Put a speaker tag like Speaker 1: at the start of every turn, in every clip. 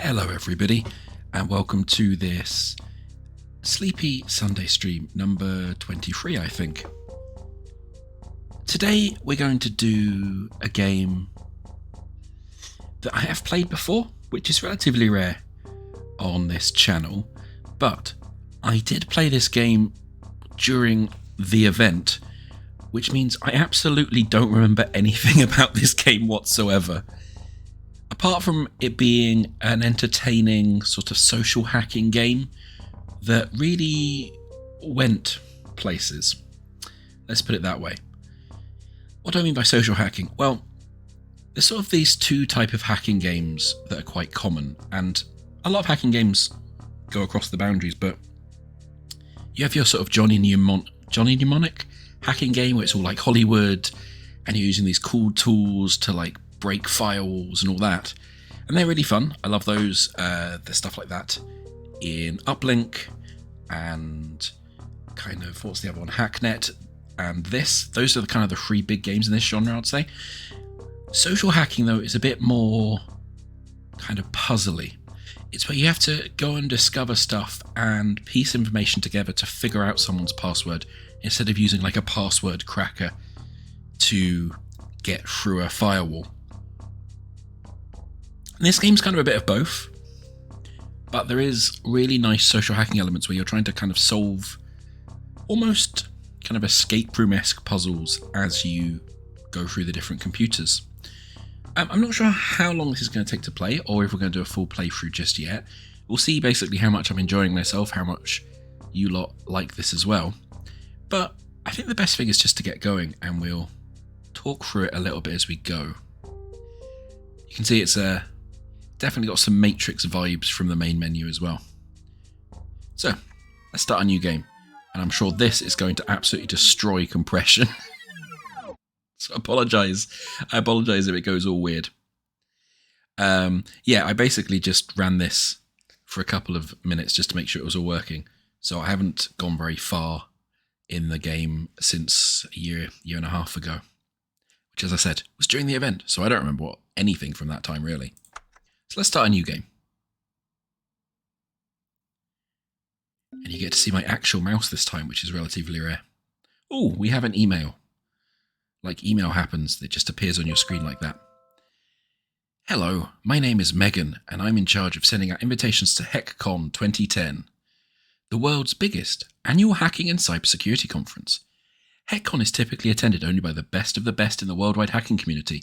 Speaker 1: Hello everybody and welcome to this Sleepy Sunday stream number 23 I think. Today we're going to do a game that I have played before, which is relatively rare on this channel, but I did play this game during the event, which means I absolutely don't remember anything about this game whatsoever. Apart from it being an entertaining sort of social hacking game that really went places. Let's put it that way. What do I mean by social hacking? Well, there's sort of these two type of hacking games that are quite common, and a lot of hacking games go across the boundaries, but you have your sort of Johnny Mnemonic hacking game where it's all like Hollywood and you're using these cool tools to like break firewalls and all that, and they're really fun. I love those. There's stuff like that in Uplink and kind of, what's the other one, Hacknet and this. Those are the kind of the three big games in this genre, I'd say. Social hacking though is a bit more kind of puzzly. It's where you have to go and discover stuff and piece information together to figure out someone's password instead of using like a password cracker to get through a firewall. And this game's kind of a bit of both, but there is really nice social hacking elements where you're trying to kind of solve almost kind of escape room-esque puzzles as you go through the different computers. I'm not sure how long this is going to take to play, or if we're going to do a full playthrough just yet. We'll see basically how much I'm enjoying myself, how much you lot like this as well. But I think the best thing is just to get going, and we'll talk through it a little bit as we go. You can see it's definitely got some Matrix vibes from the main menu as well. So let's start a new game, and I'm sure this is going to absolutely destroy compression. So I apologise if it goes all weird. Yeah, I basically just ran this for a couple of minutes just to make sure it was all working. So I haven't gone very far in the game since a year and a half ago, which, as I said, was during the event, so I don't remember anything from that time really. So let's start a new game. And you get to see my actual mouse this time, which is relatively rare. Oh, we have an email. Like email happens, it just appears on your screen like that. Hello, my name is Megan, and I'm in charge of sending out invitations to HackCon 2010, the world's biggest annual hacking and cybersecurity conference. HackCon is typically attended only by the best of the best in the worldwide hacking community.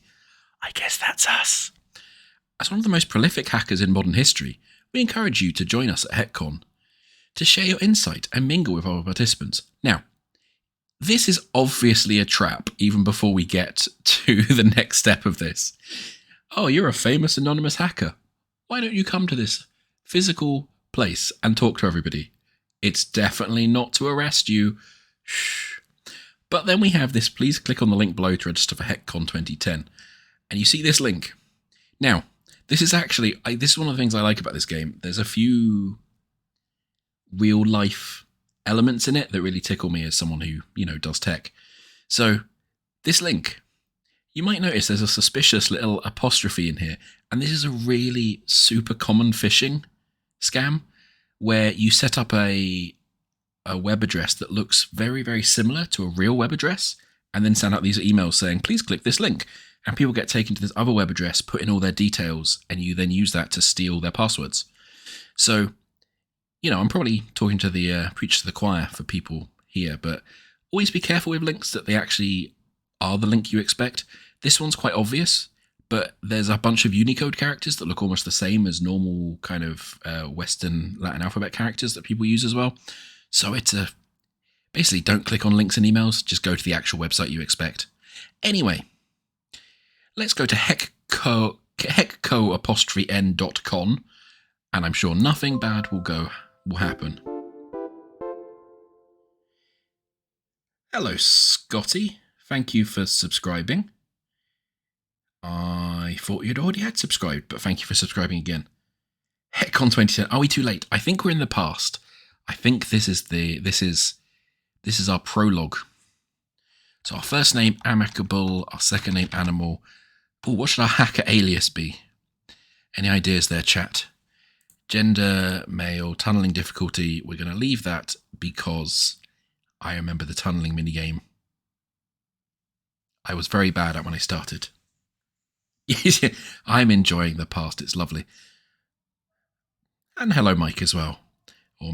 Speaker 1: I guess that's us. As one of the most prolific hackers in modern history, we encourage you to join us at HackCon to share your insight and mingle with our participants. Now, this is obviously a trap even before we get to the next step of this. Oh, you're a famous anonymous hacker. Why don't you come to this physical place and talk to everybody? It's definitely not to arrest you. Shh. But then we have this, please click on the link below to register for HackCon 2010. And you see this link. Now, this is actually, this is one of the things I like about this game. There's a few real life elements in it that really tickle me as someone who, does tech. So this link, you might notice there's a suspicious little apostrophe in here. And this is a really super common phishing scam where you set up a web address that looks very, very similar to a real web address and then send out these emails saying, please click this link. And people get taken to this other web address, put in all their details, and you then use that to steal their passwords. So, I'm probably talking to the preach to the choir for people here, but always be careful with links that they actually are the link you expect. This one's quite obvious, but there's a bunch of Unicode characters that look almost the same as normal kind of Western Latin alphabet characters that people use as well. So it's basically don't click on links in emails, just go to the actual website you expect. Anyway, let's go to heckco''n.com, and I'm sure nothing bad will happen. Hello, Scotty. Thank you for subscribing. I thought you'd already had subscribed, but thank you for subscribing again. HackCon 2010. Are we too late? I think we're in the past. I think this is our prologue. So our first name, Amicable. Our second name, Animal. Oh, what should our hacker alias be? Any ideas there, chat? Gender, male, tunneling difficulty. We're going to leave that because I remember the tunneling minigame I was very bad at when I started. I'm enjoying the past. It's lovely. And hello, Mike, as well. Or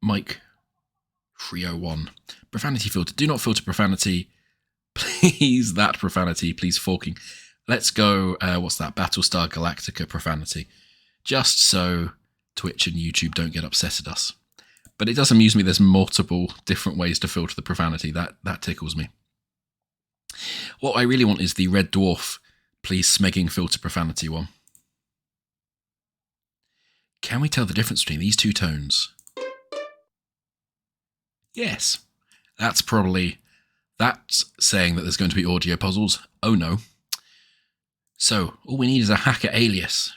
Speaker 1: Mike 301. Profanity filter. Do not filter profanity. Please, that profanity. Please, forking. Let's go, what's that? Battlestar Galactica profanity. Just so Twitch and YouTube don't get upset at us. But it does amuse me there's multiple different ways to filter the profanity. That tickles me. What I really want is the Red Dwarf, please smegging filter profanity one. Can we tell the difference between these two tones? Yes. That's saying that there's going to be audio puzzles. Oh no. So, all we need is a hacker alias.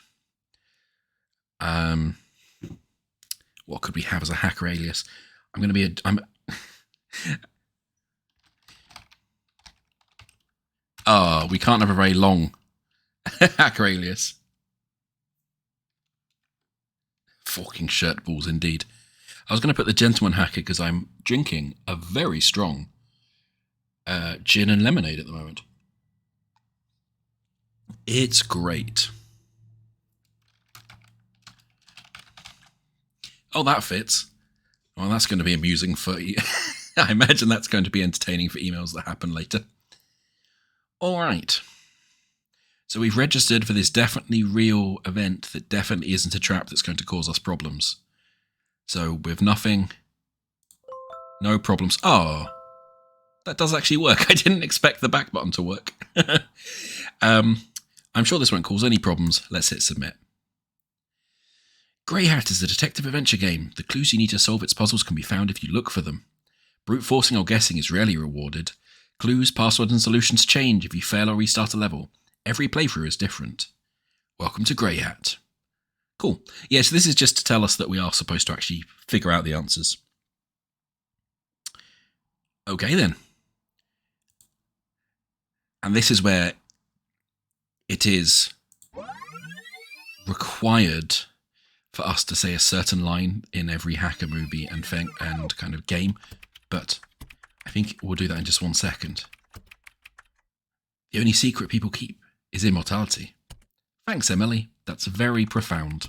Speaker 1: What could we have as a hacker alias? We can't have a very long hacker alias. Forking shirt balls, indeed. I was going to put the gentleman hacker because I'm drinking a very strong gin and lemonade at the moment. It's great. Oh, that fits. Well, that's going to be amusing for you. I imagine that's going to be entertaining for emails that happen later. All right. So we've registered for this definitely real event that definitely isn't a trap that's going to cause us problems. So with nothing, no problems. Oh, that does actually work. I didn't expect the back button to work. I'm sure this won't cause any problems. Let's hit submit. GREYHAT is a detective adventure game. The clues you need to solve its puzzles can be found if you look for them. Brute forcing or guessing is rarely rewarded. Clues, passwords, and solutions change if you fail or restart a level. Every playthrough is different. Welcome to GREYHAT. Cool. Yes, this is just to tell us that we are supposed to actually figure out the answers. Okay then. And this is where it is required for us to say a certain line in every hacker movie and kind of game, but I think we'll do that in just 1 second. The only secret people keep is immortality. Thanks, Emily. That's very profound.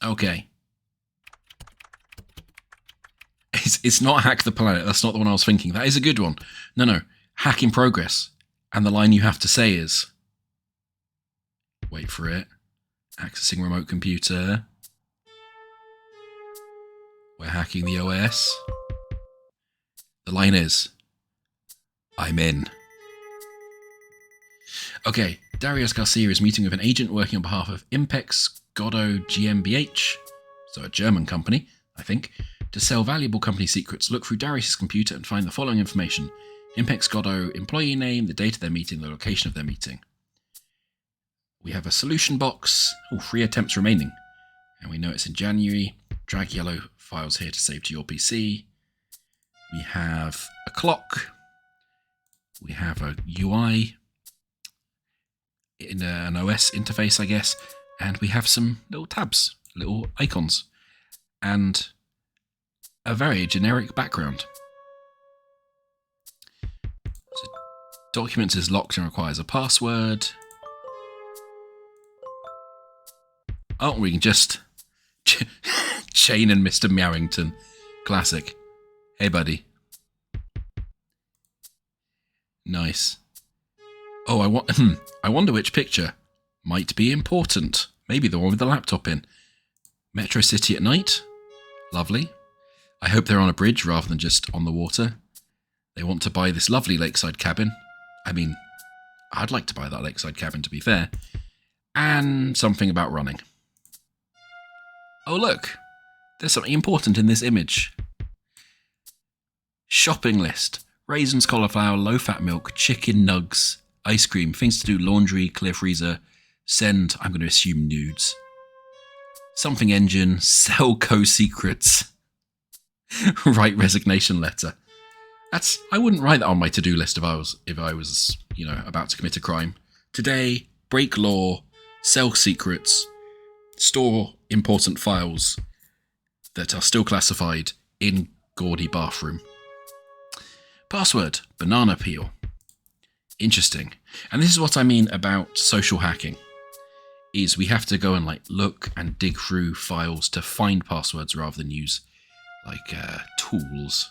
Speaker 1: Okay. It's not Hack the Planet. That's not the one I was thinking. That is a good one. No. Hack in progress. And the line you have to say is... Wait for it. Accessing remote computer. We're hacking the OS. The line is... I'm in. Okay, Darius Garcia is meeting with an agent working on behalf of Impex Godot GmbH, so a German company, I think, to sell valuable company secrets. Look through Darius' computer and find the following information. Impex Godot employee name, the date of their meeting, the location of their meeting. We have a solution box. 3 attempts remaining. And we know it's in January. Drag yellow files here to save to your PC. We have a clock. We have a UI in an OS interface, I guess. And we have some little tabs, little icons. And a very generic background. So, documents is locked and requires a password. Oh, we can just... Shane and Mr. Meowington. Classic. Hey, buddy. Nice. Oh, I wonder which picture might be important. Maybe the one with the laptop in. Metro City at night. Lovely. I hope they're on a bridge rather than just on the water. They want to buy this lovely lakeside cabin. I mean, I'd like to buy that lakeside cabin, to be fair. And something about running. Oh, look. There's something important in this image. Shopping list. Raisins, cauliflower, low-fat milk, chicken nugs, ice cream, things to do, laundry, clear freezer, send, I'm going to assume nudes. Something engine, sell co-secrets. Write resignation letter. I wouldn't write that on my to-do list if I was, about to commit a crime. Today, break law, sell secrets, store important files that are still classified in gaudy bathroom. Password, banana peel. Interesting. And this is what I mean about social hacking, is we have to go and look and dig through files to find passwords rather than use tools.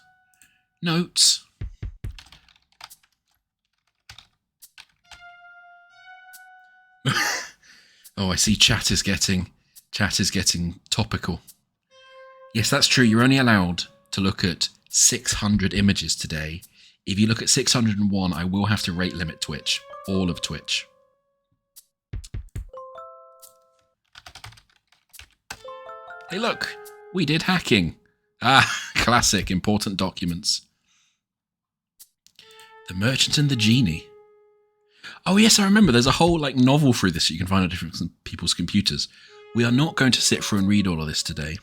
Speaker 1: Notes. Oh, I see chat is getting topical. Yes, that's true. You're only allowed to look at 600 images today. If you look at 601, I will have to rate limit Twitch. All of Twitch. Hey, look. We did hacking. Classic. Important documents. The Merchant and the Genie. Oh, yes, I remember. There's a whole novel through this that you can find on different people's computers. We are not going to sit through and read all of this today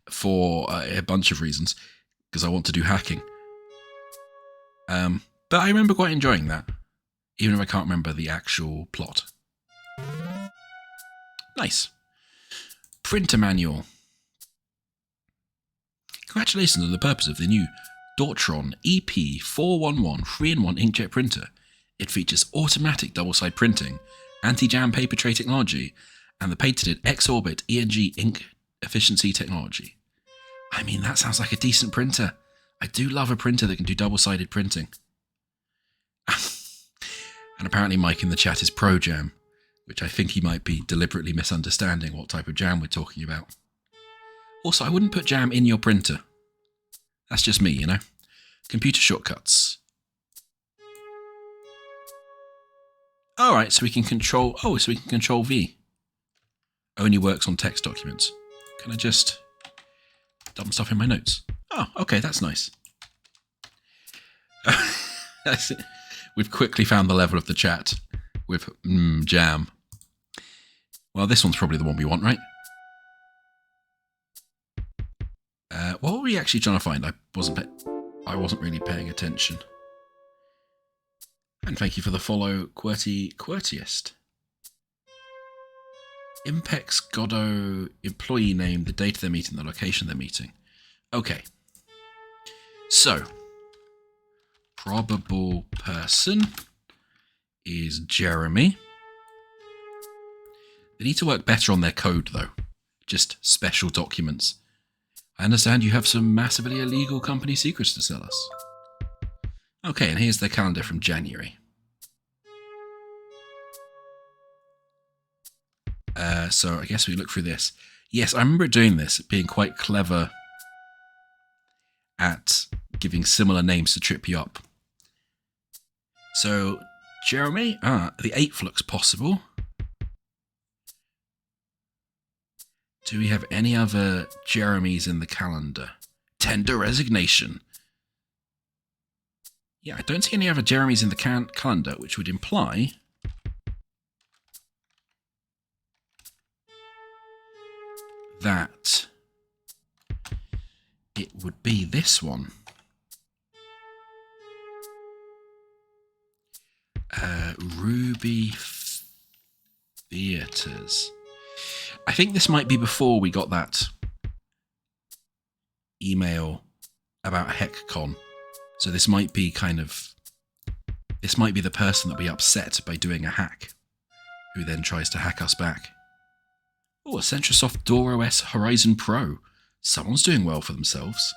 Speaker 1: for a bunch of reasons, because I want to do hacking. But I remember quite enjoying that, even if I can't remember the actual plot. Nice. Printer manual. Congratulations on the purpose of the new Dortron EP411 3-in-1 inkjet printer. It features automatic double-side printing, anti-jam paper tray technology, and the patented X-Orbit ENG ink efficiency technology. I mean, that sounds like a decent printer. I do love a printer that can do double-sided printing. And apparently Mike in the chat is pro jam, which I think he might be deliberately misunderstanding what type of jam we're talking about. Also, I wouldn't put jam in your printer. That's just me, you know. Computer shortcuts. Alright, so we can control... Oh, so we can control V. Only works on text documents. Can I just dump stuff in my notes? Oh, okay, that's nice. That's it. We've quickly found the level of the chat with jam. Well, this one's probably the one we want, right? What were we actually trying to find? I wasn't really paying attention. And thank you for the follow, Quirtiest. Impex Godot employee name, the date of their meeting, the location of their meeting. Okay. So, probable person is Jeremy. They need to work better on their code, though. Just special documents. I understand you have some massively illegal company secrets to sell us. Okay, and here's their calendar from January. So I guess we look through this. Yes, I remember doing this, being quite clever at giving similar names to trip you up. So, Jeremy, the 8th looks possible. Do we have any other Jeremys in the calendar? Tender resignation. Yeah, I don't see any other Jeremys in the calendar, which would imply that it would be this one. Ruby Theatres. I think this might be before we got that email about HeckCon. So this might be this might be the person that we upset by doing a hack, who then tries to hack us back. Oh, a Centrosoft DoorOS Horizon Pro. Someone's doing well for themselves.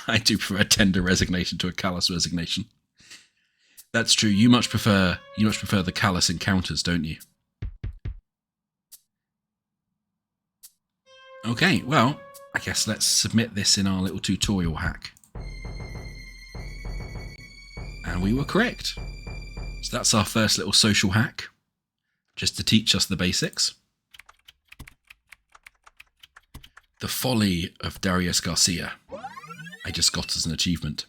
Speaker 1: I do prefer a tender resignation to a callous resignation. That's true. You much prefer the callous encounters, don't you? Okay, well, I guess let's submit this in our little tutorial hack. And we were correct. So that's our first little social hack, just to teach us the basics. The Folly of Darius Garcia. I just got as an achievement.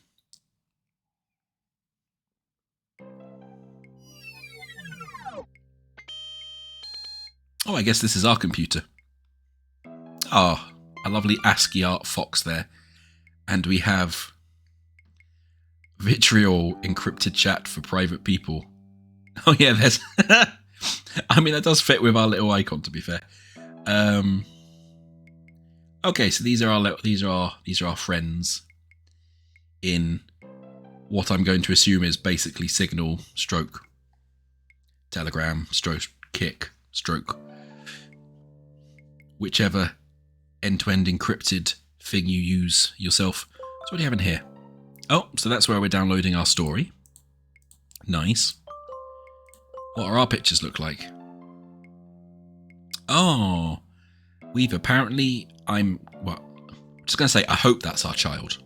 Speaker 1: Oh, I guess this is our computer. Ah, a lovely ASCII art fox there. And we have Vitriol encrypted chat for private people. Oh yeah, there's. I mean, that does fit with our little icon, to be fair. Okay, so these are our friends in what I'm going to assume is basically Signal, stroke, Telegram, stroke, Kick, stroke, whichever end-to-end encrypted thing you use yourself. So what do you have in here? Oh, so that's where we're downloading our story. Nice. What are our pictures look like? Oh, we've apparently... I'm just going to say, I hope that's our child.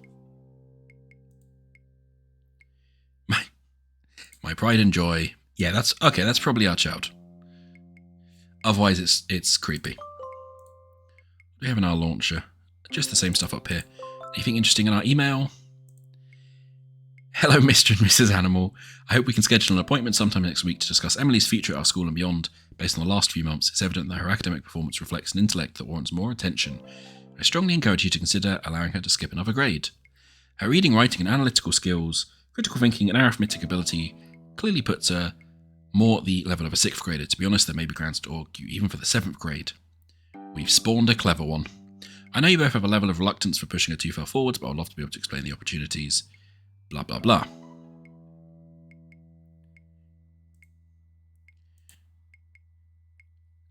Speaker 1: My pride and joy. Yeah, that's okay. That's probably our child. Otherwise, it's creepy. We have in our launcher just the same stuff up here. Anything interesting in our email? Hello, Mr. and Mrs. Animal. I hope we can schedule an appointment sometime next week to discuss Emily's future at our school and beyond. Based on the last few months, it's evident that her academic performance reflects an intellect that warrants more attention. I strongly encourage you to consider allowing her to skip another grade. Her reading, writing, and analytical skills, critical thinking, and arithmetic ability clearly puts her more at the level of a 6th grader. To be honest, there may be grounds to argue even for the 7th grade. We've spawned a clever one. I know you both have a level of reluctance for pushing her too far forwards, but I'd love to be able to explain the opportunities. Blah, blah, blah.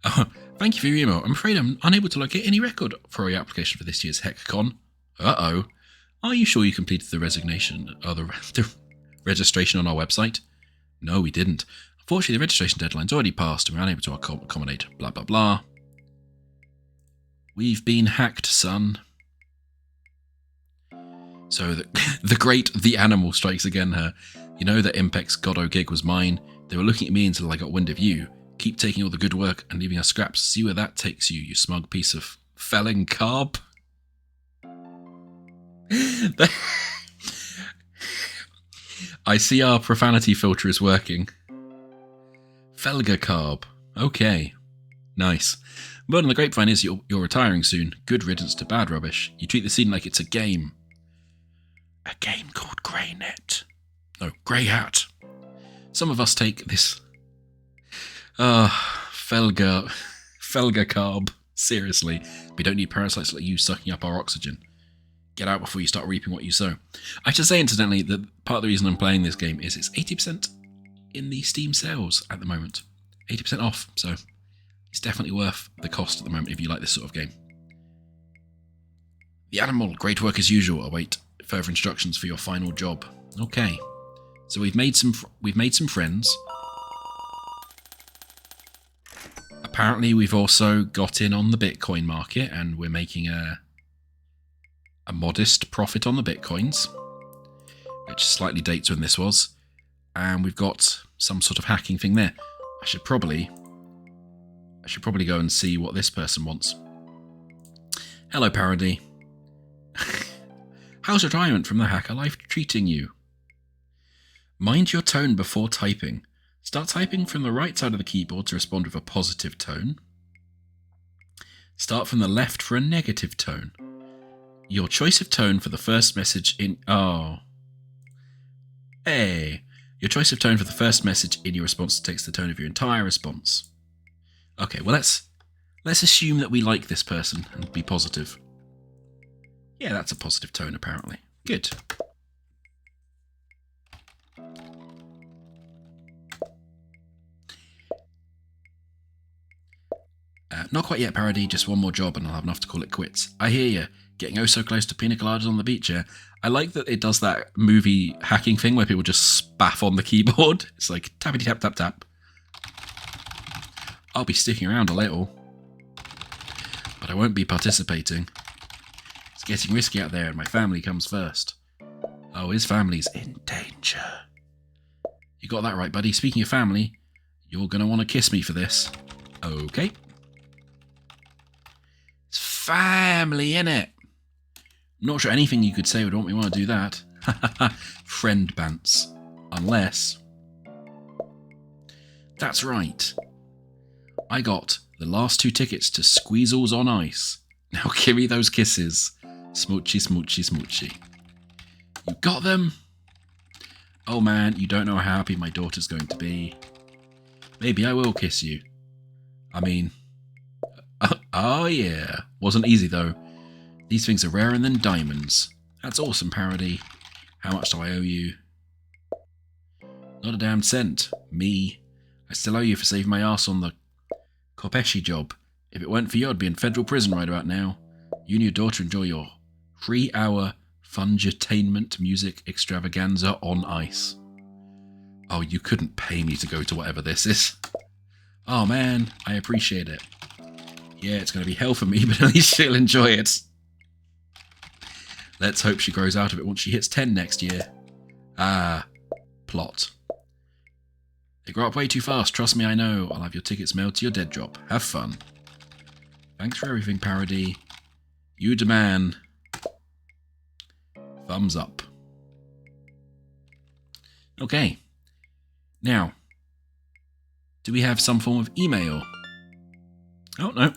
Speaker 1: Oh, thank you for your email. I'm afraid I'm unable to locate any record for your application for this year's HeckCon. Uh-oh. Are you sure you completed the resignation or the registration on our website? No, we didn't. Unfortunately, the registration deadline's already passed and we're unable to accommodate blah, blah, blah. We've been hacked, son. So the great The Animal strikes again her. You know that Impex Goddo gig was mine. They were looking at me until I got wind of you. Keep taking all the good work and leaving us scraps. See where that takes you, you smug piece of felling carb. I see our profanity filter is working. Felga carb. Okay. Nice. Word on the grapevine is you're retiring soon. Good riddance to bad rubbish. You treat the scene like it's a game. A game called GREYHAT. No, GREYHAT. Some of us take this... Felga carb. Seriously. We don't need parasites like you sucking up our oxygen. Get out before you start reaping what you sow. I should say, incidentally, that part of the reason I'm playing this game is it's 80% in the Steam sales at the moment. 80% off, so it's definitely worth the cost at the moment if you like this sort of game. The Animal, great work as usual. Await further instructions for your final job. Okay, so we've made some friends. Apparently, we've also got in on the Bitcoin market, and we're making a modest profit on the Bitcoins, which slightly dates when this was. And we've got some sort of hacking thing there. I should probably go and see what this person wants. Hello, Parody. How's retirement from the hacker life treating you? Mind your tone before typing. Start typing from the right side of the keyboard to respond with a positive tone. Start from the left for a negative tone. Your choice of tone for the first message in... Oh. Hey. Your choice of tone for the first message in your response takes the tone of your entire response. Okay, well, let's assume that we like this person and be positive. Yeah, that's a positive tone, apparently. Good. Not quite yet, Parody. Just one more job and I'll have enough to call it quits. I hear you. Getting oh so close to pina coladas on the beach here. I like that it does that movie hacking thing where people just spaff on the keyboard. It's like tappity tap tap tap. I'll be sticking around a little, but I won't be participating. It's getting risky out there and my family comes first. Oh, his family's in danger. You got that right, buddy. Speaking of family, you're going to want to kiss me for this. Okay. It's family, innit? I'm not sure anything you could say would want me to want to do that. Friend bants. Unless... That's right. I got the last 2 tickets to Squeezles on Ice. Now give me those kisses. Smoochy, smoochy, smoochy. You got them? Oh man, you don't know how happy my daughter's going to be. Maybe I will kiss you. I mean... oh yeah. Wasn't easy though. These things are rarer than diamonds. That's awesome, Parody. How much do I owe you? Not a damn cent. Me. I still owe you for saving my ass on the Kopeshi job. If it weren't for you, I'd be in federal prison right about now. You and your daughter enjoy your 3-hour fungitainment music extravaganza on ice. Oh, you couldn't pay me to go to whatever this is. Oh man, I appreciate it. Yeah, it's going to be hell for me, but at least she'll enjoy it. Let's hope she grows out of it once she hits 10 next year. Ah, plot. They grow up way too fast, trust me, I know. I'll have your tickets mailed to your dead drop. Have fun. Thanks for everything, Parody. You the man. Thumbs up. Okay. Now, do we have some form of email? Oh, no.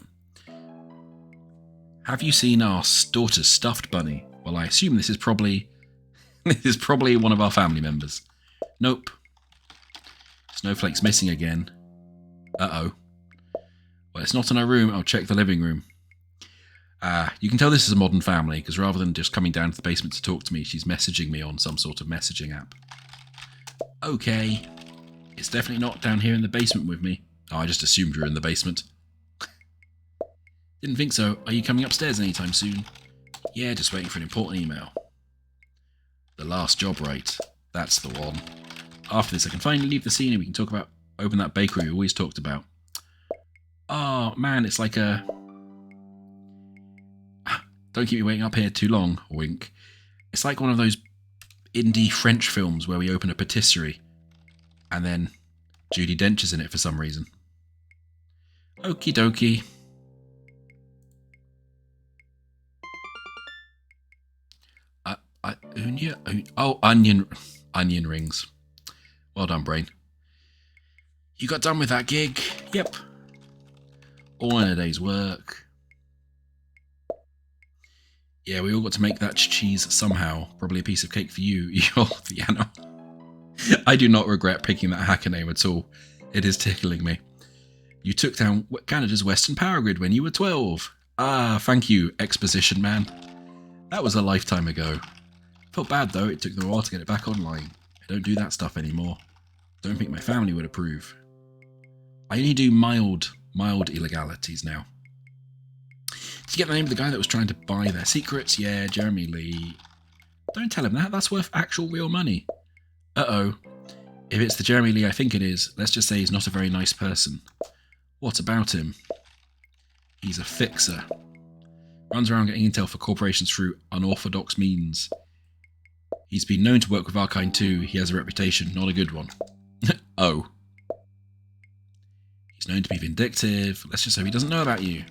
Speaker 1: Have you seen our daughter's stuffed bunny? Well, I assume this is probably one of our family members. Nope. Snowflake's missing again. Uh-oh. Well, it's not in our room. I'll check the living room. You can tell this is a modern family, because rather than just coming down to the basement to talk to me, she's messaging me on some sort of messaging app. Okay. It's definitely not down here in the basement with me. Oh, I just assumed you were in the basement. Didn't think so. Are you coming upstairs anytime soon? Yeah, just waiting for an important email. The last job right. That's the one. After this, I can finally leave the scene and we can open that bakery we always talked about. Oh, man, it's like a... Don't keep me waiting up here too long, wink. It's like one of those indie French films where we open a patisserie and then Judi Dench is in it for some reason. Okie dokie. Onion rings. Well done, brain. You got done with that gig? Yep. All in a day's work. Yeah, we all got to make that cheese somehow. Probably a piece of cake for you, your piano. I do not regret picking that hacker name at all. It is tickling me. You took down Canada's Western Power Grid when you were 12. Ah, thank you, exposition man. That was a lifetime ago. Felt bad though, it took them a while to get it back online. I don't do that stuff anymore. Don't think my family would approve. I only do mild illegalities now. Did you get the name of the guy that was trying to buy their secrets? Yeah, Jeremy Lee. Don't tell him that, that's worth actual real money. Uh-oh. If it's the Jeremy Lee I think it is, let's just say he's not a very nice person. What about him? He's a fixer. Runs around getting intel for corporations through unorthodox means. He's been known to work with our kind too. He has a reputation, not a good one. Oh. He's known to be vindictive. Let's just hope he doesn't know about you.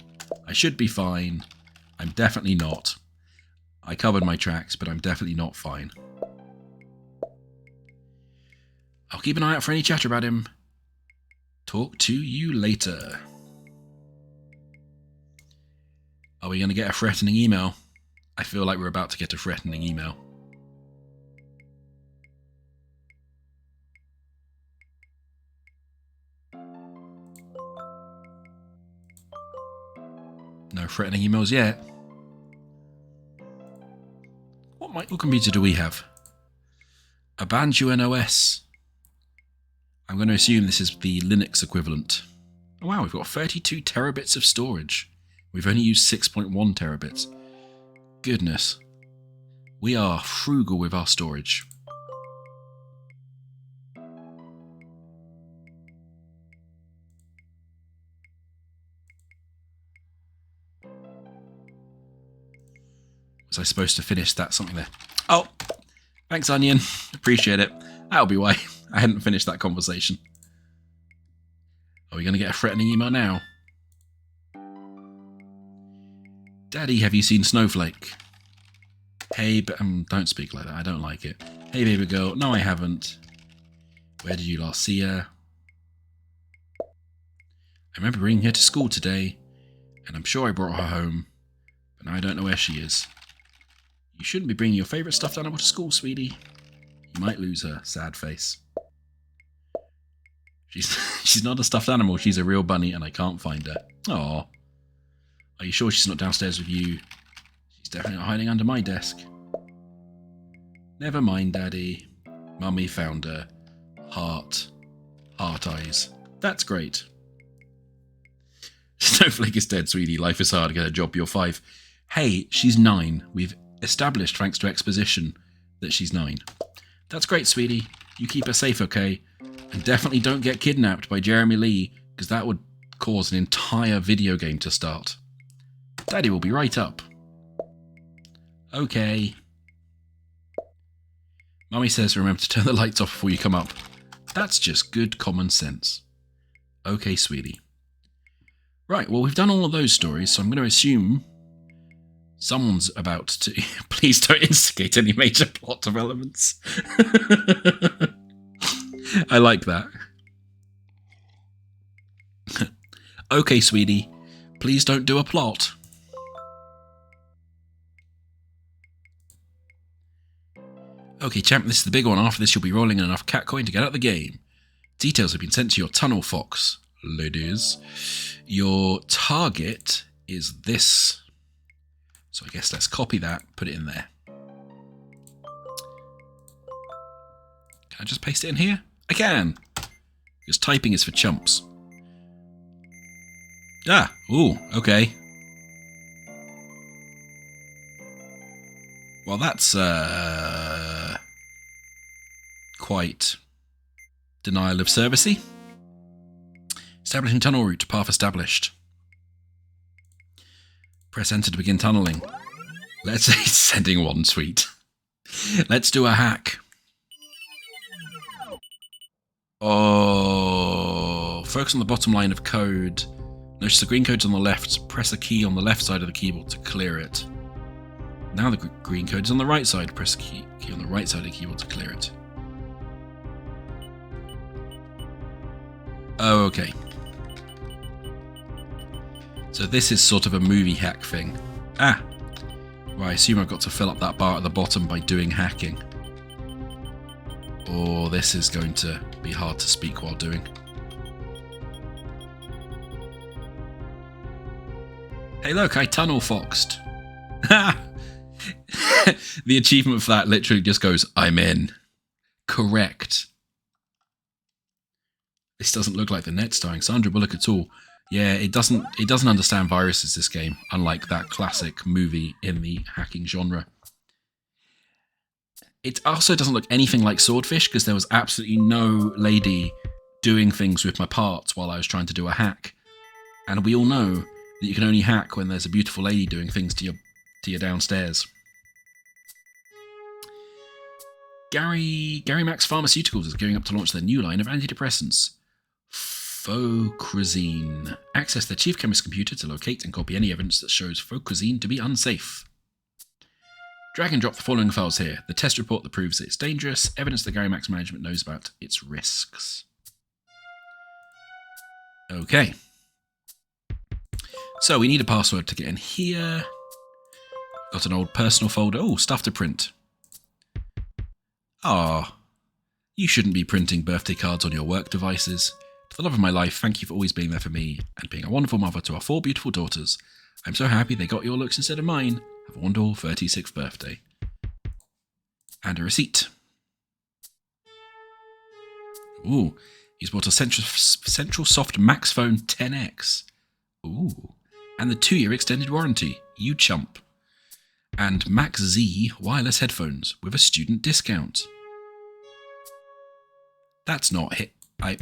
Speaker 1: I should be fine. I'm definitely not. I covered my tracks, but I'm definitely not fine. I'll keep an eye out for any chatter about him. Talk to you later. Are we going to get a threatening email? I feel like we're about to get a threatening email. No threatening emails yet. What computer do we have? A Banjo OS. I'm going to assume this is the Linux equivalent. Oh, wow, we've got 32 terabits of storage. We've only used 6.1 terabits. Goodness. We are frugal with our storage. Was I supposed to finish that something there? Oh, thanks, Onion. Appreciate it. That'll be why I hadn't finished that conversation. Are we going to get a threatening email now? Daddy, have you seen Snowflake? Hey, don't speak like that. I don't like it. Hey, baby girl. No, I haven't. Where did you last see her? I remember bringing her to school today, and I'm sure I brought her home, but now I don't know where she is. You shouldn't be bringing your favourite stuffed animal to school, sweetie. You might lose her. Sad face. She's not a stuffed animal. She's a real bunny, and I can't find her. Aw. Are you sure she's not downstairs with you? She's definitely not hiding under my desk. Never mind, Daddy. Mummy found her. Heart eyes. That's great. Snowflake is dead, sweetie. Life is hard. Get a job. You're 5. Hey, she's 9. We've established, thanks to exposition, that she's 9. That's great, sweetie. You keep her safe, okay? And definitely don't get kidnapped by Jeremy Lee, because that would cause an entire video game to start. Daddy will be right up. Okay. Mummy says remember to turn the lights off before you come up. That's just good common sense. Okay, sweetie. Right, well, we've done all of those stories, so I'm going to assume someone's about to... Please don't instigate any major plot developments. I like that. Okay, sweetie. Please don't do a plot. Okay, champ, this is the big one. After this, you'll be rolling enough cat coin to get out of the game. Details have been sent to your tunnel, Fox. Ladies. Your target is this. So I guess let's copy that, put it in there. Can I just paste it in here? I can! Because typing is for chumps. Ah, ooh, okay. Well, that's quite denial of servicey. Establishing tunnel route. Path established. Press enter to begin tunneling. Let's say sending one tweet. Let's do a hack. Oh, focus on the bottom line of code. Notice the green code's on the left. Press a key on the left side of the keyboard to clear it. Now the green code is on the right side. Press the key on the right side of the keyboard to clear it. Oh, okay. So this is sort of a movie hack thing. Ah! Well, I assume I've got to fill up that bar at the bottom by doing hacking. Or this is going to be hard to speak while doing. Hey look, I tunnel foxed. The achievement for that literally just goes, I'm in. Correct. This doesn't look like the net starring Sandra Bullock at all. Yeah, it doesn't understand viruses, this game, unlike that classic movie in the hacking genre. It also doesn't look anything like Swordfish, because there was absolutely no lady doing things with my parts while I was trying to do a hack. And we all know that you can only hack when there's a beautiful lady doing things to your downstairs. Gary Max Pharmaceuticals is gearing up to launch their new line of antidepressants. Focrazine. Access their chief chemist's computer to locate and copy any evidence that shows Focrazine to be unsafe. Drag and drop the following files here. The test report that proves it's dangerous, evidence that Gary Max management knows about its risks. Okay. So we need a password to get in here. Got an old personal folder. Oh, stuff to print. Ah, you shouldn't be printing birthday cards on your work devices. To the love of my life, thank you for always being there for me and being a wonderful mother to our 4 beautiful daughters. I'm so happy they got your looks instead of mine. Have a wonderful 36th birthday. And a receipt. Ooh, he's bought a Central Soft Max Phone 10X. Ooh, and the 2-year extended warranty. You chump. And Max Z wireless headphones with a student discount. That's not hit. I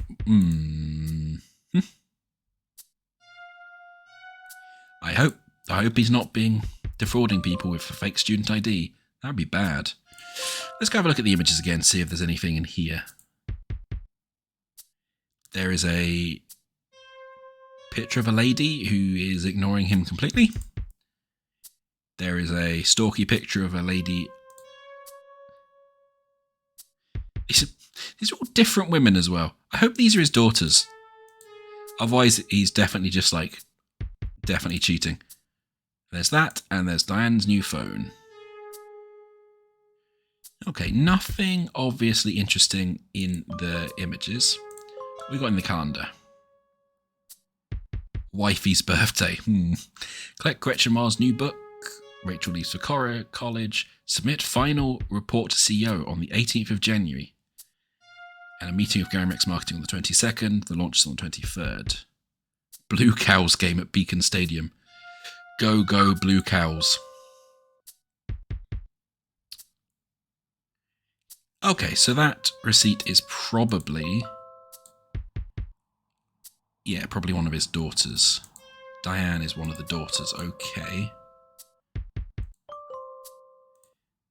Speaker 1: hope he's not defrauding people with a fake student ID. That'd be bad. Let's go have a look at the images again, see if there's anything in here. There is a picture of a lady who is ignoring him completely. There is a stalky picture of a lady. These are all different women as well. I hope these are his daughters. Otherwise, he's definitely just like, definitely cheating. There's that, and there's Diane's new phone. Okay, nothing obviously interesting in the images. We got in the calendar. Wifey's birthday. Collect Gretchen Mar's new book. Rachel leaves for college. Submit final report to CEO on the 18th of January. And a meeting of GREYHAT Marketing on the 22nd. The launch is on the 23rd. Blue Cows game at Beacon Stadium. Go, go, Blue Cows. Okay, so that receipt is probably... yeah, probably one of his daughters. Diane is one of the daughters. Okay.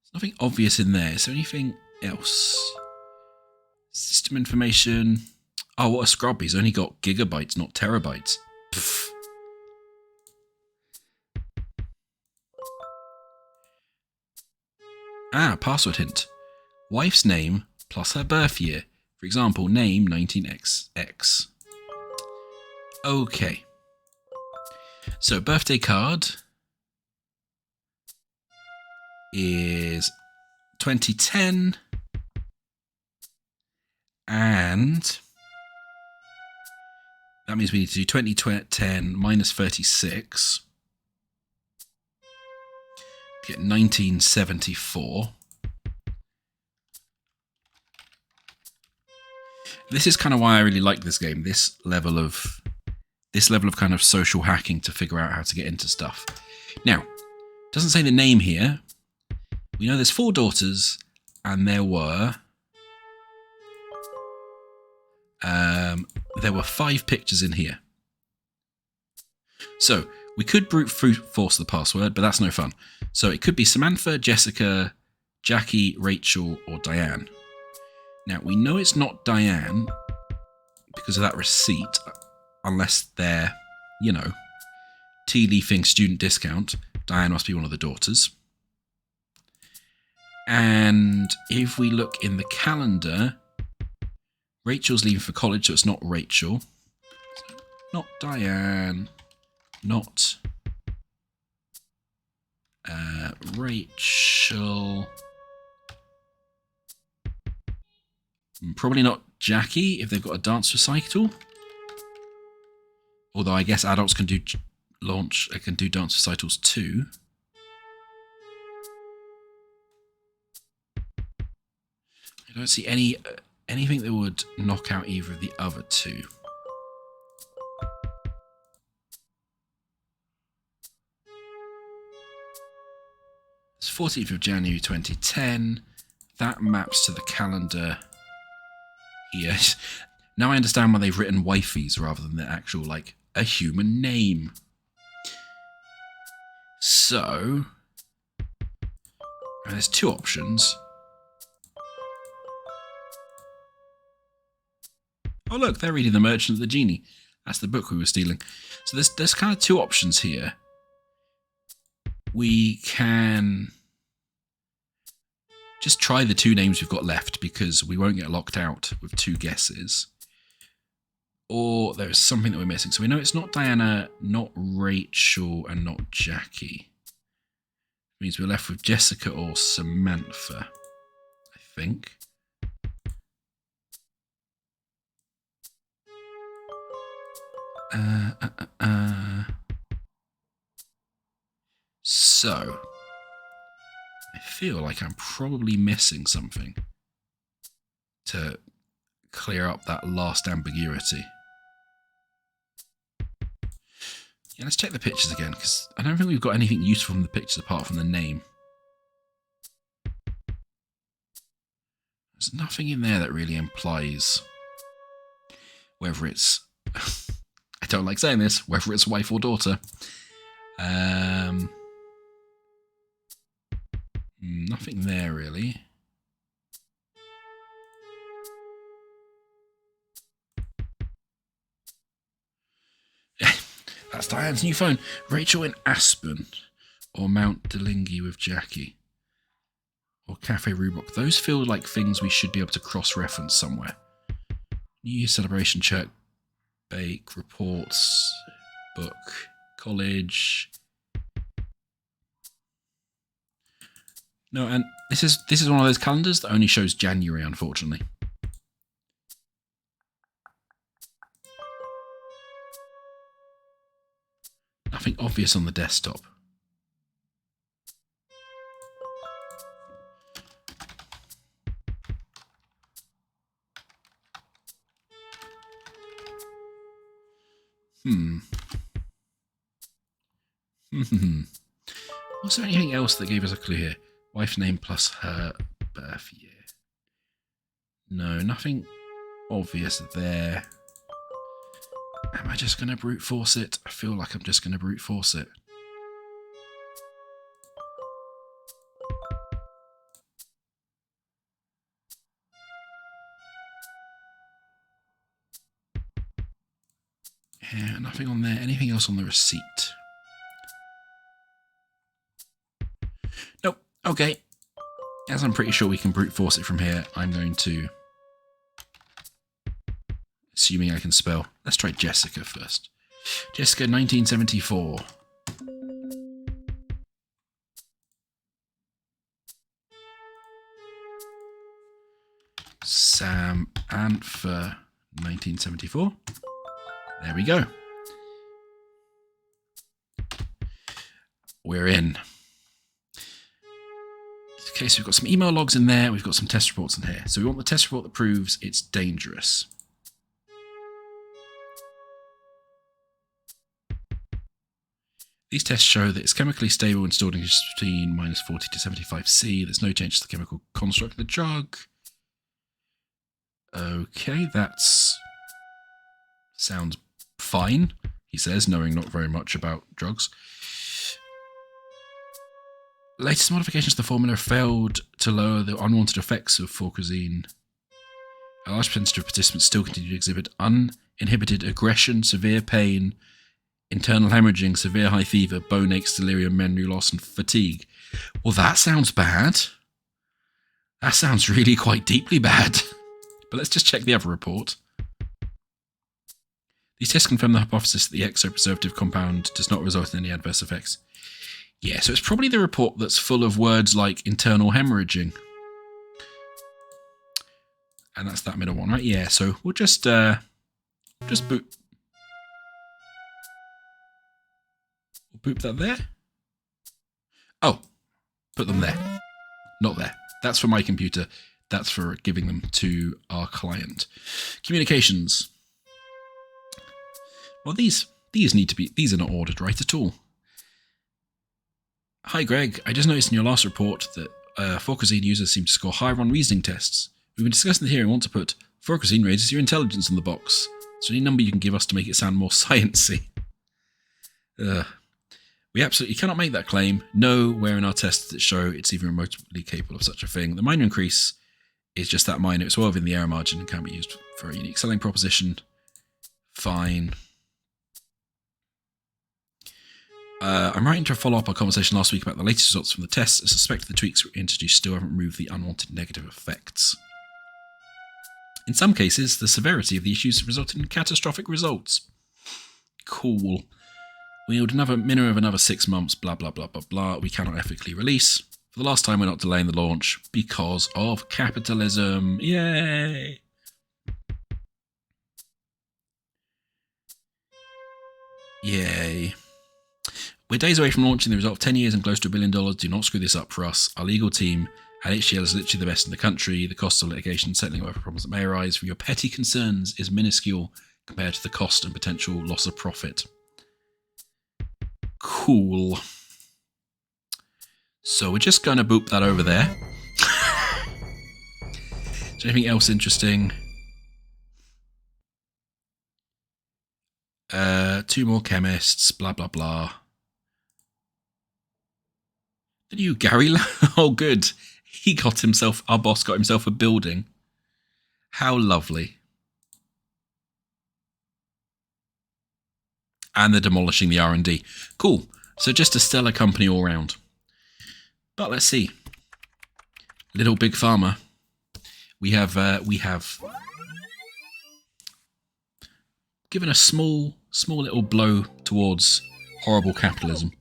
Speaker 1: There's nothing obvious in there. Is there anything else? System information. Oh, what a scrub. He's only got gigabytes, not terabytes. Pfft. Ah, password hint. Wife's name plus her birth year. For example, name 19XX. Okay. So, birthday card is 2010. And that means we need to do 2010 minus 36. Get 1974. This is kind of why I really like this game. This level of kind of social hacking to figure out how to get into stuff. Now, it doesn't say the name here. We know there's 4 daughters, and there were 5 pictures in here. So we could brute force the password, but that's no fun. So it could be Samantha, Jessica, Jackie, Rachel, or Diane. Now we know it's not Diane because of that receipt, unless they're, you know, tea leafing student discount. Diane must be one of the daughters. And if we look in the calendar, Rachel's leaving for college, so it's not Rachel. Not Diane. Not Rachel. Probably not Jackie if they've got a dance recital. Although I guess adults can do dance recitals too. I don't see anything that would knock out either of the other two. It's 14th of January 2010. That maps to the calendar here. Now I understand why they've written wifeys rather than the actual, like, a human name. So, there's 2 options. Oh look, they're reading The Merchant of the Genie. That's the book we were stealing. So there's kind of 2 options here. We can just try the 2 names we've got left because we won't get locked out with 2 guesses. Or there's something that we're missing. So we know it's not Diana, not Rachel, and not Jackie. It means we're left with Jessica or Samantha, I think. So, I feel like I'm probably missing something to clear up that last ambiguity. Yeah, let's check the pictures again, because I don't think we've got anything useful from the pictures apart from the name. There's nothing in there that really implies whether it's... I don't like saying this, whether it's wife or daughter. Nothing there, really. That's Diane's new phone. Rachel in Aspen. Or Mount Delingy with Jackie. Or Cafe Rubok. Those feel like things we should be able to cross-reference somewhere. New Year celebration, church, bake, reports, book, college. No, and this is one of those calendars that only shows January, unfortunately. Nothing obvious on the desktop. Was there anything else that gave us a clue here? Wife's name plus her birth year. No, nothing obvious there. Am I just going to brute force it? I feel like I'm just going to brute force it. Yeah, nothing on there. Anything else on the receipt? Nope. Okay. As I'm pretty sure we can brute force it from here, I'm going to... Assuming I can spell. Let's try Jessica first. Jessica, 1974. Sam Antfer, 1974. There we go. We're in. Okay, so we've got some email logs in there. We've got some test reports in here. So we want the test report that proves it's dangerous. These tests show that it's chemically stable when stored in between -40 to 75 C. There's no change to the chemical construct of the drug. Okay, that's... sounds fine, he says, knowing not very much about drugs. Latest modifications to the formula failed to lower the unwanted effects of fluorocarbazine. A large percentage of participants still continue to exhibit uninhibited aggression, severe pain, internal hemorrhaging, severe high fever, bone aches, delirium, memory loss, and fatigue. Well, that sounds bad. That sounds really quite deeply bad. But let's just check the other report. These tests confirm the hypothesis that the exopreservative compound does not result in any adverse effects. Yeah, so it's probably the report that's full of words like internal hemorrhaging. And that's that middle one, right? Yeah, so we'll just boot. We'll boop that there. Oh, put them there. Not there. That's for my computer. That's for giving them to our client. Communications. Well, these need to be, these are not ordered right at all. Hi Greg, I just noticed in your last report that fluorocarbazine users seem to score higher on reasoning tests. We've been discussing it here and want to put fluorocarbazine raises your intelligence on the box. Is there any number you can give us to make it sound more sciencey? We absolutely cannot make that claim. Nowhere in our tests that show it's even remotely capable of such a thing. The minor increase is just that minor. It's well within the error margin and can be used for a unique selling proposition. Fine. I'm writing to follow up our conversation last week about the latest results from the tests. I suspect the tweaks introduced still haven't removed the unwanted negative effects. In some cases, the severity of the issues resulted in catastrophic results. Cool. We owed another minimum of another 6 months, blah, blah, blah, blah, blah. We cannot ethically release. For the last time, we're not delaying the launch because of capitalism. Yay! Yay. We're days away from launching the result of 10 years and close to $1 billion. Do not screw this up for us. Our legal team at HCL is literally the best in the country. The cost of litigation and settling whatever problems that may arise from your petty concerns is minuscule compared to the cost and potential loss of profit. Cool. So we're just going to boop that over there. Is there anything else interesting? 2 more chemists, blah, blah, blah. The new Gary... Oh, good. He got himself... Our boss got himself a building. How lovely. And they're demolishing the R&D. Cool. So just a stellar company all round. But let's see. Little Big Pharma. We have given a small little blow towards horrible capitalism.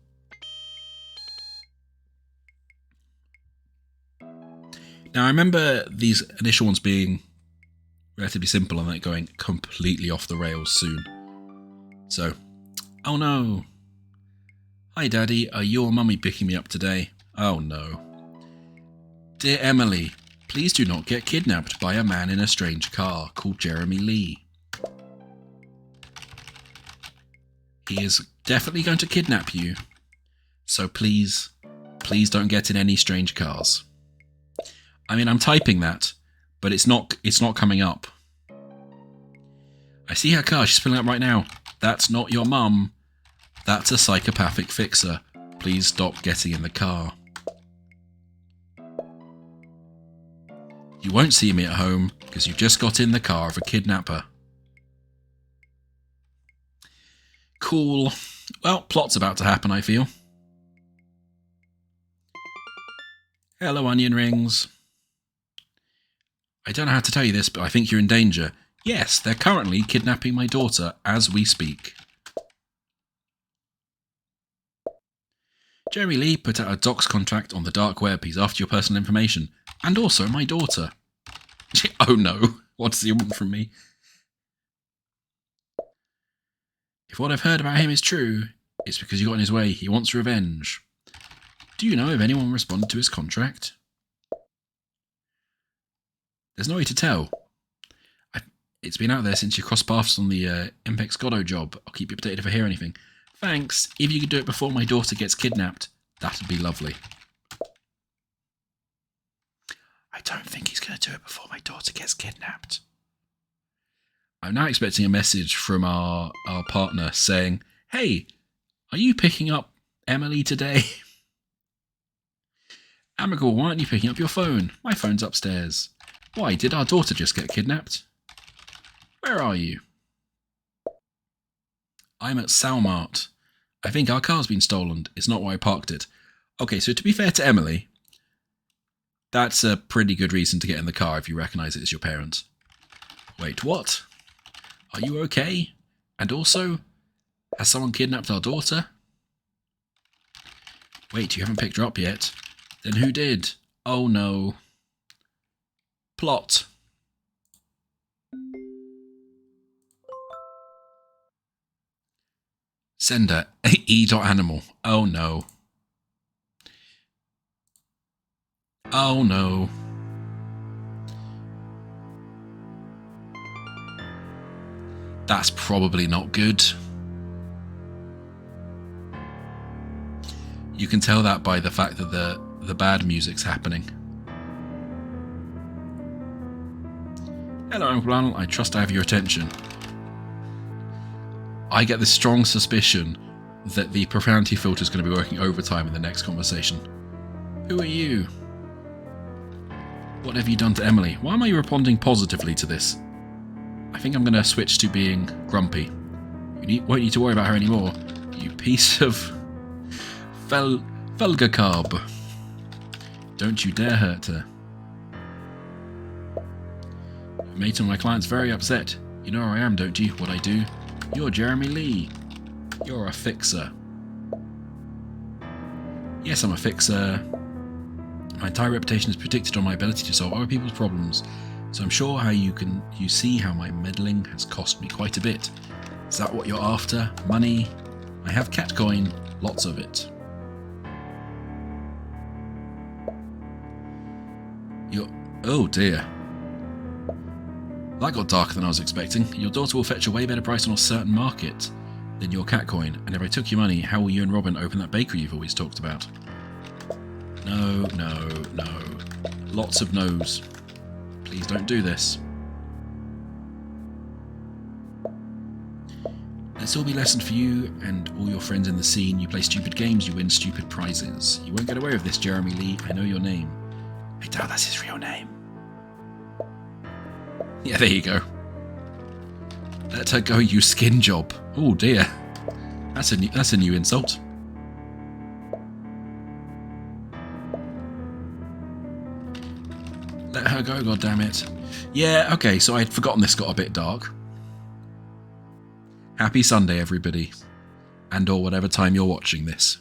Speaker 1: Now, I remember these initial ones being relatively simple and then going completely off the rails soon. So, oh no. Hi, Daddy. Are you or Mummy picking me up today? Oh, no. Dear Emily, please do not get kidnapped by a man in a strange car called Jeremy Lee. He is definitely going to kidnap you. So please don't get in any strange cars. I mean, I'm typing that, but it's not coming up. I see her car. She's pulling up right now. That's not your mum. That's a psychopathic fixer. Please stop getting in the car. You won't see me at home because you just got in the car of a kidnapper. Cool. Well, plot's about to happen, I feel. Hello, onion rings. I don't know how to tell you this, but I think you're in danger. Yes, they're currently kidnapping my daughter as we speak. Jeremy Lee put out a docs contract on the dark web. He's after your personal information. And also my daughter. Oh no, what does he want from me? If what I've heard about him is true, it's because he got in his way. He wants revenge. Do you know if anyone responded to his contract? There's no way to tell. It's been out there since you crossed paths on the Impex Goddo job. I'll keep you updated if I hear anything. Thanks. If you could do it before my daughter gets kidnapped, that'd be lovely. I don't think he's going to do it before my daughter gets kidnapped. I'm now expecting a message from our partner saying, hey, are you picking up Emily today? Amigal, why aren't you picking up your phone? My phone's upstairs. Why, did our daughter just get kidnapped? Where are you? I'm at Salmart. I think our car's been stolen. It's not where I parked it. Okay, so to be fair to Emily, that's a pretty good reason to get in the car if you recognise it as your parents. Wait, what? Are you okay? And also, has someone kidnapped our daughter? Wait, you haven't picked her up yet? Then who did? Oh no. Plot. Sender, E.animal. Oh no. Oh no. That's probably not good. You can tell that by the fact that the bad music's happening. Hello, Uncle Arnold. I trust I have your attention. I get the strong suspicion that the profanity filter is going to be working overtime in the next conversation. Who are you? What have you done to Emily? Why am I responding positively to this? I think I'm going to switch to being grumpy. You won't need to worry about her anymore. You piece of Felgacarb. Don't you dare hurt her. You made some of my clients very upset. You know where I am, don't you? What I do? You're Jeremy Lee. You're a fixer. Yes, I'm a fixer. My entire reputation is predicted on my ability to solve other people's problems, so I'm sure how you see how my meddling has cost me quite a bit. Is that what you're after? Money? I have catcoin, lots of it. Oh dear. That got darker than I was expecting. Your daughter will fetch a way better price on a certain market than your catcoin, and if I took your money, how will you and Robin open that bakery you've always talked about? No, no, no. Lots of no's. Please don't do this. This will be a lesson for you and all your friends in the scene. You play stupid games, you win stupid prizes. You won't get away with this, Jeremy Lee. I know your name. I doubt that's his real name. Yeah, there you go. Let her go, you skin job. Oh dear. That's a new insult. Let her go, goddammit. Yeah, okay, so I'd forgotten this got a bit dark. Happy Sunday, everybody. And or whatever time you're watching this.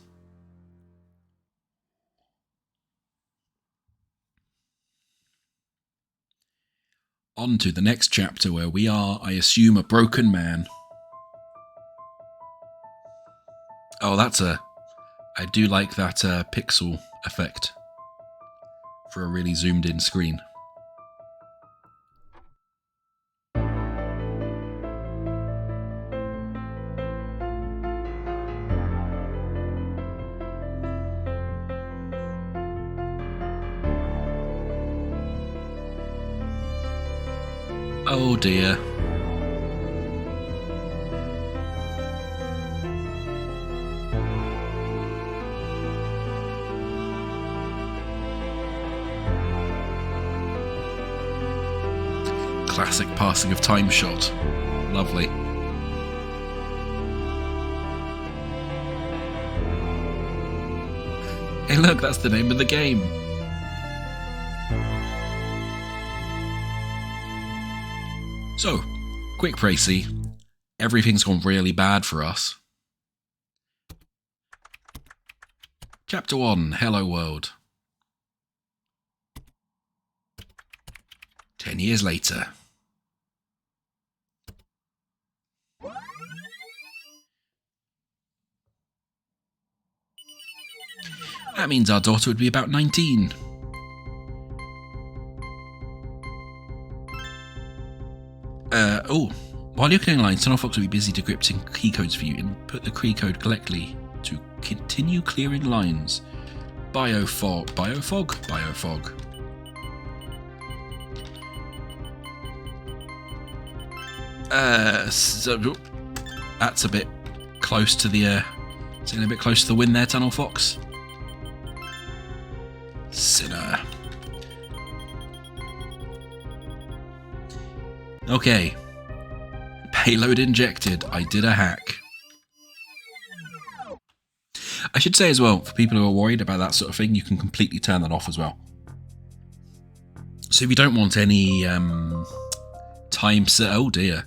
Speaker 1: On to the next chapter where we are, I assume, a broken man. Oh, that's a I do like that pixel effect for a really zoomed in screen. Oh dear. Classic passing of time shot. Lovely. Hey look, that's the name of the game. So, quick précis. Everything's gone really bad for us. Chapter 1, Hello World. 10 years later. That means our daughter would be about 19. While you're clearing lines, Tunnel Fox will be busy decrypting key codes for you. Input the key code correctly to continue clearing lines. Biofog. So that's a bit close to the sitting a bit close to the win there, Tunnel Fox. Sinner. Okay. Payload injected. I did a hack. I should say as well, for people who are worried about that sort of thing, you can completely turn that off as well. So if you don't want any oh dear.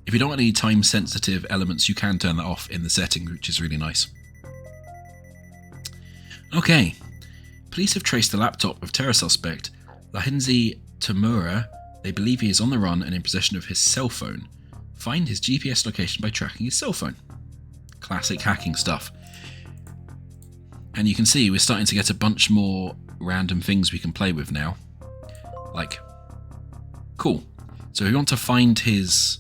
Speaker 1: If you don't want any time sensitive elements, you can turn that off in the settings, which is really nice. Okay. Police have traced the laptop of terror suspect Lahinzi Tamura. They believe he is on the run and in possession of his cell phone. Find his GPS location by tracking his cell phone. Classic hacking stuff. And you can see we're starting to get a bunch more random things we can play with now. Like, cool. So we want to find his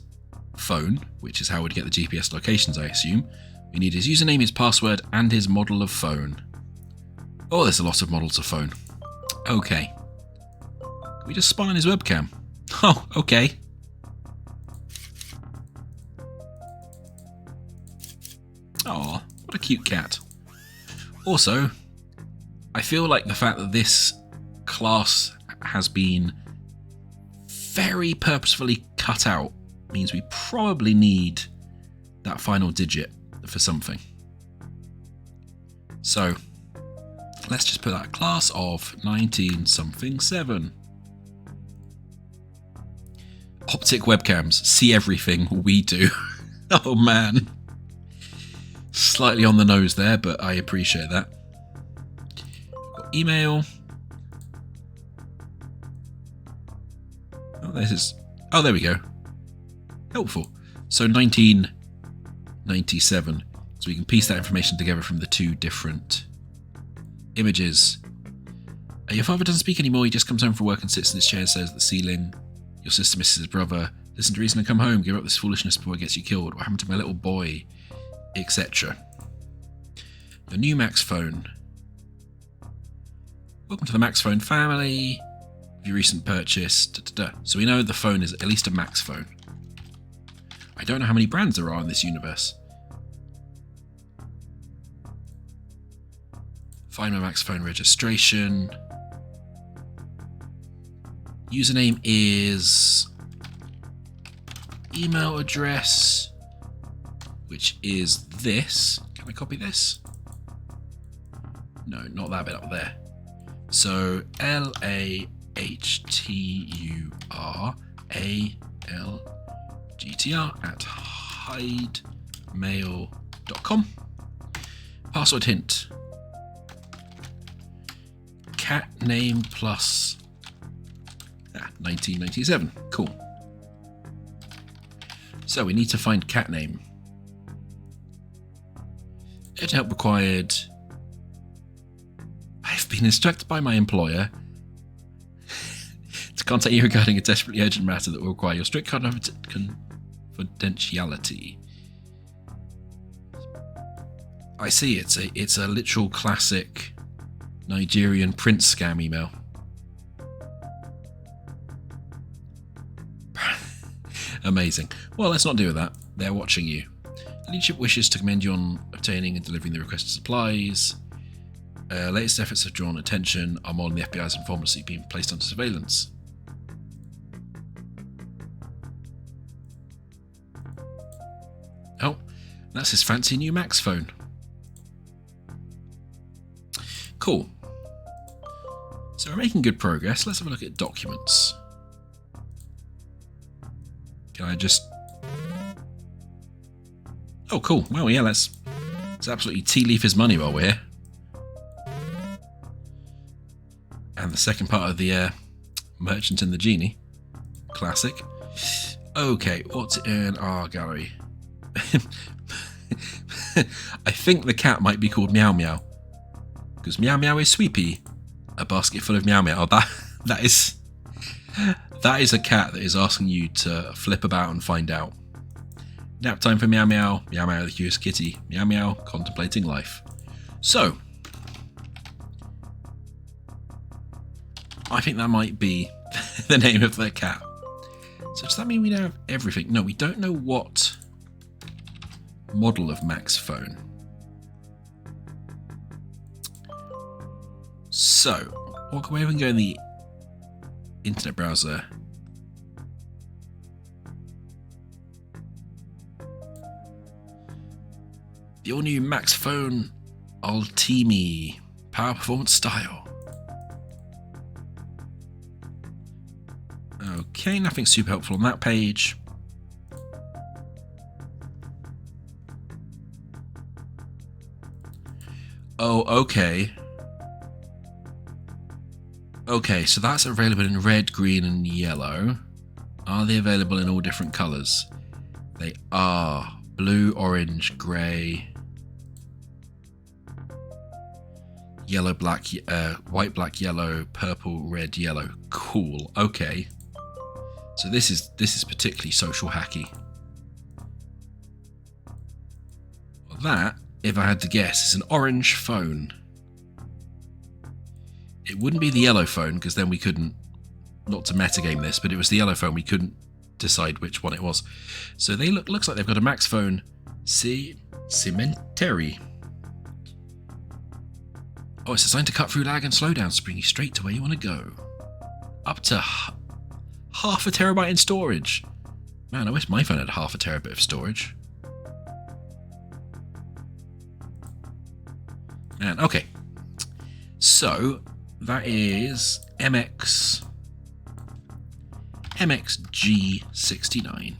Speaker 1: phone, which is how we'd get the GPS locations, I assume. We need his username, his password, and his model of phone. Oh, there's a lot of models of phone. Okay. Can we just spy on his webcam? Oh, okay. Aw, what a cute cat. Also, I feel like the fact that this class has been very purposefully cut out means we probably need that final digit for something. So, let's just put that class of 19-something-7. Optic webcams see everything we do. Oh man. Slightly on the nose there, but I appreciate that. Got email. Oh, there we go. Helpful. So 1997. So we can piece that information together from the two different images. Your father doesn't speak anymore. He just comes home from work and sits in his chair and stares at the ceiling. Your sister misses his brother. Listen to reason and come home. Give up this foolishness before it gets you killed. What happened to my little boy? Etc. Your new Max phone. Welcome to the Max phone family. Your recent purchase. So we know the phone is at least a Max phone. I don't know how many brands there are in this universe. Find my Max phone registration. Username is email address, which is this. Can I copy this? No, not that bit up there. So LAHTURALGTR@hidemail.com. Password hint. Cat name plus 1997. Cool. So we need to find cat name. Edit help required.
Speaker 2: been instructed by my employer to contact you regarding a desperately urgent matter that will require your strict confidentiality. I see. It's a literal classic Nigerian prince scam email. Amazing. Well, let's not deal with that. They're watching you. Leadership wishes to commend you on obtaining and delivering the requested supplies. Latest efforts have drawn attention. Our model and the FBI has informed us that you've been placed under surveillance. Oh, that's his fancy new Max phone. Cool. So we're making good progress. Let's have a look at documents. Can I just... Oh, cool. Well, yeah, let's absolutely tea leaf his money while we're here. And the second part of the Merchant and the Genie. Classic. Okay, what's in our gallery? I think the cat might be called Meow Meow. Because Meow Meow is sweepy. A basket full of Meow Meow. Oh, that is a cat that is asking you to flip about and find out. Nap time for Meow Meow. Meow Meow the cutest kitty. Meow Meow contemplating life. So, I think that might be the name of their cat. So does that mean we now have everything? No, we don't know what model of Max phone. So, we'll go ahead and go in the internet browser. The all-new Max phone Ultimi power performance style. Okay, nothing super helpful on that page. Oh, okay. Okay, so that's available in red, green, and yellow. Are they available in all different colours? They are. Blue, orange, grey, yellow, black, white, black, yellow, purple, red, yellow. Cool. Okay. So this is particularly social hacky. Well, that, if I had to guess, is an orange phone. It wouldn't be the yellow phone because then we couldn't, not to metagame this, but it was the yellow phone. We couldn't decide which one it was. So they looks like they've got a Max phone Cemetery. Oh, it's designed to cut through lag and slowdowns to bring you straight to where you want to go. Up to half a terabyte in storage. Man, I wish my phone had half a terabit of storage. Man, okay. So that is MXG69.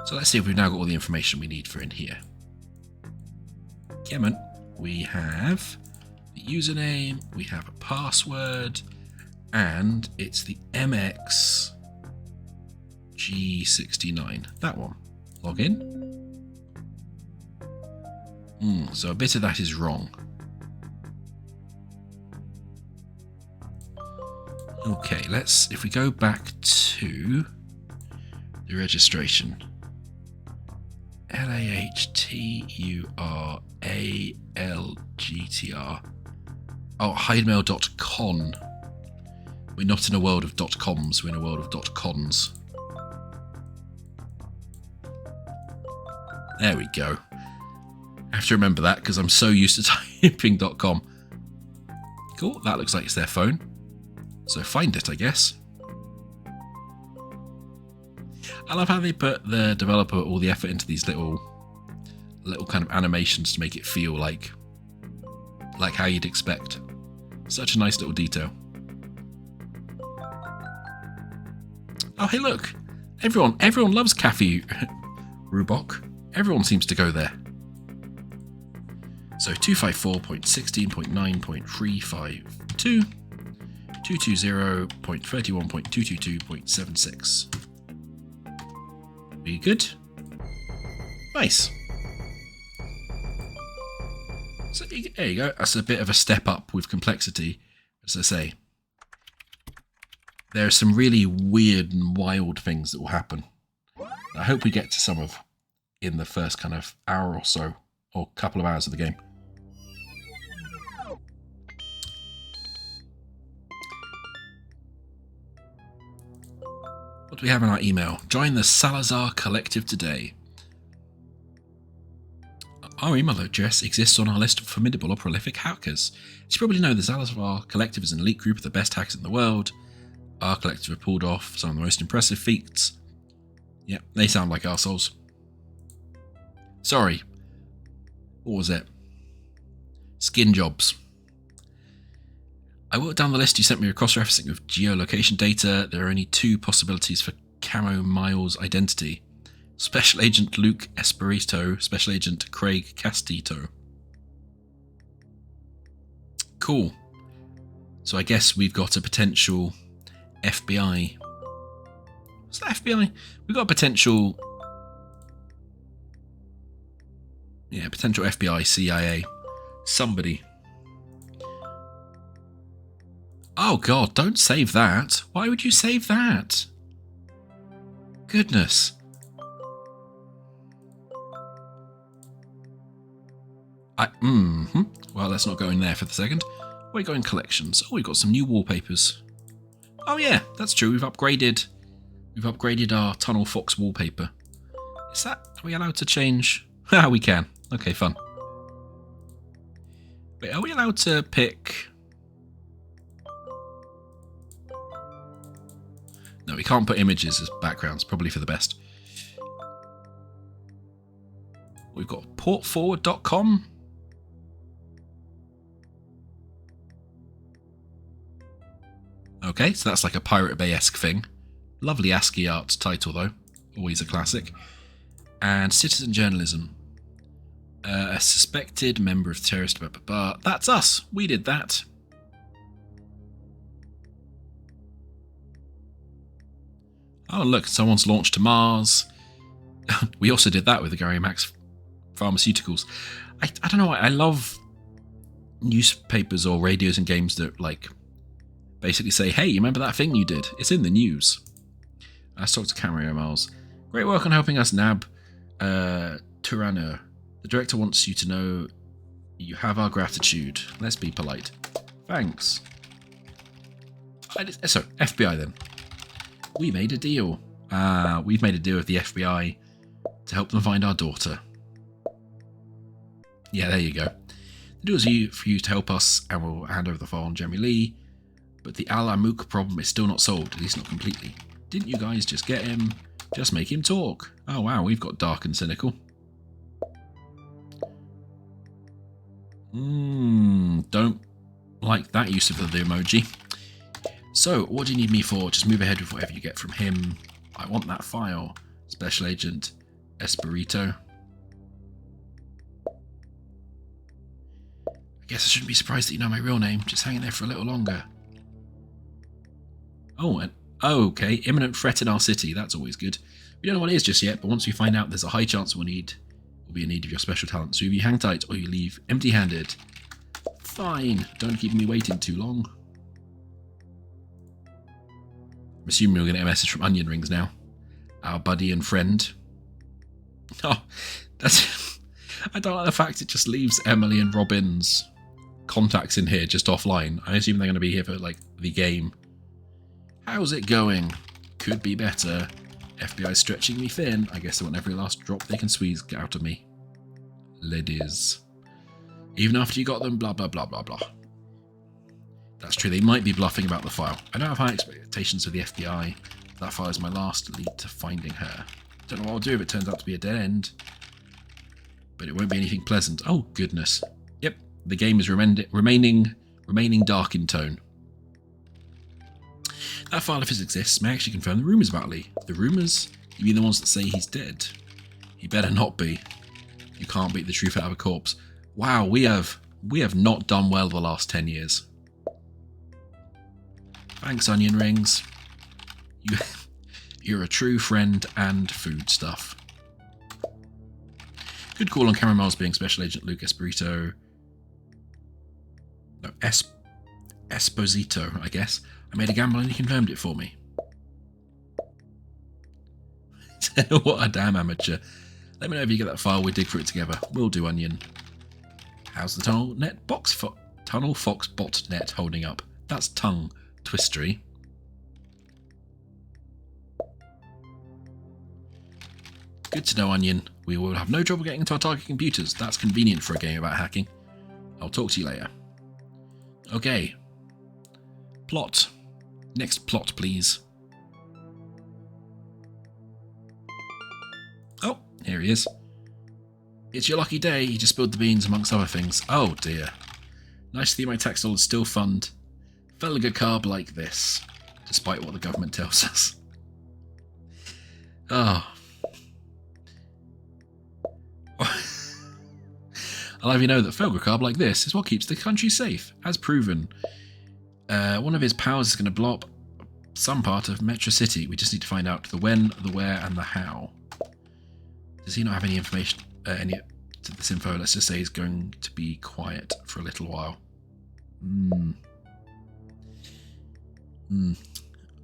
Speaker 2: So let's see if we've now got all the information we need for in here. Come on. We have the username, we have a password, and it's the MXG69. That one. Log in. So a bit of that is wrong. Okay, if we go back to the registration. LAHTURALGTR. Oh, hidemail.con. We're not in a world of .coms, we're in a world of .cons. There we go. I have to remember that because I'm so used to typing .com. Cool, that looks like it's their phone. So find it, I guess. I love how they put the developer all the effort into these little kind of animations to make it feel like how you'd expect. Such a nice little detail. Oh, hey, look. Everyone loves Cafe Rubok. Everyone seems to go there. So 254.16.9.352, 220.31.222.76. We good? Nice.
Speaker 1: So there you go. That's a bit of a step up with complexity. As I say, there are some really weird and wild things that will happen. I hope we get to some of in the first kind of hour or so, or couple of hours of the game. What do we have in our email? Join the Salazar Collective today. Our email address exists on our list of formidable or prolific hackers. As you probably know, the Salazar Collective is an elite group of the best hackers in the world. Our collective have pulled off some of the most impressive feats. Yep, they sound like arseholes. Sorry. What was it? Skin jobs. I worked down the list you sent me, a cross-referencing of geolocation data. There are only 2 possibilities for Camo Miles' identity. Special Agent Luke Espirito, Special Agent Craig Castito. Cool. So I guess we've got a potential FBI. What's that, FBI? We've got a potential... Yeah, potential FBI, CIA. Somebody. Oh god, don't save that. Why would you save that? Goodness. Well, let's not go in there for the second. We go in collections. Oh, we've got some new wallpapers. Oh yeah, that's true. We've upgraded our Tunnel Fox wallpaper. Is that... Are we allowed to change? Ah, we can. Okay, fun. Wait, are we allowed to pick... No, we can't put images as backgrounds, probably for the best. We've got portforward.com. Okay, so that's like a Pirate Bay-esque thing. Lovely ASCII art title, though. Always a classic. And citizen journalism. A suspected member of terrorist... That's us. We did that. Oh, look, someone's launched to Mars. We also did that with the Gary Max Pharmaceuticals. I don't know, I love newspapers or radios and games that, like, basically say, hey, you remember that thing you did? It's in the news. Let's talk to Cameo Miles. Great work on helping us nab Turano. The director wants you to know you have our gratitude. Let's be polite. Thanks. So, FBI then. We made a deal. We've made a deal with the FBI to help them find our daughter. Yeah, there you go. The deal is for you to help us, and we'll hand over the file on Jeremy Lee. But the Al-Amouk problem is still not solved, at least not completely. Didn't you guys just get him? Just make him talk. Oh wow, we've got dark and cynical. Don't like that use of the emoji. So, what do you need me for? Just move ahead with whatever you get from him. I want that file. Special Agent Espirito. I guess I shouldn't be surprised that you know my real name. Just hang in there for a little longer. Oh, okay. Imminent threat in our city. That's always good. We don't know what it is just yet, but once we find out, there's a high chance we'll be in need of your special talent. So if you hang tight or you leave empty-handed. Fine. Don't keep me waiting too long. I'm assuming we're going to get a message from Onion Rings now. Our buddy and friend. Oh, that's... I don't like the fact it just leaves Emily and Robin's contacts in here just offline. I assume they're going to be here for, like, the game. How's it going? Could be better. FBI stretching me thin. I guess they want every last drop they can squeeze out of me. Ladies. Even after you got them, blah, blah, blah, blah, blah. That's true, they might be bluffing about the file. I don't have high expectations of the FBI. That file is my last lead to finding her. Don't know what I'll do if it turns out to be a dead end. But it won't be anything pleasant. Oh, goodness. Yep, the game is remaining dark in tone. That file, if it exists, may actually confirm the rumours about Lee. The rumours? You mean the ones that say he's dead? He better not be. You can't beat the truth out of a corpse. Wow, we have not done well the last 10 years. Thanks, Onion Rings. You're a true friend and food stuff. Good call on Cameron Miles being Special Agent Luke Espirito. No, Esposito, I guess. I made a gamble and he confirmed it for me. What a damn amateur. Let me know if you get that file, we dig through it together. Will do, Onion. How's the tunnel fox bot net holding up? That's tongue twistery. Good to know, Onion. We will have no trouble getting into our target computers. That's convenient for a game about hacking. I'll talk to you later. Okay. Plot. Next plot, please. Oh, here he is. It's your lucky day. You just spilled the beans amongst other things. Oh dear. Nice to see my tax dollars still fund Felga carb like this, despite what the government tells us. Oh. I'll have you know that Felga carb like this is what keeps the country safe, as proven. One of his powers is going to blow up some part of Metro City. We just need to find out the when, the where, and the how. Does he not have any information, any to this info? Let's just say he's going to be quiet for a little while.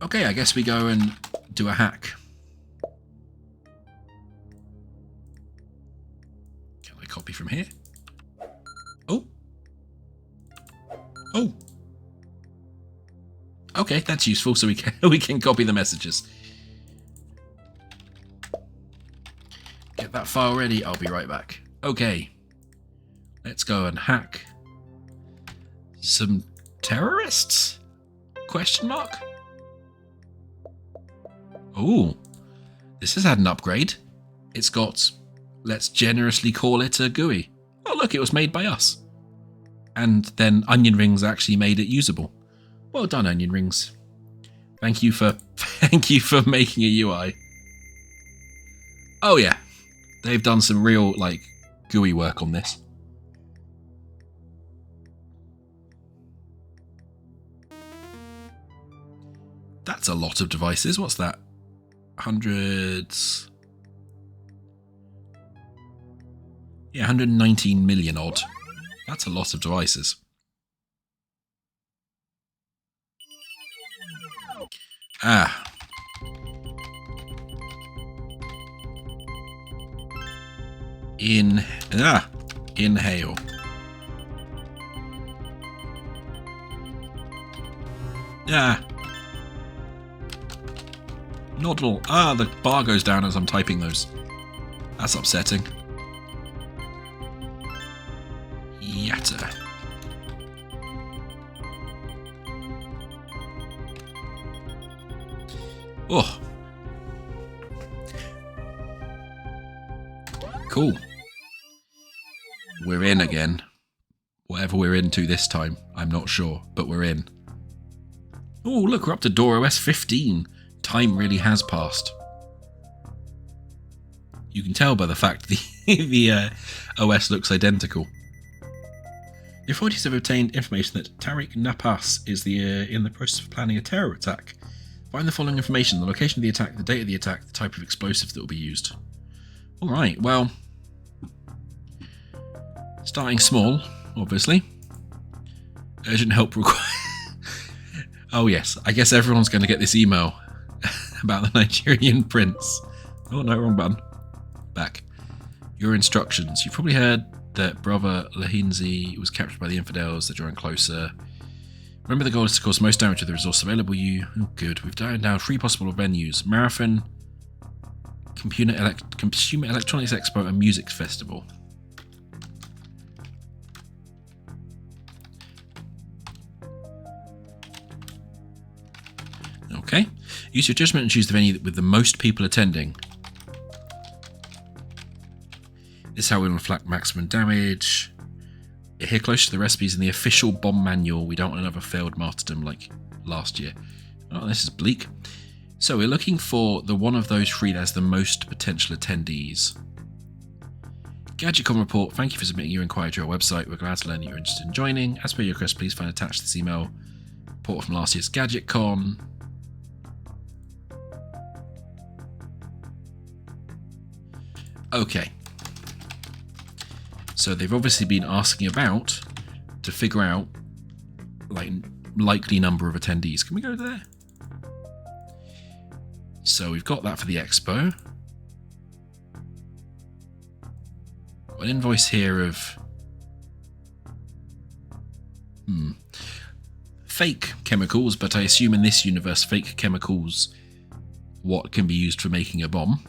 Speaker 1: Okay, I guess we go and do a hack. Can I copy from here? Oh. Okay, that's useful, so we can copy the messages. Get that file ready, I'll be right back. Okay. Let's go and hack some terrorists? Question mark? Oh, this has had an upgrade. It's got, let's generously call it a GUI. Oh look, it was made by us. And then Onion Rings actually made it usable. Well done, Onion Rings. Thank you for making a UI. Oh yeah, they've done some real like GUI work on this. That's a lot of devices. What's that? Hundreds. Yeah, 119 million odd. That's a lot of devices. Ah. Inhale. Ah. Noddle. Ah, the bar goes down as I'm typing those. That's upsetting. Yatta. Oh. Cool. We're in again. Whatever we're into this time, I'm not sure, but we're in. Oh, look, we're up to Door OS 15. Time really has passed. You can tell by the fact the OS looks identical. The authorities have obtained information that Tariq Napas is in the process of planning a terror attack. Find the following information: the location of the attack, the date of the attack, the type of explosive that will be used. Alright, well, starting small, obviously. Urgent help required. Oh yes, I guess everyone's going to get this email about the Nigerian prince. Oh no, wrong button. Back. Your instructions. You've probably heard that brother Lahinzi was captured by the infidels. They're drawing closer. Remember, the goal is to cause most damage with the resource available you. Oh good, we've dialed down 3 possible venues: Marathon, Consumer Electronics Expo, and Music Festival. Okay. Use your judgment and choose the venue with the most people attending. This is how we inflict maximum damage. Here close to the recipes in the official bomb manual. We don't want another failed martyrdom like last year. Oh, this is bleak. So we're looking for the one of those 3 that has the most potential attendees. GadgetCon report. Thank you for submitting your inquiry to our website. We're glad to learn that you're interested in joining. As per your request, please find attached this email. Report from last year's GadgetCon. Okay. So they've obviously been asking about to figure out
Speaker 2: like likely number of attendees. Can we go there? So we've got that for the expo. Got an invoice here of fake chemicals, but I assume in this universe fake chemicals what can be used for making a bomb.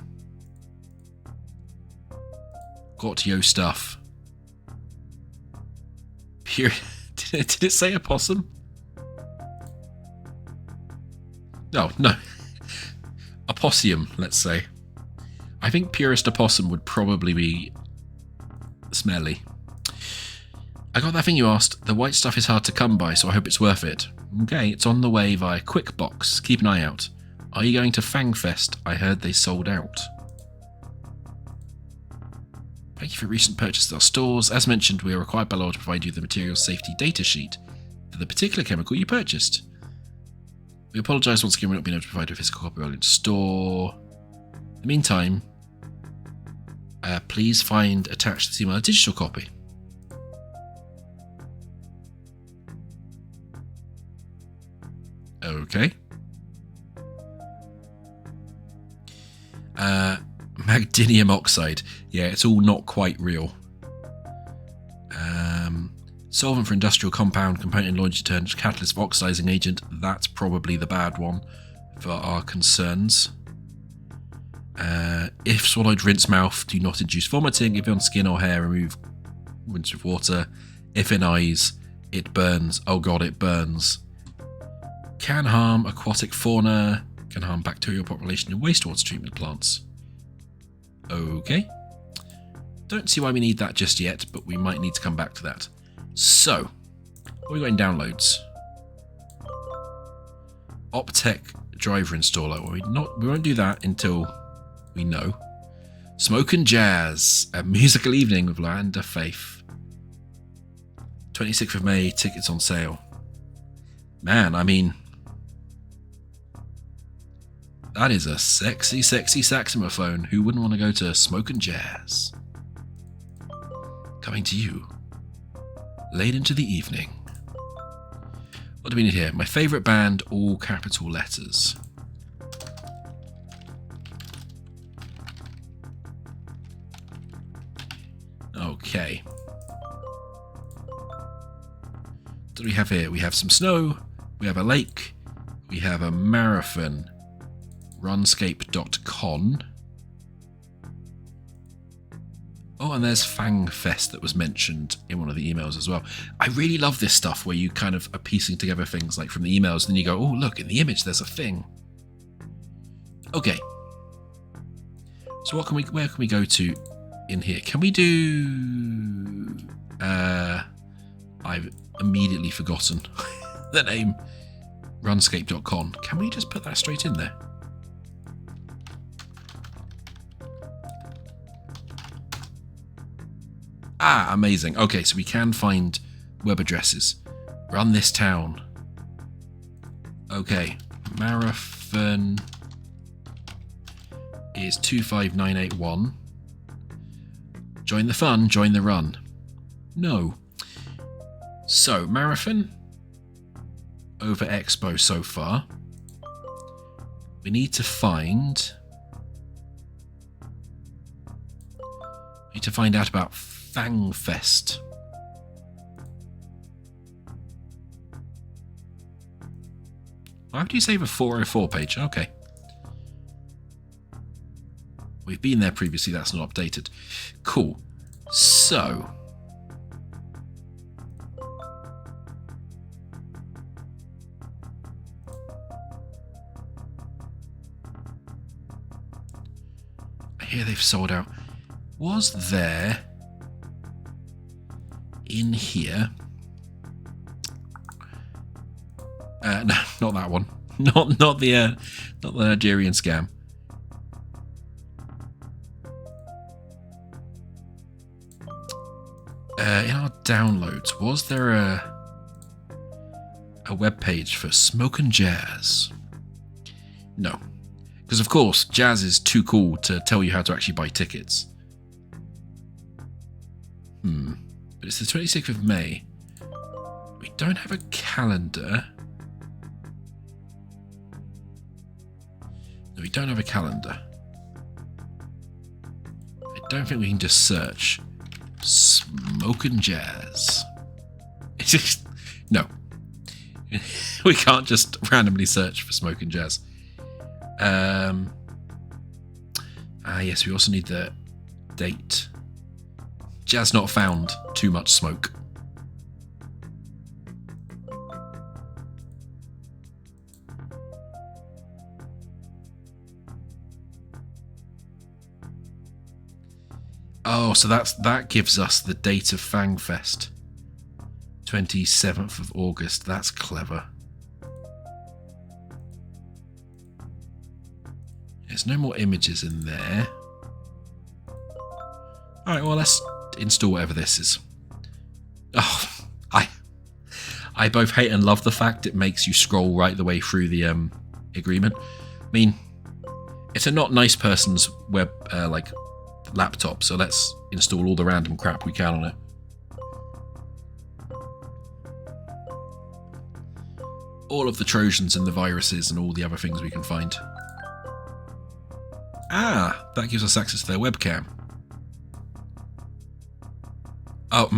Speaker 2: Got yo stuff. Pure did it say opossum? Oh, no. Opossum, let's say. I think purest opossum would probably be smelly. I got that thing you asked. The white stuff is hard to come by, so I hope it's worth it. Okay, it's on the way via QuickBox. Keep an eye out. Are you going to Fangfest? I heard they sold out. Thank you for your recent purchase at our stores. As mentioned, we are required by law to provide you the materials safety data sheet for the particular chemical you purchased. We apologise once again for not being able to provide a physical copy while in store. In the meantime, please find attached to this email a digital copy. Okay. Magdinium oxide. Yeah, it's all not quite real. Solvent for industrial compound, component in laundry detergent, catalyst for oxidizing agent. That's probably the bad one for our concerns. If swallowed, rinse mouth. Do not induce vomiting. If on skin or hair, rinse with water. If in eyes, it burns. Oh god, it burns. Can harm aquatic fauna. Can harm bacterial population in wastewater treatment plants. Okay. Don't see why we need that just yet, but we might need to come back to that. So, what we got in downloads? Optech driver installer. Well, we won't do that until we know. Smoke and Jazz, a musical evening with Landa Faith. 26th of May, tickets on sale. Man, I mean, that is a sexy, sexy saxophone. Who wouldn't want to go to Smoke and Jazz? Coming to you late into the evening. What do we need here? My favourite band, all capital letters. Okay. What do we have here? We have some snow, we have a lake, we have a marathon. Runscape.con. Oh, and there's Fangfest that was mentioned in one of the emails as well. I really love this stuff where you kind of are piecing together things like from the emails, and then you go, oh, look, in the image there's a thing. Okay. So where can we go to in here? Can we do... I've immediately forgotten the name. Runscape.com. Can we just put that straight in there? Ah, amazing. Okay, so we can find web addresses. Run this town. Okay, marathon is 25981. Join the fun, join the run. No. So, marathon over Expo so far. We need to find... out about Fangfest. Why would you save a 404 page? Okay. We've been there previously, that's not updated. Cool. So... I hear they've sold out. Was there... in here... no, not that one. Not the Nigerian scam. In our downloads, was there a web page for Smoke and Jazz? No, because of course Jazz is too cool to tell you how to actually buy tickets. But it's the 26th of May. We don't have a calendar. No, we don't have a calendar. I don't think we can just search smoke and jazz. It's just, no. We can't just randomly search for smoke and jazz. Yes, we also need the date. Jazz not found, too much smoke. Oh, so that gives us the date of Fangfest. 27th of August. That's clever. There's no more images in there. Alright, well, let's install whatever this is. Oh, I both hate and love the fact it makes you scroll right the way through the agreement. I mean, it's a not nice person's web laptop, so let's install all the random crap we can on it. All of the Trojans and the viruses and all the other things we can find. Ah, that gives us access to their webcam. Oh,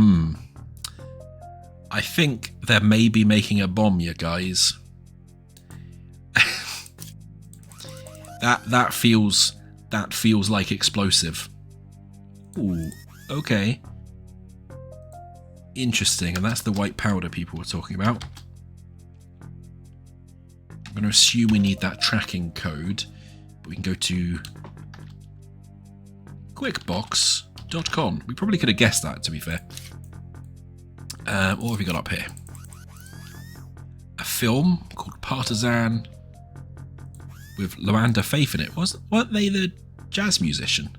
Speaker 2: I think they're maybe making a bomb, you guys. that feels like explosive. Ooh, okay. Interesting, and that's the white powder people were talking about. I'm going to assume we need that tracking code, but we can go to quickbox.com. We probably could have guessed that, to be fair. What have we got up here? A film called Partisan with Luanda Faith in it. Weren't they the jazz musician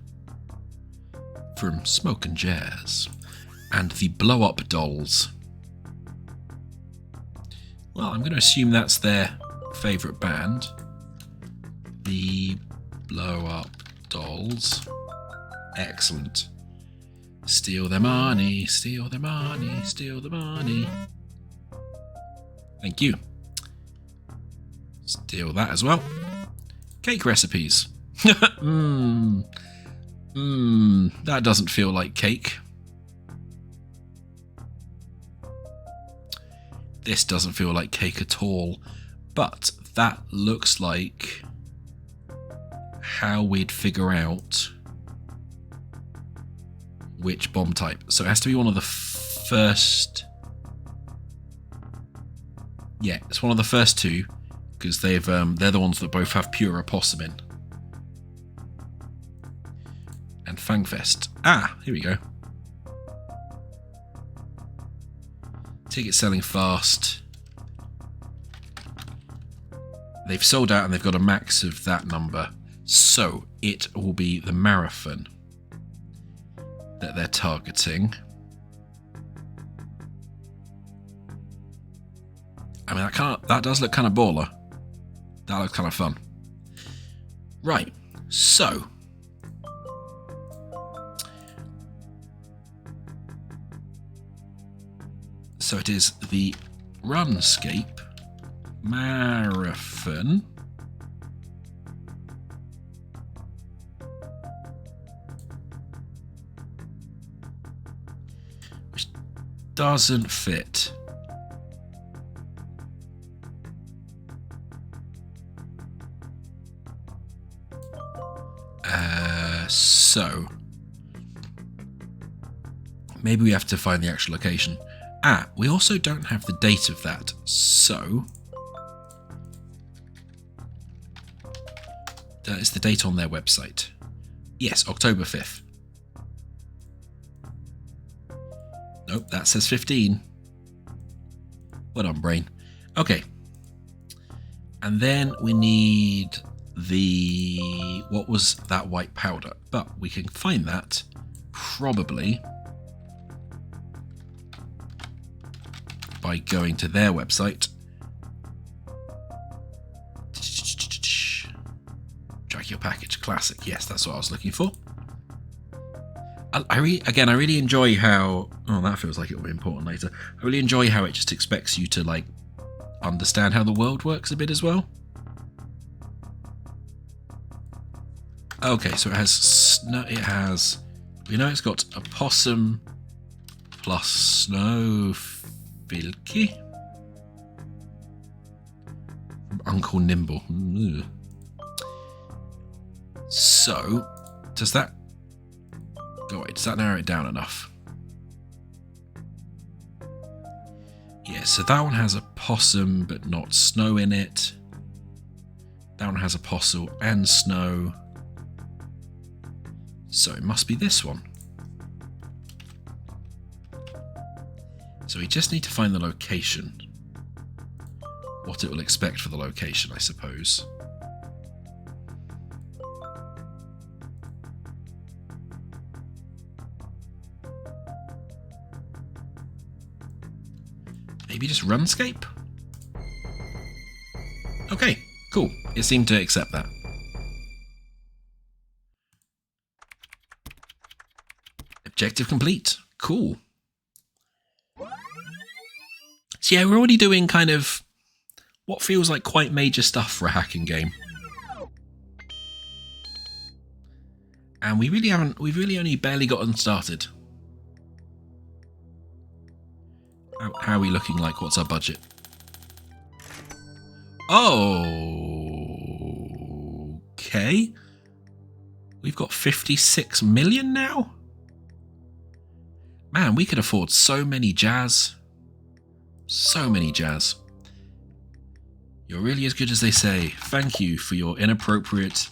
Speaker 2: from Smoke and Jazz? And the Blow Up Dolls. Well, I'm going to assume that's their favourite band. The Blow Up Dolls. Excellent. Steal their money, steal their money, steal the money. Thank you. Steal that as well. Cake recipes. That doesn't feel like cake. This doesn't feel like cake at all, but that looks like how we'd figure out which bomb type. So it has to be one of the first. Yeah, it's one of the first two because they're the ones that both have pure opossum in. And Fangfest. Ah, here we go. Tickets selling fast. They've sold out and they've got a max of that number. So it will be the marathon that they're targeting. I mean, that does look kind of baller. That looks kind of fun. Right, so it is the Runscape Marathon. Which doesn't fit. So maybe we have to find the actual location. Ah, we also don't have the date of that, so that is the date on their website. Yes, October 5th. Nope, that says 15. Well done, brain. Okay. And then we need what was that white powder? But we can find that probably by going to their website. Track your package, classic. Yes, that's what I was looking for. Again, I really enjoy how... Oh, that feels like it'll be important later. I really enjoy how it just expects you to, like, understand how the world works a bit as well. Okay, so it has snow. It has... We know it's got a possum plus snow filky from Uncle Nimble. Ugh. So, does that... Oh wait, does that narrow it down enough? Yeah, so that one has a possum but not snow in it. That one has a possum and snow. So it must be this one. So we just need to find the location. What it will expect for the location, I suppose. Maybe just Runscape? Okay, cool. It seemed to accept that. Objective complete. Cool. So yeah, we're already doing kind of what feels like quite major stuff for a hacking game. And we've really only barely gotten started. How are we looking like? What's our budget? Oh, okay. We've got 56 million now? Man, we could afford so many jazz. So many jazz. You're really as good as they say. Thank you for your inappropriate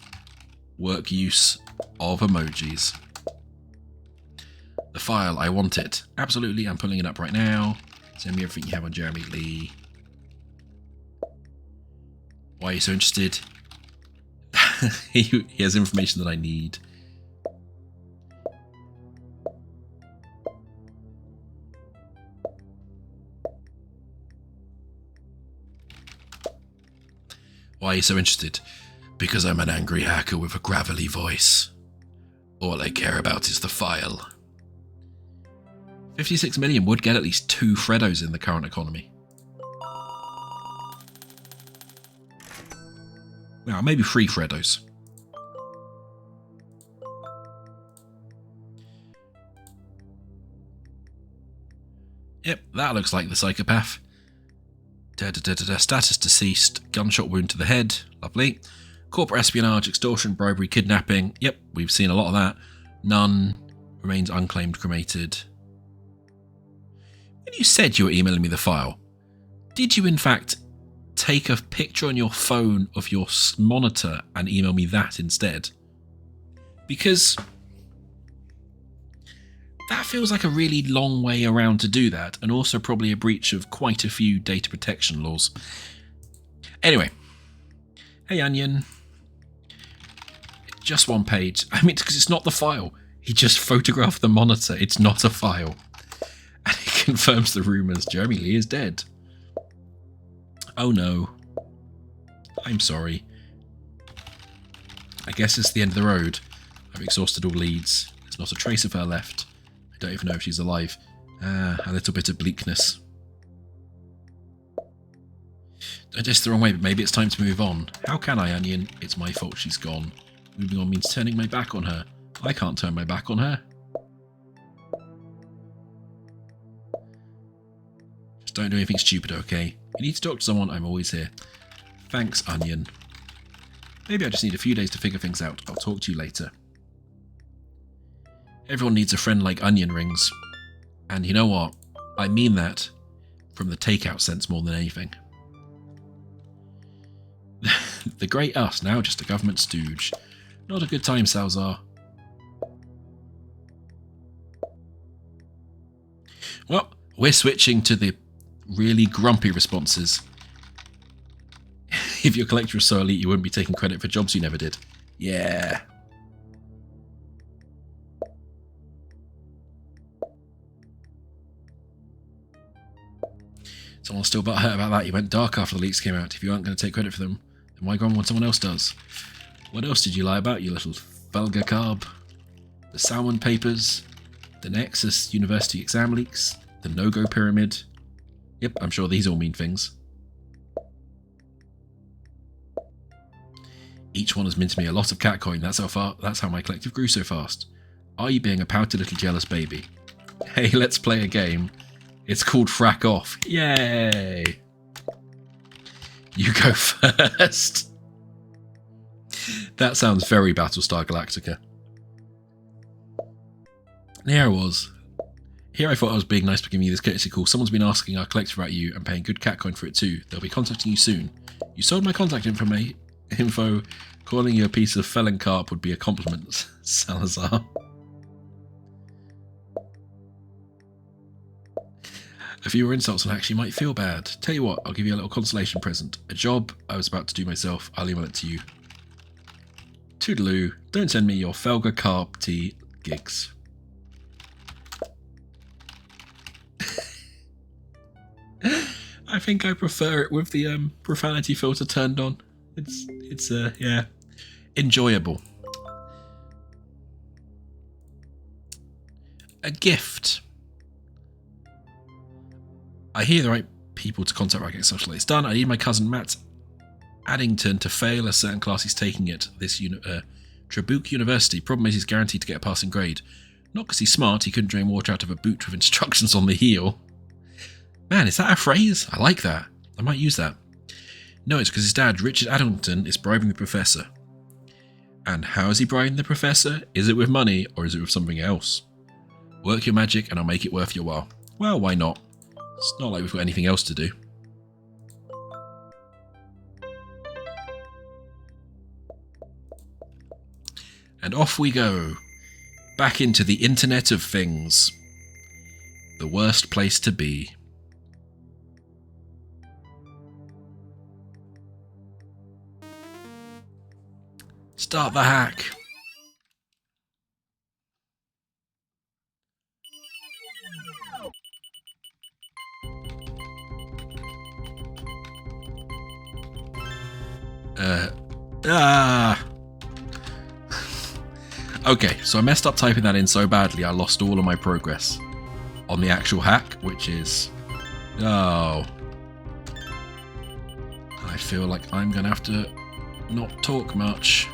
Speaker 2: work use of emojis. The file, I want it. Absolutely, I'm pulling it up right now. Send me everything you have on Jeremy Lee. Why are you so interested? He has information that I need. Why are you so interested? Because I'm an angry hacker with a gravelly voice. All I care about is the file. 56 million would get at least 2 Freddos in the current economy. Well, maybe 3 Freddos. Yep, that looks like the psychopath. Status deceased, gunshot wound to the head. Lovely. Corporate espionage, extortion, bribery, kidnapping. Yep, we've seen a lot of that. None. Remains unclaimed, cremated. When you said you were emailing me the file, did you in fact take a picture on your phone of your monitor and email me that instead? Because that feels like a really long way around to do that, and also probably a breach of quite a few data protection laws. Anyway, hey Onion. It's just one page. I mean, because it's not the file. He just photographed the monitor. It's not a file. And he confirms the rumours. Jeremy Lee is dead. Oh no. I'm sorry. I guess it's the end of the road. I've exhausted all leads. There's not a trace of her left. I don't even know if she's alive. A little bit of bleakness. I guess the wrong way, but maybe it's time to move on. How can I, Onion? It's my fault she's gone. Moving on means turning my back on her. I can't turn my back on her. Just don't do anything stupid, okay? If you need to talk to someone, I'm always here. Thanks, Onion. Maybe I just need a few days to figure things out. I'll talk to you later. Everyone needs a friend like onion rings. And you know what? I mean that from the takeout sense more than anything. The great us, now just a government stooge. Not a good time, Salzar. Well, we're switching to the really grumpy responses. If your collector was so elite, you wouldn't be taking credit for jobs you never did. Yeah. Someone's still butthurt about that. You went dark after the leaks came out. If you aren't going to take credit for them, then why go on when someone else does? What else did you lie about, you little vulgar carb? The salmon papers?
Speaker 1: The Nexus University exam leaks. The no-go pyramid. Yep, I'm sure these all mean things. Each one has minted me a lot of cat coin. That's how my collective grew so fast. Are you being a pouty little jealous baby? Hey, let's play a game. It's called Frack Off. Yay! You go first. That sounds very Battlestar Galactica. And here I was. Here I thought I was being nice by giving you this courtesy call. Someone's been asking our collective about you and paying good cat coin for it too. They'll be contacting you soon. You sold my contact info. Calling you a piece of felon carp would be a compliment, Salazar. A few insults will actually might feel bad. Tell you what, I'll give you a little consolation present. A job I was about to do myself. I'll email it to you. Toodaloo. Don't send me your Felga carp tea gigs. I think I prefer it with the profanity filter turned on. It's yeah, enjoyable. A gift. I hear the right people to contact when I get social. It's done. I need my cousin Matt Addington to fail a certain class he's taking at this Trabuc University. Problem is he's guaranteed to get a passing grade. Not because he's smart, he couldn't drain water out of a boot with instructions on the heel. Man, is that a phrase? I like that. I might use that. No, it's because his dad, Richard Addington, is bribing the professor. And how is he bribing the professor? Is it with money or is it with something else? Work your magic and I'll make it worth your while. Well, why not? It's not like we've got anything else to do. And off we go. Back into the Internet of Things. The worst place to be. Start the hack. Okay, so I messed up typing that in so badly I lost all of my progress on the actual hack, which is... Oh. I feel like I'm gonna have to not talk much.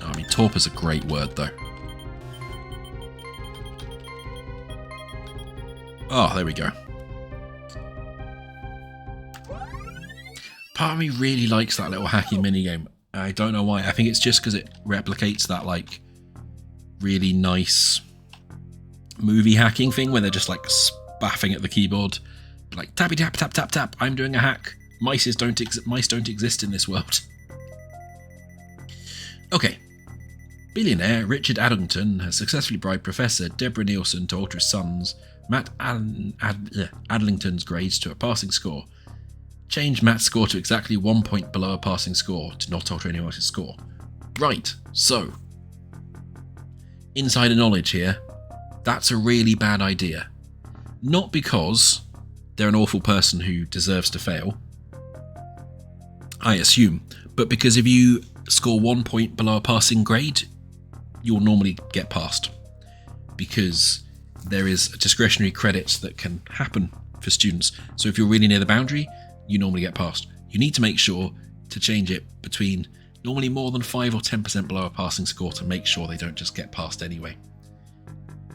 Speaker 1: I mean, torpor's a great word, though. Oh, there we go. Part of me really likes that little hacky minigame. I don't know why. I think it's just because it replicates that, like, really nice movie hacking thing where they're just, like, spaffing at the keyboard. Like, tappy tap, tap, tap, tap, I'm doing a hack. Mice don't exist in this world. Okay. Billionaire Richard Addington has successfully bribed Professor Deborah Nielsen to alter his son's Matt Adlington's grades to a passing score. Change Matt's score to exactly 1 point below a passing score to not alter anyone else's score. Right, so. Insider knowledge here. That's a really bad idea. Not because they're an awful person who deserves to fail, I assume, but because if you score 1 point below a passing grade, you'll normally get passed. Because there is discretionary credits that can happen for students. So if you're really near the boundary, you normally get passed. You need to make sure to change it between normally more than 5 or 10% below a passing score to make sure they don't just get passed anyway.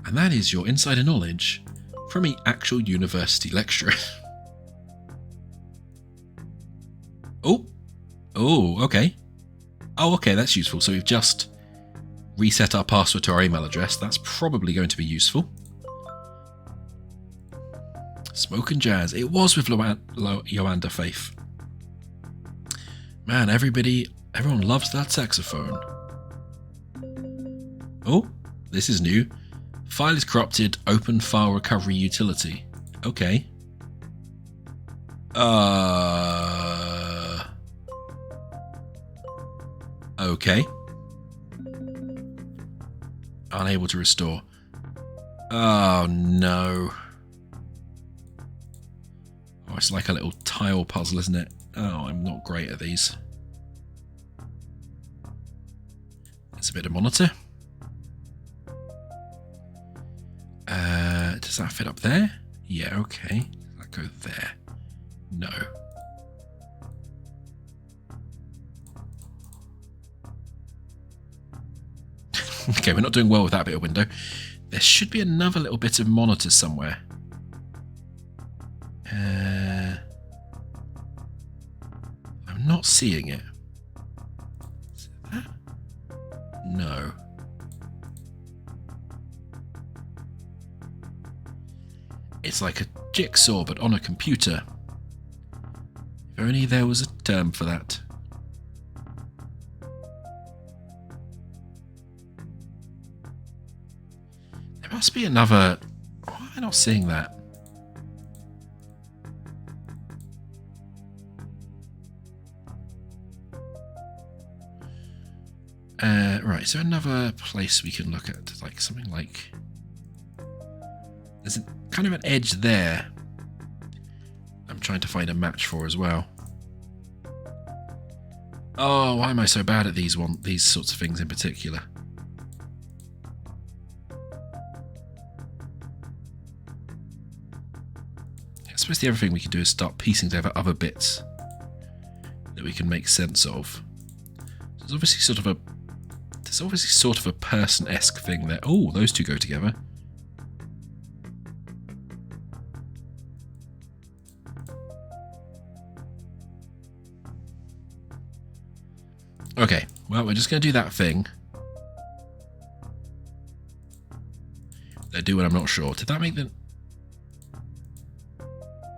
Speaker 1: And that is your insider knowledge from an actual university lecturer. Oh, okay. Oh, okay, that's useful. So we've just reset our password to our email address. That's probably going to be useful. Smoke and jazz. It was with Yoanda Faith. Man, everyone loves that saxophone. Oh, this is new. File is corrupted. Open file recovery utility. Okay. Okay. Unable to restore. Oh no. Oh, it's like a little tile puzzle, isn't it? Oh, I'm not great at these. There's a bit of monitor. Does that fit up there? Yeah, okay. Does that go there? No. Okay, we're not doing well with that bit of window. There should be another little bit of monitor somewhere. I'm not seeing it. Is it that? No. It's like a jigsaw, but on a computer. If only there was a term for that. There must be another... Why am I not seeing that? Right, is there another place we can look at? Like something like... There's kind of an edge there I'm trying to find a match for as well. Oh, why am I so bad at these sorts of things in particular? I suppose the other thing we can do is start piecing together other bits that we can make sense of. There's obviously sort of a person-esque thing there. Oh, those two go together. Okay, well, we're just going to do that thing. They do what I'm not sure. Did that make the...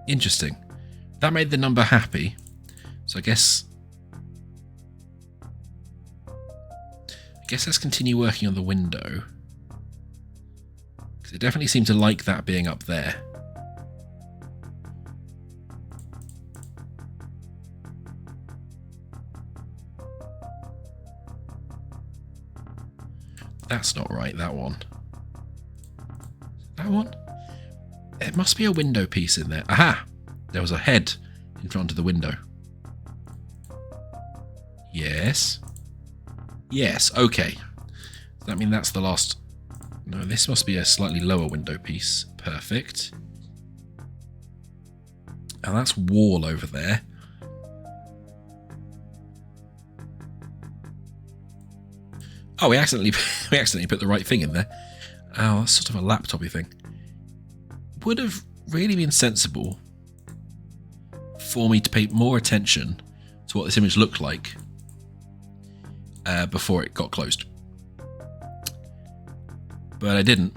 Speaker 1: Interesting. That made the number happy. So I guess let's continue working on the window. Because it definitely seemed to like that being up there. That's not right, that one. That one? It must be a window piece in there. Aha! There was a head in front of the window. Yes. Yes, okay. Does that mean that's the last... No, this must be a slightly lower window piece. Perfect. And that's wall over there. Oh, we accidentally put the right thing in there. Oh, that's sort of a laptop-y thing. Would have really been sensible for me to pay more attention to what this image looked like before it got closed. But I didn't.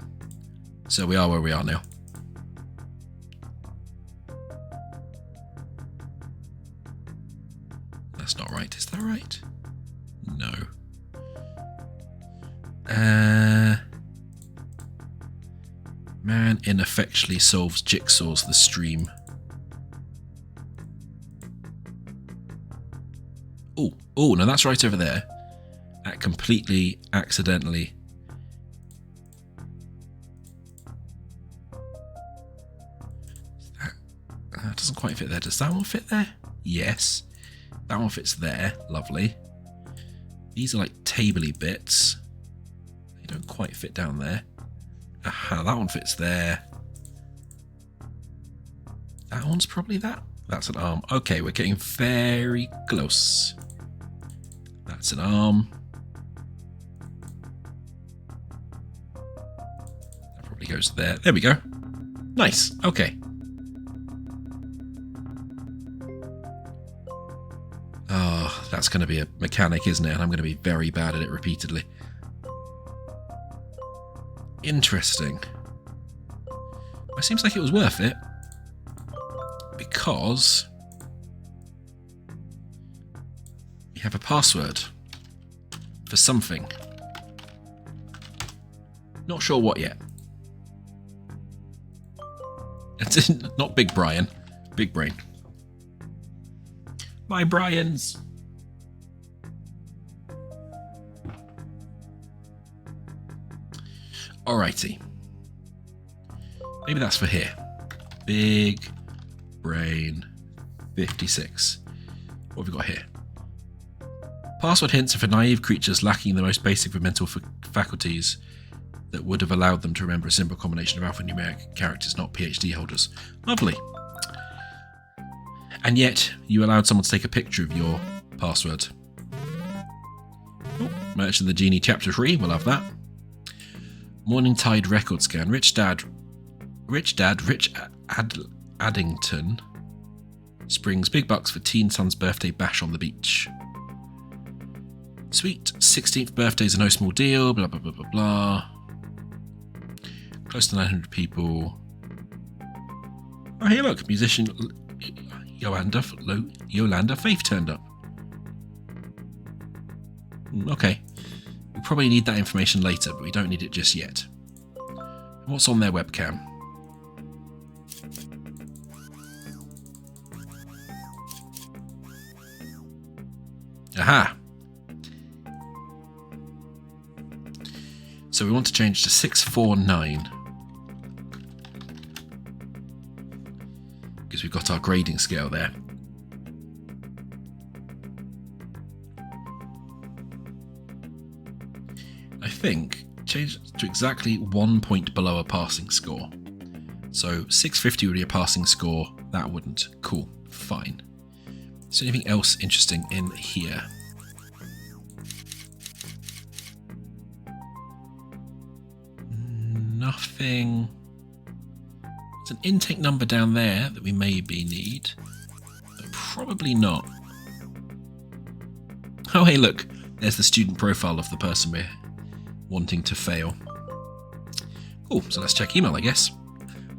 Speaker 1: So we are where we are now. That's not right. Is that right? No. Man ineffectually solves jigsaws the stream. Oh, no, that's right over there. That completely accidentally. That doesn't quite fit there. Does that one fit there? Yes. That one fits there. Lovely. These are like tabley bits. They don't quite fit down there. Aha, that one fits there. That one's probably that. That's an arm. Okay, we're getting very close. That's an arm. That probably goes there. There we go. Nice. Okay. Oh, that's going to be a mechanic, isn't it? And I'm going to be very bad at it repeatedly. Interesting. Well, it seems like it was worth it. Because we have a password for something. Not sure what yet. It's not Big Brian. Big Brain. My Brians. Alrighty. Maybe that's for here. Big
Speaker 2: brain 56. What have we got here? Password hints are for naive creatures lacking the most basic of mental faculties that would have allowed them to remember a simple combination of alphanumeric characters, not PhD holders. Lovely. And yet, you allowed someone to take a picture of your password. Oh, Merchant of the Genie Chapter 3, we'll have that. Morning Tide record scan. Rich Addington springs big bucks for teen son's birthday bash on the beach. Sweet. 16th birthday's a no small deal, blah, blah, blah, blah, blah. Close to 900 people. Oh, hey, look, musician Yolanda Faith turned up. Okay. We probably need that information later, but we don't need it just yet. What's on their webcam? Aha! So we want to change to 649. Because we've got our grading scale there. I think change to exactly 1 point below a passing score. So 650 would be a passing score. That wouldn't. Cool. Fine. Is there anything else interesting in here? Nothing. There's an intake number down there that we maybe need, but probably not. Oh, hey, look. There's the student profile of the person we're wanting to fail. Cool, so let's check email, I guess.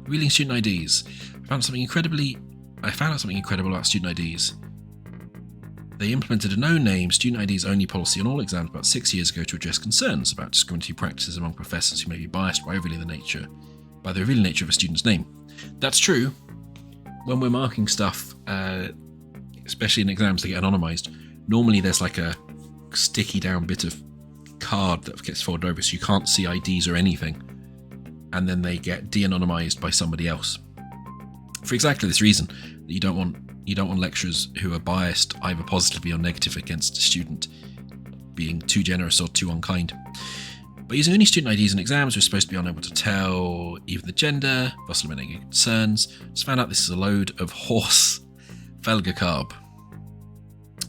Speaker 2: Revealing student IDs. I found out something incredible about student IDs. They implemented a no-name student IDs only policy on all exams about 6 years ago to address concerns about discriminatory practices among professors who may be biased by the revealing nature of a student's name. That's true. When we're marking stuff, especially in exams that get anonymized, normally there's like a sticky down bit of card that gets folded over so you can't see IDs or anything, and then they get de-anonymized by somebody else. For exactly this reason, that you don't want lecturers who are biased either positively or negative against a student being too generous or too unkind. But using only student IDs in exams, we're supposed to be unable to tell even the gender, thus eliminating concerns. Just found out this is a load of horse felgacarb.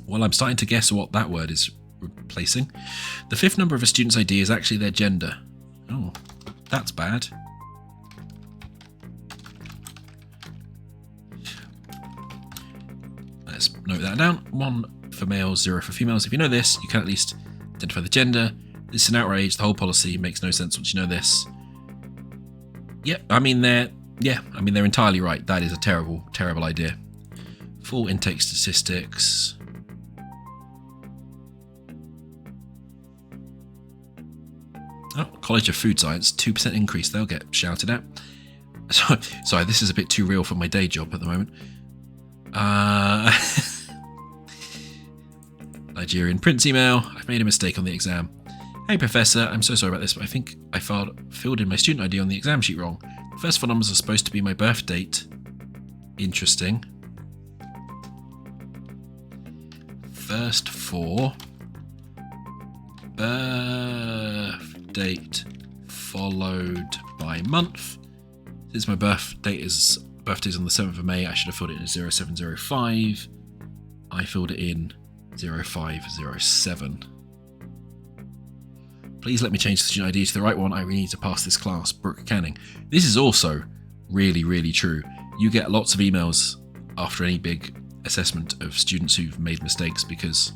Speaker 2: Well, I'm starting to guess what that word is replacing. The fifth number of a student's ID is actually their gender. Oh, that's bad. Let's note that down. 1 for males, 0 for females. If you know this, you can at least identify the gender. This is an outrage. The whole policy makes no sense once you know this. Yep, they're entirely right. That is a terrible, terrible idea. Full intake statistics. Oh, College of Food Science, 2% increase. They'll get shouted at. Sorry, this is a bit too real for my day job at the moment. Nigerian Prince email. I've made a mistake on the exam. Hey Professor, I'm so sorry about this, but I think I filled in my student ID on the exam sheet wrong. The first 4 numbers are supposed to be my birth date. Interesting. First 4. Birth date followed by month. Since my birthday is on the 7th of May, I should have filled it in 0705. I filled it in 0507. Please let me change the student ID to the right one. I really need to pass this class. Brooke Canning. This is also really, really true. You get lots of emails after any big assessment of students who've made mistakes because,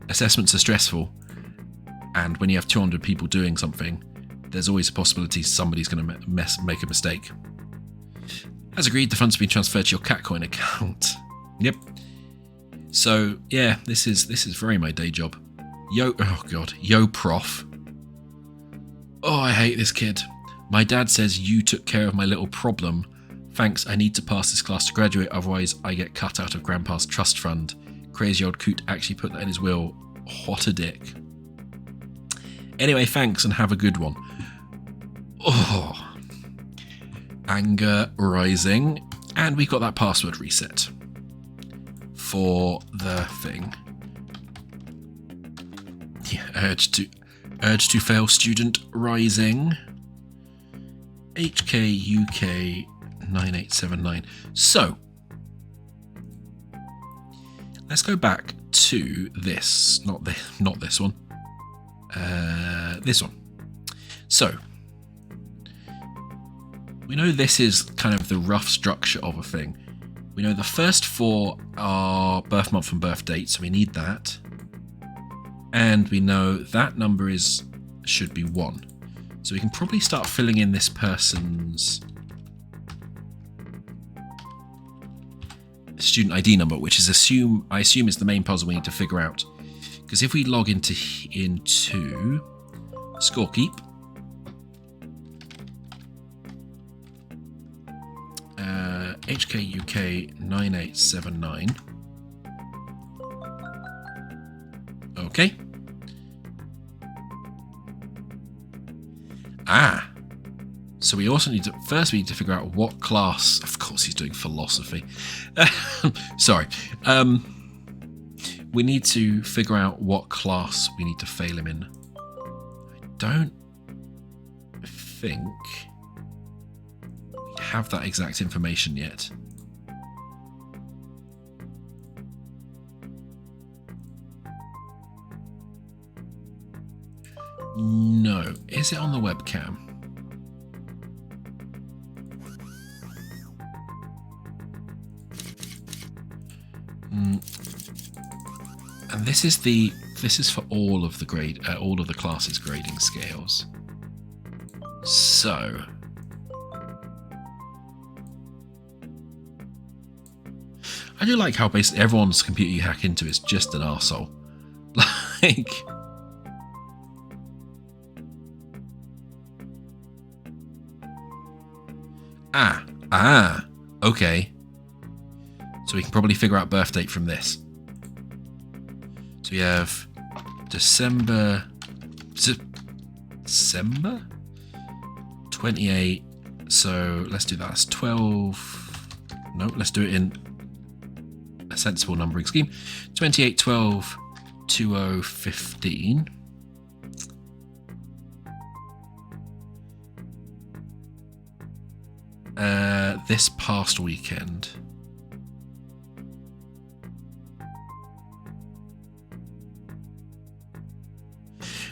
Speaker 2: assessments are stressful. And when you have 200 people doing something, there's always a possibility somebody's going to make a mistake. As agreed, the funds have been transferred to your Catcoin account. Yep. So, yeah, this is very my day job. Yo prof. Oh, I hate this kid. My dad says you took care of my little problem. Thanks, I need to pass this class to graduate, otherwise I get cut out of Grandpa's trust fund. Crazy old coot actually put that in his will. What a dick. Anyway, thanks and have a good one. Oh. Anger rising. And we've got that password reset for the thing. Yeah, urge to fail student rising. HKUK 9879. So let's go back to this, not this one. This one. So we know this is kind of the rough structure of a thing. We know the first 4 are birth month and birth date, so we need that. And we know that number should be 1. So we can probably start filling in this person's student ID number, which is I assume is the main puzzle we need to figure out. Because if we log into Scorekeep, HKUK 9879. Okay. So we also need to figure out what class. Of course, he's doing philosophy. Sorry. We need to figure out what class we need to fail him in. I don't think we have that exact information yet. No. Is it on the webcam? And this is for all of the classes grading scales. So I do like how basically everyone's computer you hack into is just an arsehole. Like, okay. So we can probably figure out birth date from this. So we have December 28. So let's do that. That's 12. No, let's do it in a sensible numbering scheme. 28, 12, 20, 15. This past weekend.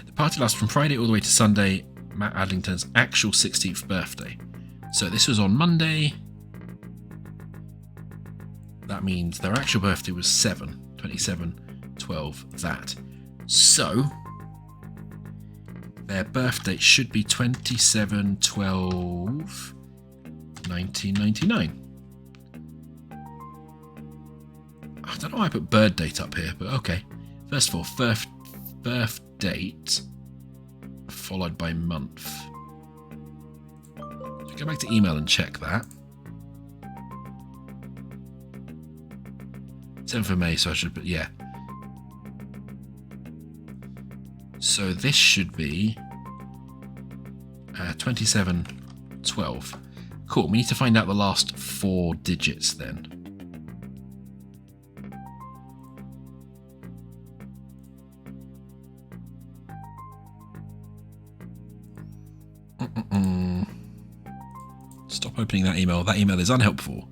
Speaker 2: The party lasts from Friday all the way to Sunday, Matt Adlington's actual 16th birthday. So this was on Monday. That means their actual birthday was 27, 12, that. So their birth date should be 27, 12, 1999. I don't know why I put birth date up here, but okay. First of all, birth date followed by month. So go back to email and check that. 7th of May, so I should put, yeah. So this should be 27, 12. Cool, we need to find out the last 4 digits then. Stop opening that email. That email is unhelpful.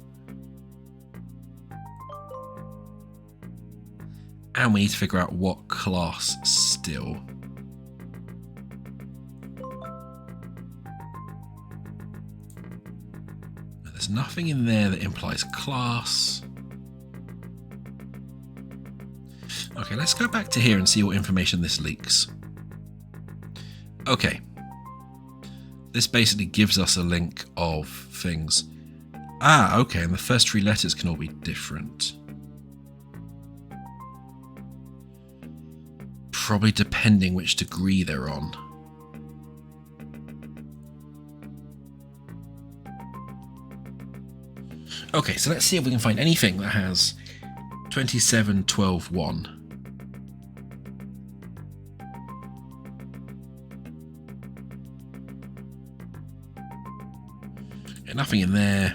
Speaker 2: And we need to figure out what class still. There's nothing in there that implies class. Okay, let's go back to here and see what information this leaks. Okay. This basically gives us a link of things. Okay, and the first 3 letters can all be different. Probably depending which degree they're on. Okay, so let's see if we can find anything that has 27, 12, 1. Nothing in there.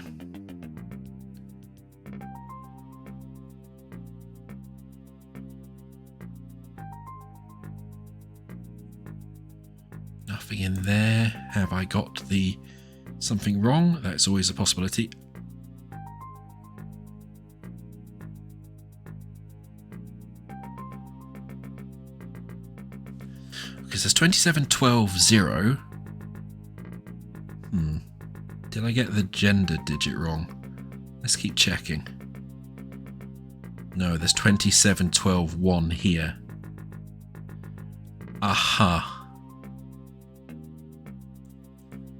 Speaker 2: Nothing in there. Have I got the something wrong? That's always a possibility. Because there's 2712-0. Did I get the gender digit wrong? Let's keep checking. No, there's 2712-1 here. Aha.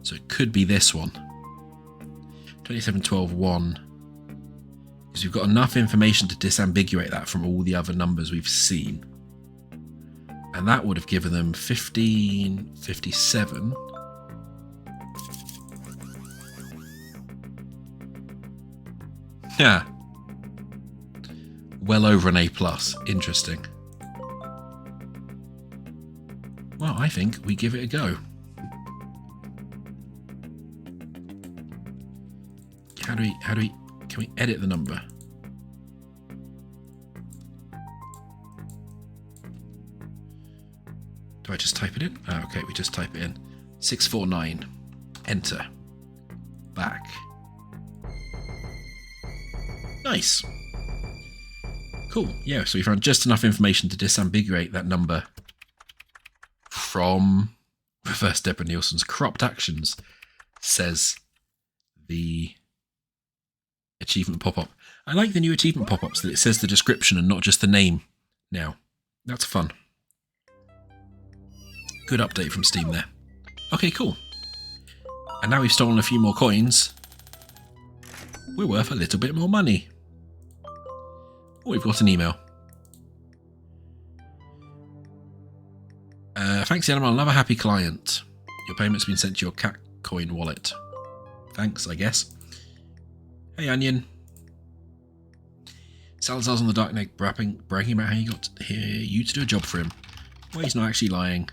Speaker 2: So it could be this one. 2712-1. Because we've got enough information to disambiguate that from all the other numbers we've seen. And that would have given them 1557. Yeah. Well over an A+. Interesting. Well, I think we give it a go. Can we edit the number? Do I just type it in? Oh, okay, we just type it in. 649. Enter. Back. Nice. Cool. Yeah, so we found just enough information to disambiguate that number from Reverse Deborah Nielsen's cropped actions, says the achievement pop-up. I like the new achievement pop-ups that it says the description and not just the name now. That's fun. Good update from Steam there. Okay, cool. And now we've stolen a few more coins. We're worth a little bit more money. Oh, we've got an email. Thanks, Animal. Another happy client. Your payment's been sent to your cat coin wallet. Thanks, I guess. Hey, Onion. Salazar's on the dark net bragging about how you got you to do a job for him. Well, he's not actually lying.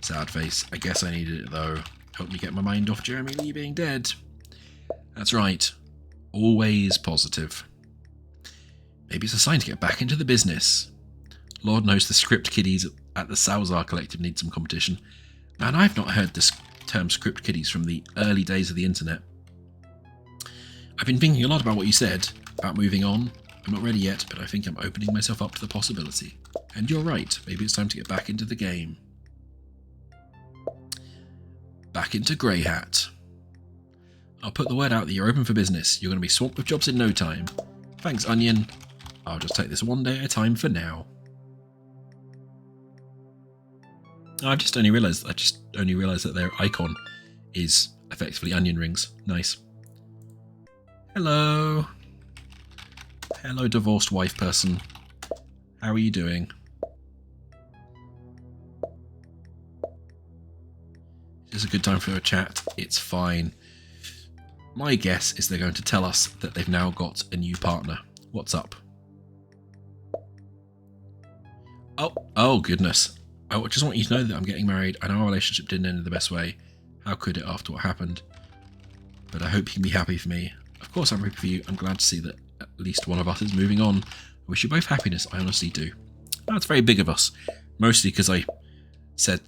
Speaker 2: Sad face. I guess I needed it, though. Helped me get my mind off Jeremy Lee being dead. That's right. Always positive. Maybe it's a sign to get back into the business. Lord knows the script kiddies at the Salazar Collective need some competition. Man, I've not heard this term script kiddies from the early days of the internet. I've been thinking a lot about what you said, about moving on. I'm not ready yet, but I think I'm opening myself up to the possibility. And you're right, maybe it's time to get back into the game. Back into GREYHAT. I'll put the word out that you're open for business. You're going to be swamped with jobs in no time. Thanks, Onion. I'll just take this one day at a time for now. I just only realised that their icon is effectively onion rings. Nice. Hello. Hello, divorced wife person. How are you doing? Is this a good time for a chat? It's fine. My guess is they're going to tell us that they've now got a new partner. What's up? Oh goodness. I just want you to know that I'm getting married. I know our relationship didn't end in the best way. How could it after what happened? But I hope you can be happy for me. Of course I'm happy for you. I'm glad to see that at least one of us is moving on. I wish you both happiness. I honestly do. That's very big of us. Mostly because I said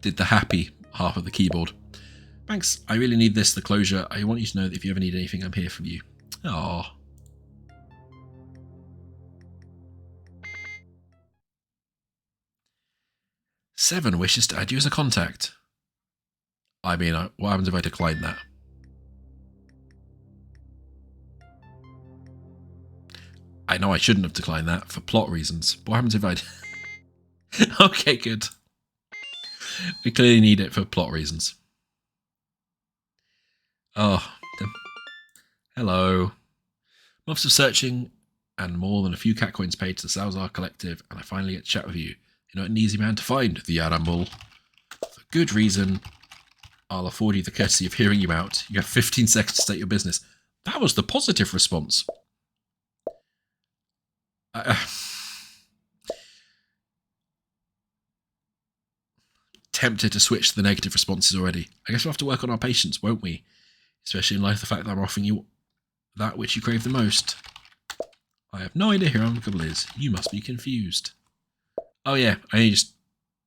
Speaker 2: did the happy half of the keyboard. Thanks. I really need the closure. I want you to know that if you ever need anything, I'm here for you. Aww. Seven wishes to add you as a contact. I mean, what happens if I decline that? I know I shouldn't have declined that for plot reasons. But what happens if I... Okay, good. We clearly need it for plot reasons. Oh, hello. Months of searching and more than a few cat coins paid to the Salazar Collective, and I finally get to chat with you. You're not an easy man to find, the animal. For good reason, I'll afford you the courtesy of hearing you out. You have 15 seconds to state your business. That was the positive response. Tempted to switch to the negative responses already. I guess we'll have to work on our patience, won't we? Especially in light of the fact that I'm offering you that which you crave the most. I have no idea who our amicable is. You must be confused. Oh yeah, I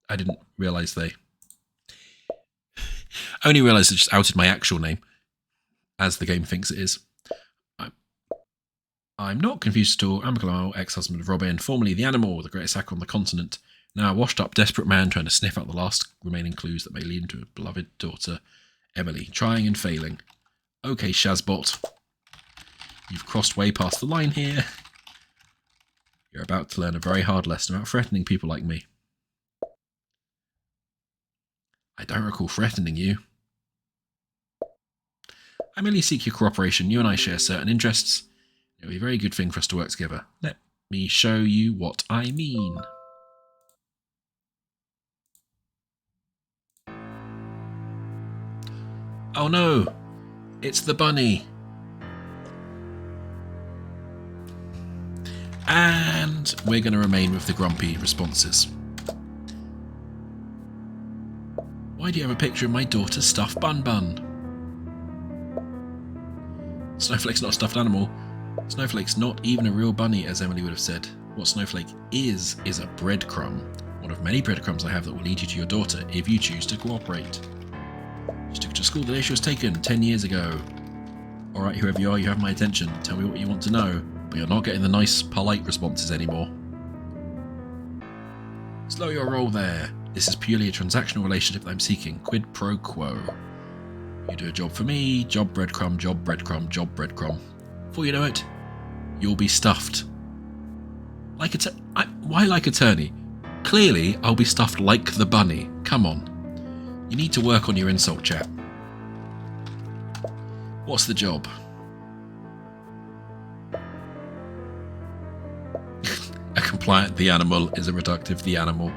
Speaker 2: didn't realise they I only realised I just outed my actual name, as the game thinks it is. I'm not confused at all. I'm Nicolau, ex-husband of Robin, formerly the animal, the greatest hacker on the continent. Now a washed-up, desperate man trying to sniff out the last remaining clues that may lead into a beloved daughter, Emily, trying and failing. Okay, Shazbot. You've crossed way past the line here. You're about to learn a very hard lesson about threatening people like me. I don't recall threatening you. I merely seek your cooperation. You and I share certain interests. It would be a very good thing for us to work together. Let me show you what I mean. Oh no! It's the bunny! And we're going to remain with the grumpy responses. Why do you have a picture of my daughter's stuffed bun-bun? Snowflake's not a stuffed animal. Snowflake's not even a real bunny, as Emily would have said. What Snowflake is a breadcrumb. One of many breadcrumbs I have that will lead you to your daughter if you choose to cooperate. She took her to school the day she was taken, 10 years ago. Alright, whoever you are, you have my attention. Tell me what you want to know. But you're not getting the nice, polite responses anymore. Slow your roll there. This is purely a transactional relationship that I'm seeking. Quid pro quo. You do a job for me, job breadcrumb, job breadcrumb, job breadcrumb. Before you know it, you'll be stuffed. Like why like attorney? Clearly, I'll be stuffed like the bunny. Come on. You need to work on your insult chat. What's the job? A compliant the animal is a reductive the animal.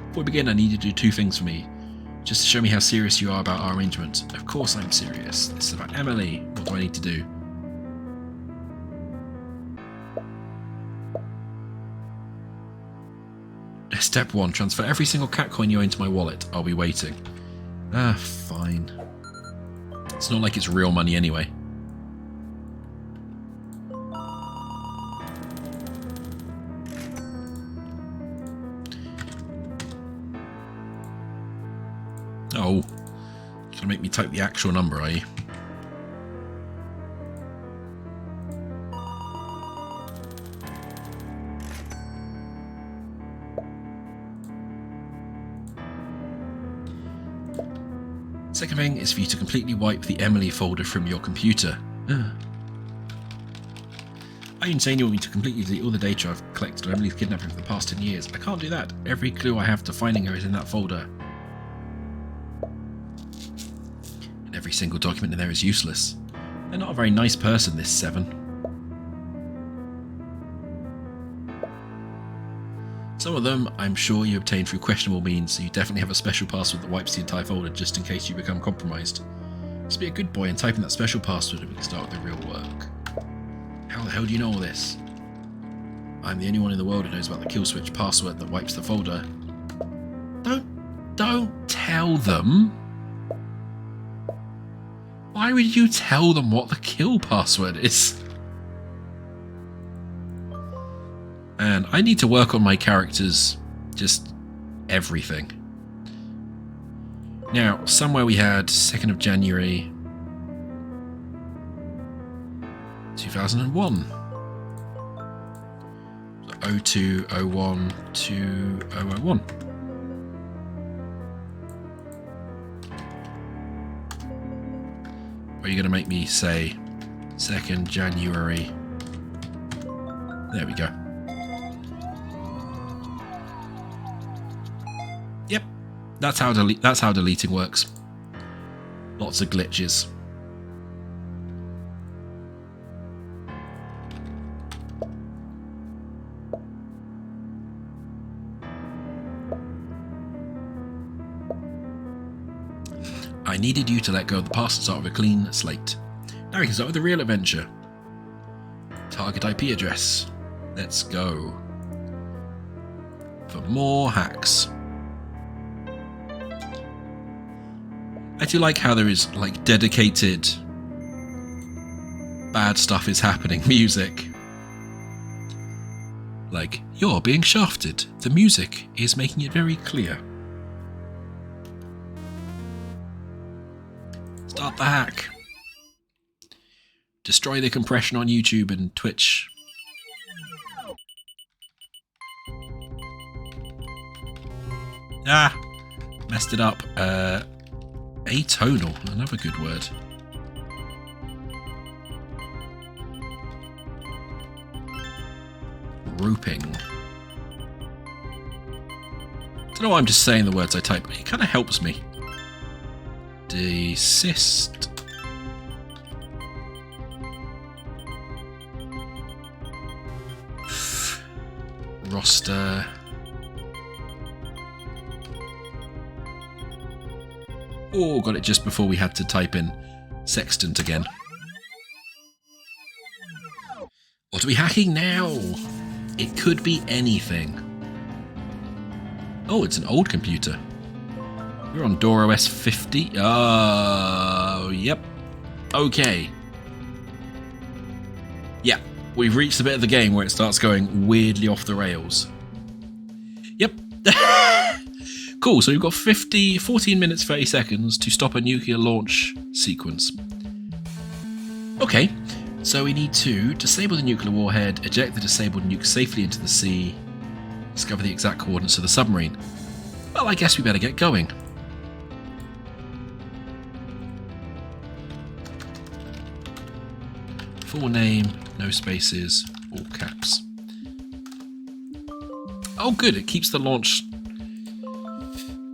Speaker 2: Before we begin, I need you to do two things for me. Just to show me how serious you are about our arrangement. Of course I'm serious. This is about Emily. What do I need to do? Step 1. Transfer every single cat coin you own to my wallet. I'll be waiting. Ah, fine. It's not like it's real money anyway. Oh, you're gonna make me type the actual number, are you? Second thing is for you to completely wipe the Emily folder from your computer. Are you insane? You want me to completely delete all the data I've collected on Emily's kidnapping for the past 10 years? I can't do that. Every clue I have to finding her is in that folder. And every single document in there is useless. They're not a very nice person, this 7. Some of them, I'm sure you obtained through questionable means, so you definitely have a special password that wipes the entire folder just in case you become compromised. Just be a good boy and type in that special password and we can start with the real work. How the hell do you know all this? I'm the only one in the world who knows about the kill switch password that wipes the folder. Don't tell them. Why would you tell them what the kill password is? And I need to work on my characters, just everything. Now, somewhere we had 2nd of January 2001. 02, 01 to 001. Are you going to make me say 2nd January? There we go. Yep, that's how deleting works. Lots of glitches. I needed you to let go of the past and start with a clean slate. Now we can start with the real adventure. Target IP address. Let's go. For more hacks. I do like how there is like dedicated bad stuff is happening music. Like, you're being shafted. The music is making it very clear.
Speaker 1: the heck? Destroy the compression on YouTube and Twitch. Ah, messed it up. Atonal, another good word. Grouping. Don't know why I'm just saying the words I type. It kind of helps me. Desist. Roster. Oh, got it just before we had to type in sextant again. What are we hacking now? It could be anything. Oh, it's an old computer. We're on DoorOS 50. Oh, yep. Okay. Yep, we've reached the bit of the game where it starts going weirdly off the rails. Yep. Cool, so we've got 14 minutes, 30 seconds to stop a nuclear launch sequence. Okay, so we need to disable the nuclear warhead, eject the disabled nuke safely into the sea, discover the exact coordinates of the submarine. Well, I guess we better get going. Full name, no spaces, all caps. Oh good, it keeps the launch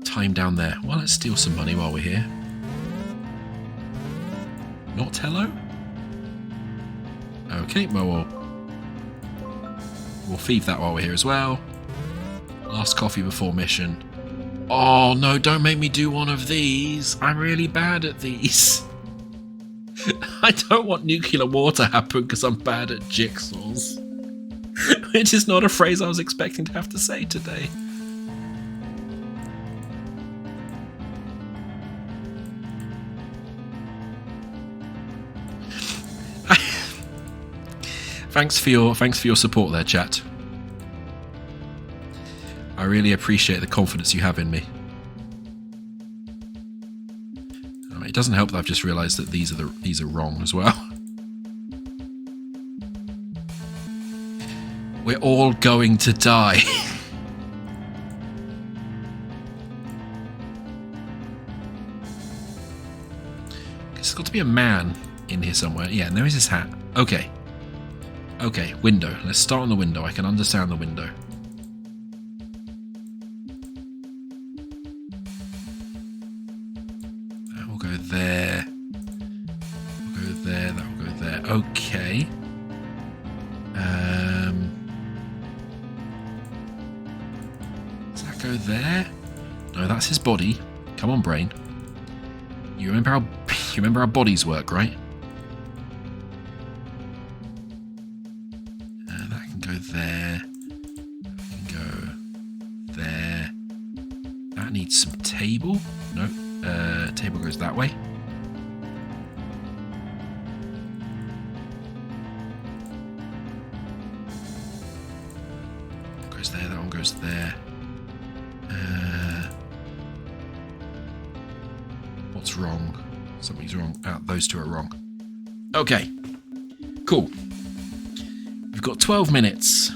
Speaker 1: time down there. Well, let's steal some money while we're here. Not hello? Okay, well, we'll thieve that while we're here as well. Last coffee before mission. Oh no, don't make me do one of these. I'm really bad at these. I don't want nuclear war to happen because I'm bad at jigsaws. Which is not a phrase I was expecting to have to say today. Thanks for your support there, chat. I really appreciate the confidence you have in me. It doesn't help that I've just realised that these are wrong as well. We're all going to die. There's got to be a man in here somewhere. Yeah, and there is his hat. Okay. Okay, window. Let's start on the window. I can understand the window. That will go there. That will go there. That will go there. Okay. Does that go there? No, that's his body. Come on, brain. You remember how bodies work, right? There. That can go there. That needs some table. No, table goes that way. Goes there. That one goes there. What's wrong? Something's wrong. Those two are wrong. Okay. Cool. We've got 12 minutes.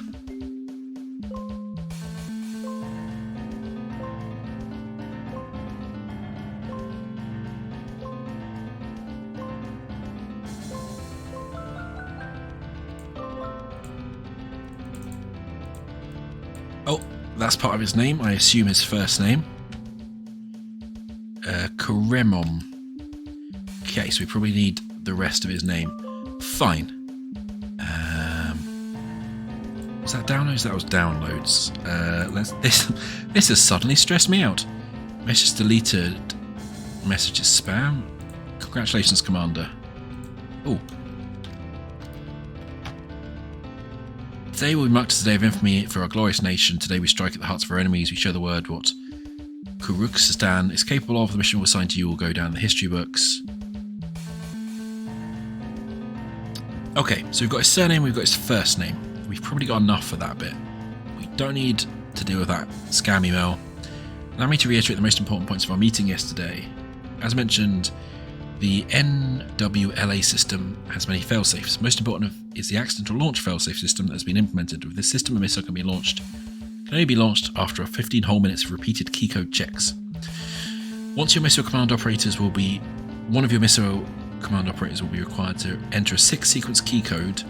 Speaker 1: Oh, that's part of his name. I assume his first name. Karemom. Okay, so we probably need the rest of his name. Fine. Was that downloads? That was downloads. This has suddenly stressed me out. Message deleted. Message is spam. Congratulations, Commander. Oh. Today we mark the day of infamy for our glorious nation. Today we strike at the hearts of our enemies. We show the word what Kuruksistan is capable of. The mission we'll assign to you will go down in the history books. Okay, so we've got his surname, we've got his first name. We've probably got enough for that bit. We don't need to deal with that scam email. Allow me to reiterate the most important points of our meeting yesterday. As mentioned, The NWLA system has many failsafes. Most important is the accidental launch failsafe system that has been implemented. With this system, a missile can only be launched after 15 whole minutes of repeated key code checks. Once your missile command operators will be... One of your missile command operators will be required to enter a 6-sequence key code.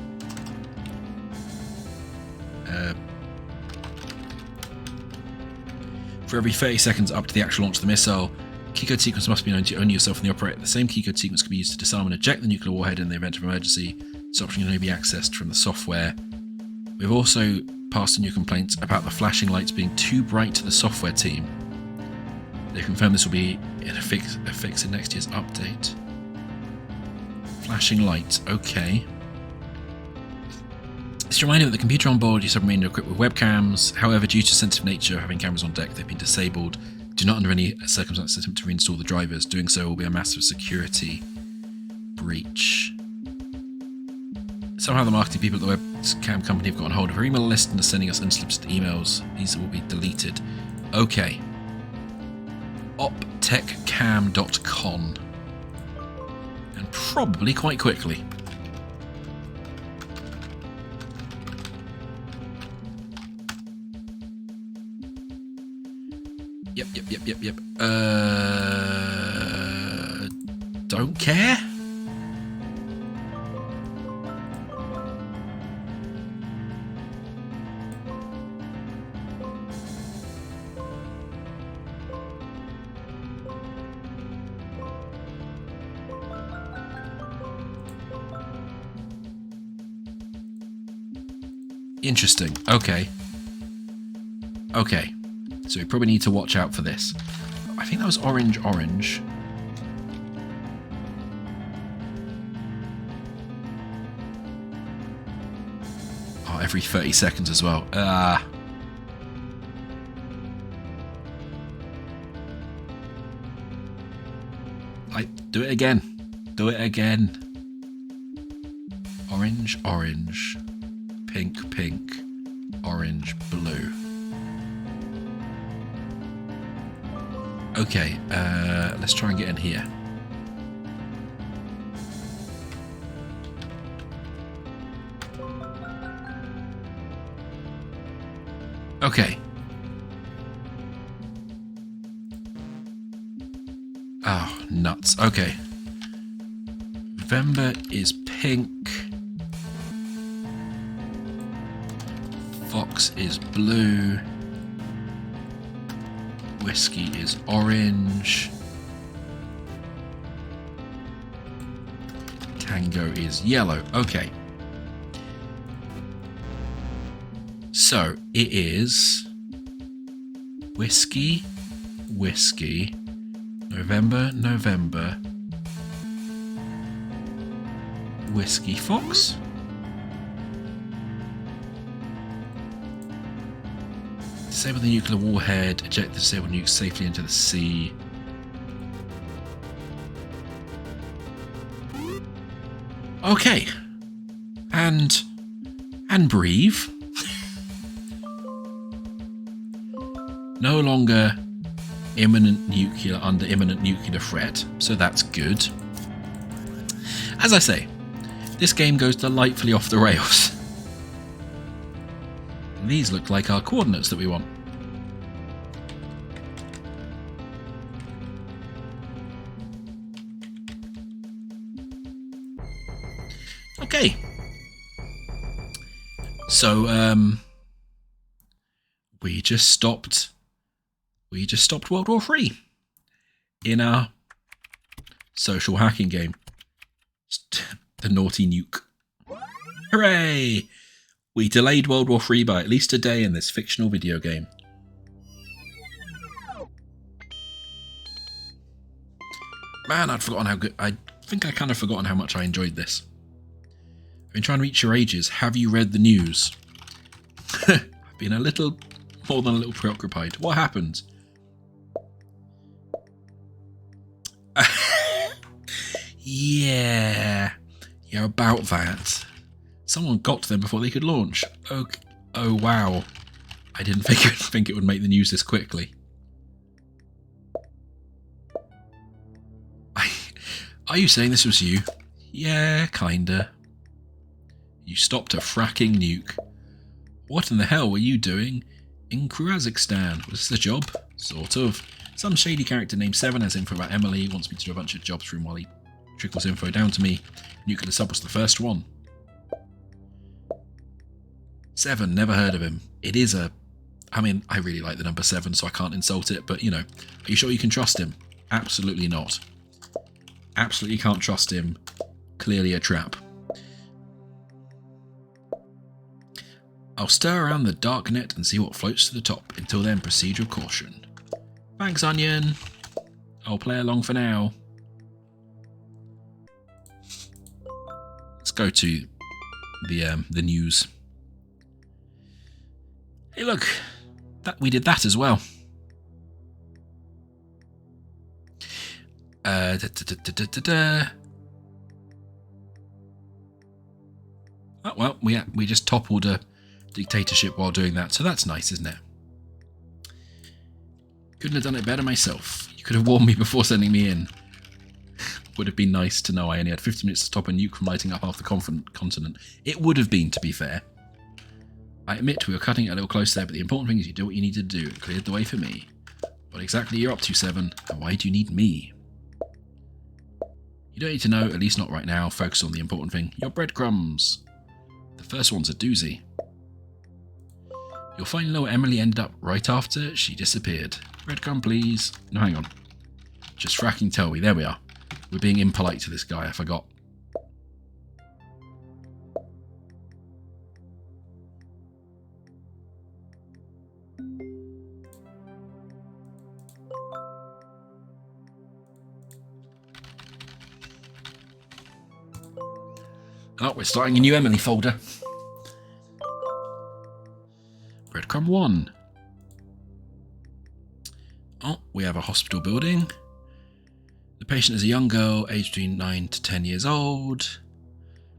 Speaker 1: For every 30 seconds up to the actual launch of the missile, key code sequence must be known to only yourself and the operator. The same key code sequence can be used to disarm and eject the nuclear warhead in the event of emergency. This option can only be accessed from the software. We've also passed on your complaints about the flashing lights being too bright to the software team. They confirm this will be a fix in next year's update. Flashing lights, okay. It's a reminder that the computer on board your submarine are equipped with webcams. However, due to sensitive nature of having cameras on deck, they've been disabled. Do not under any circumstances attempt to reinstall the drivers. Doing so will be a massive security breach. Somehow the marketing people at the webcam company have gotten hold of our email list and are sending us unsolicited emails. These will be deleted. Okay. optechcam.com. And probably quite quickly. Yep. Don't care. Interesting. Okay. So we probably need to watch out for this. I think that was orange. Oh, every 30 seconds as well. Do it again. Orange. Pink. Orange, blue. Okay, let's try and get in here. Okay. Oh, nuts. Okay. November is pink. Fox is blue. Whiskey is orange. Tango is yellow. Okay. So it is whiskey, November, whiskey, fox. Disable the nuclear warhead, eject the disabled nukes safely into the sea. Okay. And breathe. No longer under imminent nuclear threat, so that's good. As I say, this game goes delightfully off the rails. And these look like our coordinates that we want. Okay. So, we just stopped World War III in our social hacking game. The naughty nuke. Hooray! We delayed World War III by at least a day in this fictional video game. Man, I'd forgotten how good... I think I kind of forgotten how much I enjoyed this. I've been trying to reach your ages. Have you read the news? I've been a little... more than a little preoccupied. What happened? Yeah, about that. Someone got to them before they could launch. Okay. Oh wow. I didn't think it would make the news this quickly. Are you saying this was you? Yeah, kinda. You stopped a fracking nuke. What in the hell were you doing in Kazakhstan? Was this a job? Sort of. Some shady character named Seven has info about Emily, wants me to do a bunch of jobs for him while he trickles info down to me. Nuclear sub was the first one. Seven, never heard of him. It is a... I mean, I really like the number 7, so I can't insult it, but, you know, are you sure you can trust him? Absolutely not. Absolutely can't trust him. Clearly a trap. I'll stir around the dark net and see what floats to the top. Until then, proceed with caution. Thanks, Onion. I'll play along for now. Let's go to the news. Hey, look, we did that as well. Oh well, we just toppled a dictatorship while doing that, so that's nice, isn't it? Couldn't have done it better myself. You could have warned me before sending me in. Would have been nice to know I only had 50 minutes to stop a nuke from lighting up half the continent. It would have been, to be fair. I admit we were cutting it a little close there, but the important thing is you do what you needed to do. It cleared the way for me. What exactly are you up to, Seven? And why do you need me? You don't need to know, at least not right now. Focus on the important thing. Your breadcrumbs. The first one's a doozy. You'll finally know where Emily ended up right after she disappeared. Breadcrumb, please. No, hang on. Just fracking tell me. There we are. We're being impolite to this guy, I forgot. Oh, we're starting a new Emily folder. Breadcrumb 1. Oh, we have a hospital building. The patient is a young girl, aged between 9 to 10 years old.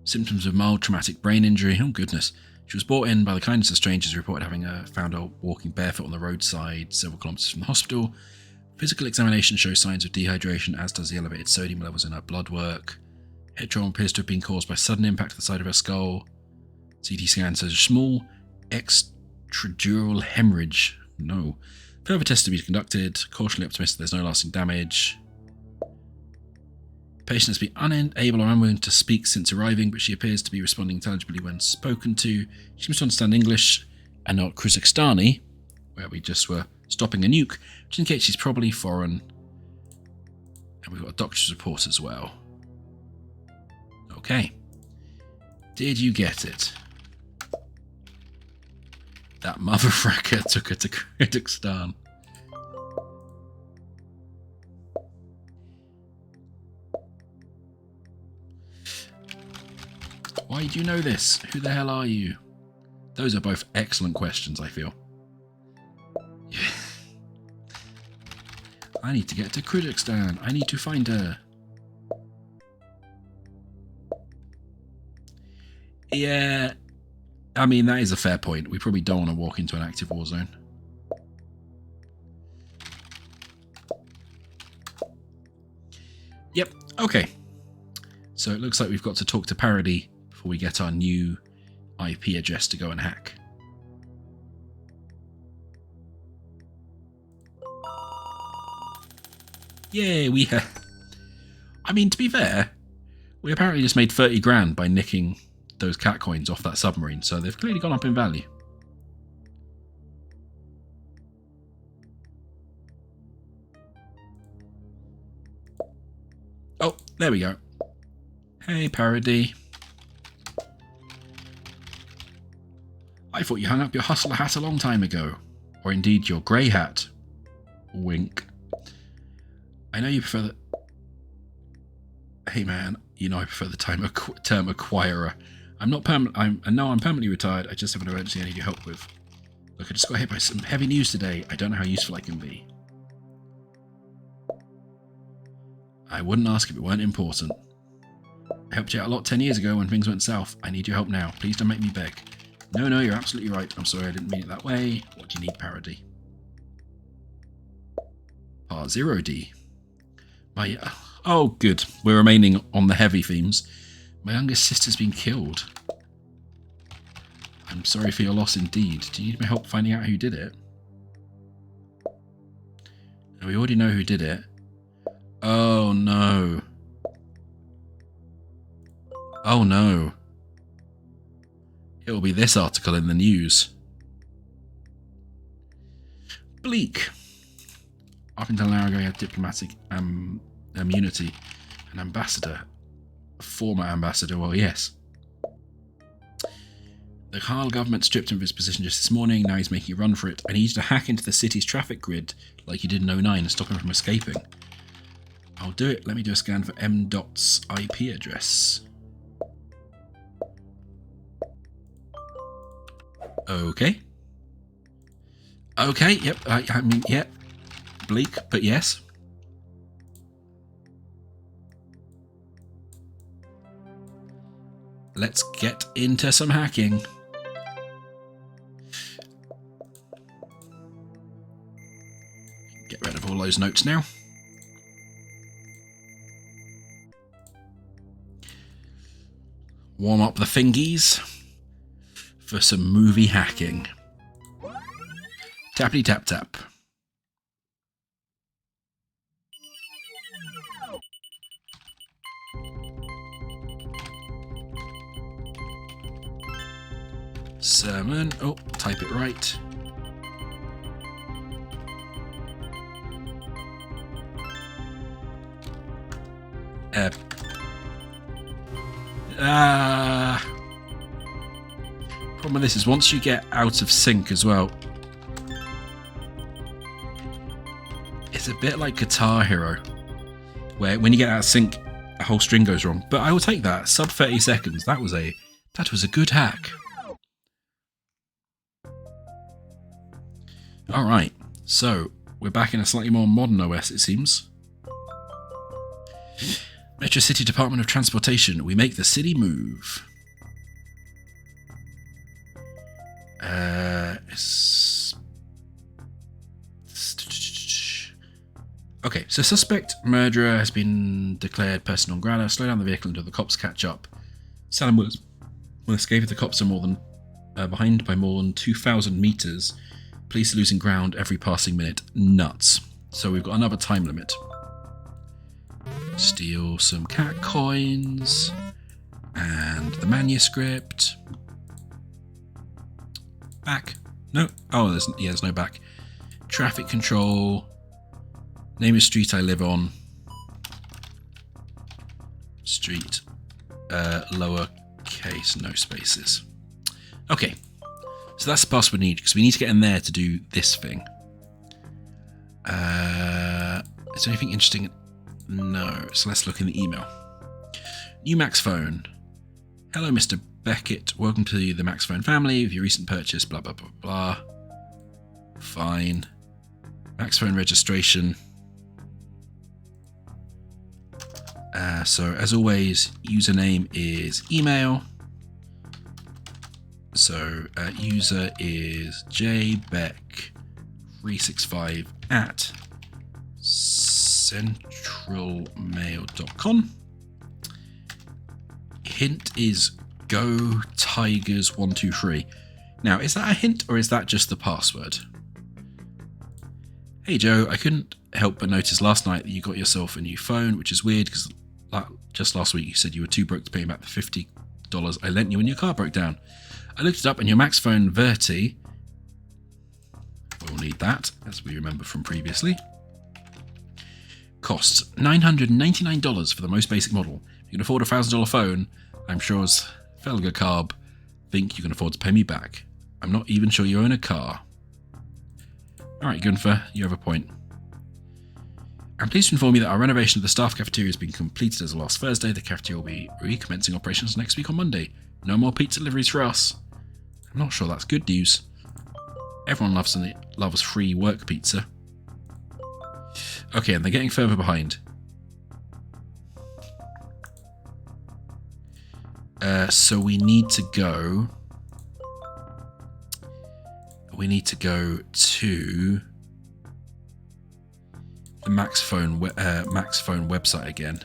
Speaker 1: Symptoms of mild traumatic brain injury. Oh, goodness. She was brought in by the kindness of strangers who reported having found her walking barefoot on the roadside several kilometres from the hospital. Physical examination shows signs of dehydration, as does the elevated sodium levels in her blood work. Head trauma appears to have been caused by sudden impact to the side of her skull. CT scan says a small extradural hemorrhage. No. Further tests to be conducted. Cautiously optimistic there's no lasting damage. Patient has been unable or unwilling to speak since arriving, but she appears to be responding intelligibly when spoken to. She seems to understand English and not Kazakhstani, where we just were stopping a nuke, which indicates she's probably foreign. And we've got a doctor's report as well. Okay. Did you get it? That motherfucker took her to Kazakhstan. Why do you know this? Who the hell are you? Those are both excellent questions, I feel. I need to get to Kazakhstan. I need to find her. Yeah, I mean, that is a fair point. We probably don't want to walk into an active war zone. Yep, okay. So it looks like we've got to talk to Parody before we get our new IP address to go and hack. Yay, we have... I mean, to be fair, we apparently just made 30 grand by nicking those cat coins off that submarine, so they've clearly gone up in value. Oh, there we go. Hey, Parody. I thought you hung up your hustler hat a long time ago. Or indeed your grey hat. Wink. I know you prefer the... Hey man, you know I prefer the term acquirer. I'm permanently retired. I just have an emergency I need your help with. Look, I just got hit by some heavy news today. I don't know how useful I can be. I wouldn't ask if it weren't important. I helped you out a lot 10 years ago when things went south. I need your help now. Please don't make me beg. No, you're absolutely right. I'm sorry I didn't mean it that way. What do you need, Parody? Part 0D. Oh, good. We're remaining on the heavy themes. My youngest sister's been killed. I'm sorry for your loss indeed. Do you need my help finding out who did it? We already know who did it. Oh, no. Oh, no. It will be this article in the news. Bleak. Up until an hour ago, he had diplomatic immunity. An ambassador. A former ambassador, well, yes. The Carl government stripped him of his position just this morning. Now he's making a run for it. I need you to hack into the city's traffic grid like you did in 09 and stop him from escaping. I'll do it. Let me do a scan for M.'s IP address. Okay. Okay, yep. I mean, yep. Bleak, but yes. Let's get into some hacking. Get rid of all those notes now. Warm up the fingies for some movie hacking. Tappity tap tap. Sermon. Oh, type it right. Problem with this is once you get out of sync as well, it's a bit like Guitar Hero, where when you get out of sync, a whole string goes wrong. But I will take that. Sub 30 seconds. That was a good hack. All right, so we're back in a slightly more modern OS, it seems. Metro City Department of Transportation. We make the city move. Okay, so suspect murderer has been declared person non grata. Slow down the vehicle until the cops catch up. Salem will escape if the cops are behind by more than 2,000 meters. Police are losing ground every passing minute. Nuts. So we've got another time limit. Steal some cat coins. And the manuscript. Back. No. Oh, there's no back. Traffic control. Name of street I live on. Street. Lower case, no spaces. Okay. So that's the pass we need, because we need to get in there to do this thing. Is there anything interesting? No. So let's look in the email. New Max phone. Hello, Mr. Beckett. Welcome to the Max phone family with your recent purchase. Blah, blah, blah, blah. Fine. Max phone registration. So as always, username is email. So user is jbeck365 at centralmail.com. Hint is go tigers 123. Now, is that a hint or is that just the password? Hey Joe, I couldn't help but notice last night that you got yourself a new phone, which is weird because just last week you said you were too broke to pay back the $50 I lent you when your car broke down. I looked it up and your Max phone Verti, we'll need that as we remember from previously, costs $999 for the most basic model. If you can afford a $1,000 phone, I'm sure as Felga Carb think you can afford to pay me back. I'm not even sure you own a car. Alright Gunther, you have a point. I'm pleased to inform you that our renovation of the staff cafeteria has been completed as of last Thursday. The cafeteria will be recommencing operations next week on Monday. No more pizza deliveries for us. I'm not sure that's good news. Everyone loves free work pizza. Okay, and they're getting further behind. So we need to go to
Speaker 2: the Max Phone website again.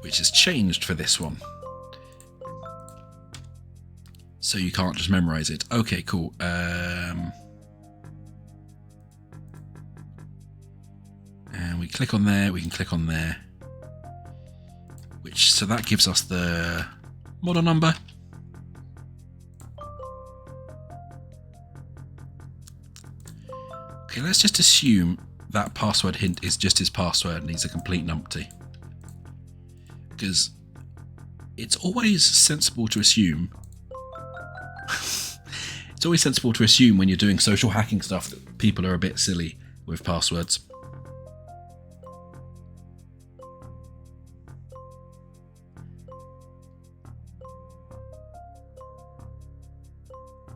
Speaker 2: Which has changed for this one. So you can't just memorize it. Okay, cool. And we click on there, we can click on there. So that gives us the model number. Okay, let's just assume that password hint is just his password and he's a complete numpty. Because it's always sensible to assume when you're doing social hacking stuff that people are a bit silly with passwords.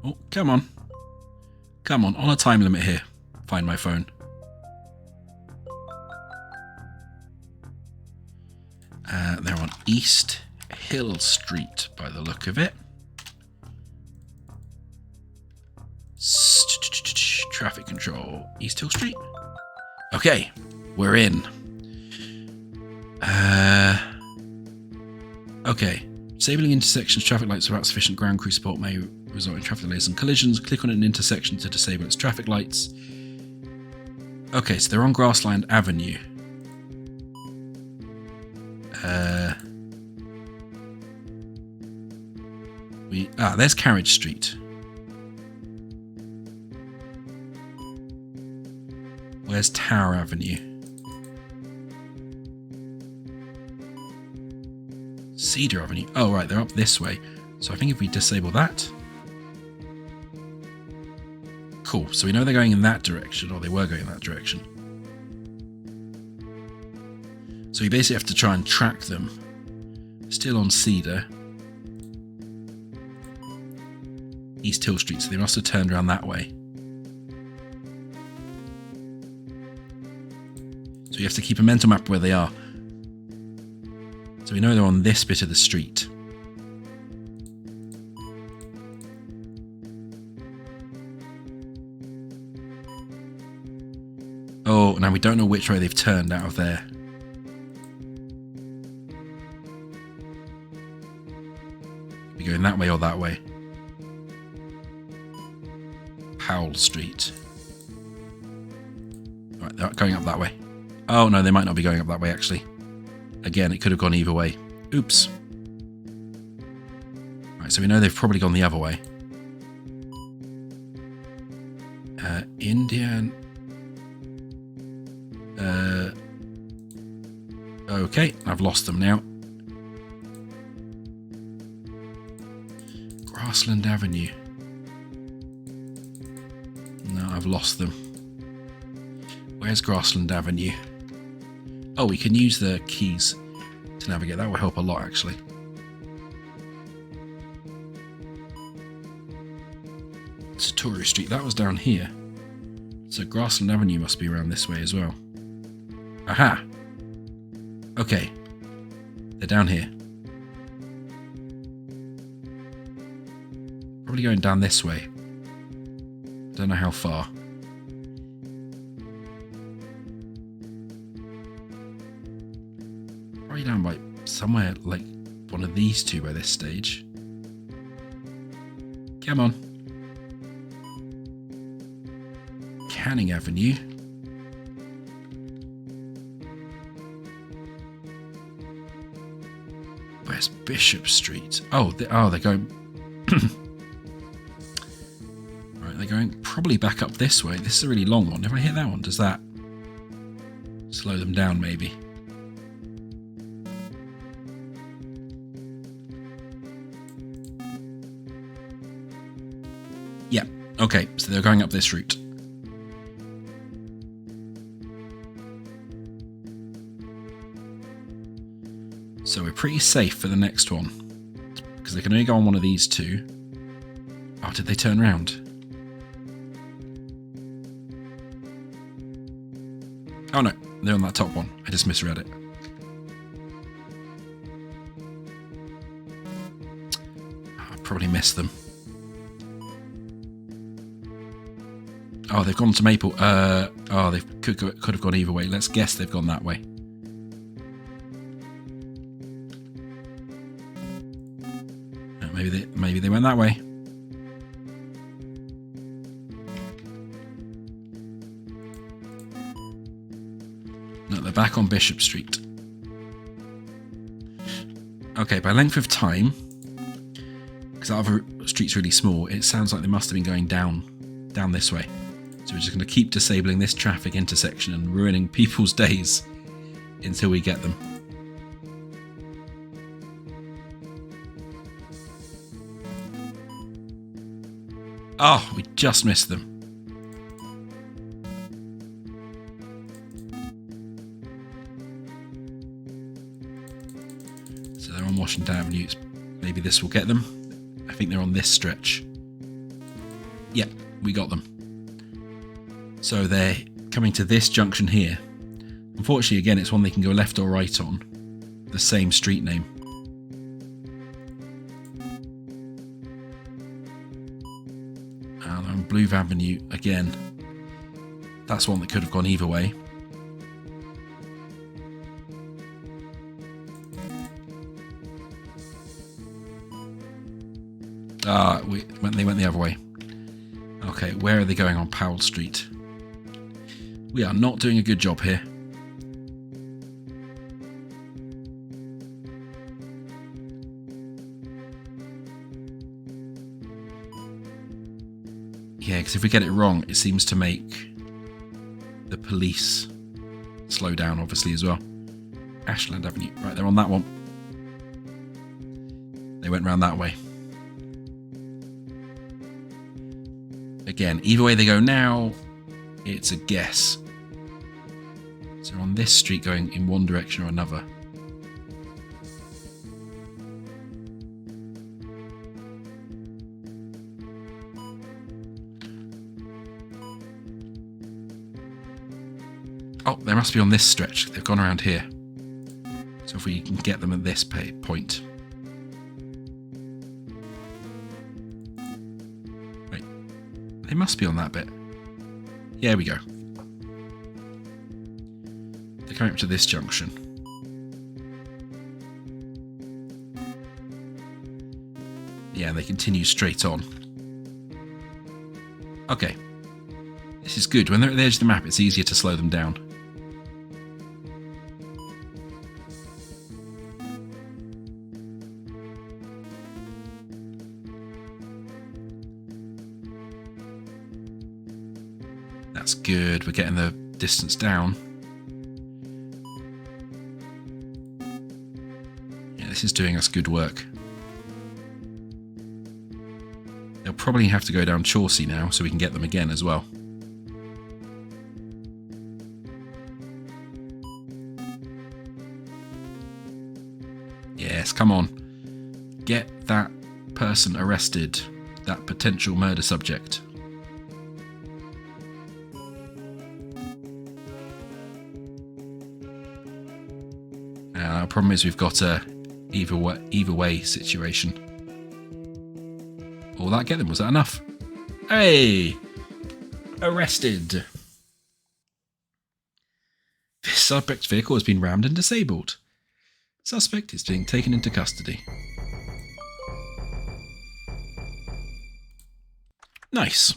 Speaker 2: Oh, come on. Come on a time limit here. Find my phone. They're on East Hill Street by the look of it. Traffic control, East Hill Street. Okay, we're in. Okay, disabling intersections, traffic lights without sufficient ground crew support may result in traffic delays and collisions. Click on an intersection to disable its traffic lights. Okay, so they're on Grassland Avenue. There's Carriage Street. Where's Tower Avenue? Cedar Avenue. Oh, right, they're up this way. So I think if we disable that. Cool, so we know they're going in that direction, or they were going in that direction. So we basically have to try and track them. Still on Cedar. East Hill Street, so they must have turned around that way. So you have to keep a mental map where they are. So we know they're on this bit of the street. Oh, now we don't know which way they've turned out of there. Be going that way or that way. Powell Street. Right, they're going up that way. Oh no, they might not be going up that way actually. Again, it could have gone either way. Oops. Right, so we know they've probably gone the other way. Indian. Okay, I've lost them now. Grassland Avenue. No, I've lost them. Where's Grassland Avenue? Oh, we can use the keys to navigate. That will help a lot, actually. Satori Street, that was down here. So Grassland Avenue must be around this way as well. Aha! Okay. They're down here. Probably going down this way. Don't know how far. Probably down by somewhere like one of these two by this stage. Come on. Canning Avenue. Where's Bishop Street? Oh, they're going... Right, they're going probably back up this way. This is a really long one. If I hit that one, does that slow them down maybe? Yeah, okay, so they're going up this route. So we're pretty safe for the next one, because they can only go on one of these two. Oh, did they turn around? Oh no, they're on that top one. I just misread it. I probably missed them.
Speaker 1: Oh, they've gone to Maple. Oh, they could have gone either way. Let's guess they've gone that way. Maybe they went that way. No, they're back on Bishop Street. Okay, by length of time, because that other street's really small, it sounds like they must have been going down this way. So we're just going to keep disabling this traffic intersection and ruining people's days until we get them. Oh, we just missed them. So they're on Washington Avenue. Maybe this will get them. I think they're on this stretch. Yep, we got them. So they're coming to this junction here. Unfortunately, again, it's one they can go left or right on. The same street name. And on Blue Avenue again. That's one that could have gone either way. They went the other way. Okay, where are they going on Powell Street? We are not doing a good job here. Yeah, because if we get it wrong, it seems to make the police slow down, obviously, as well. Ashland Avenue. Right, they're on that one. They went round that way. Again, either way they go now, it's a guess. So on this street going in one direction or another. Oh, they must be on this stretch. They've gone around here. So if we can get them at this point. Wait, they must be on that bit. Here we go. They're coming up to this junction. Yeah, they continue straight on. Okay. This is good. When they're at the edge of the map, it's easier to slow them down. That's good. We're getting the distance down. Yeah, this is doing us good work. They'll probably have to go down Chauncey now so we can get them again as well. Yes, come on. Get that person arrested. That potential murder subject. Our problem is we've got a either way situation. Will that get them? Was that enough? Hey! Arrested! This suspect's vehicle has been rammed and disabled. Suspect is being taken into custody. Nice.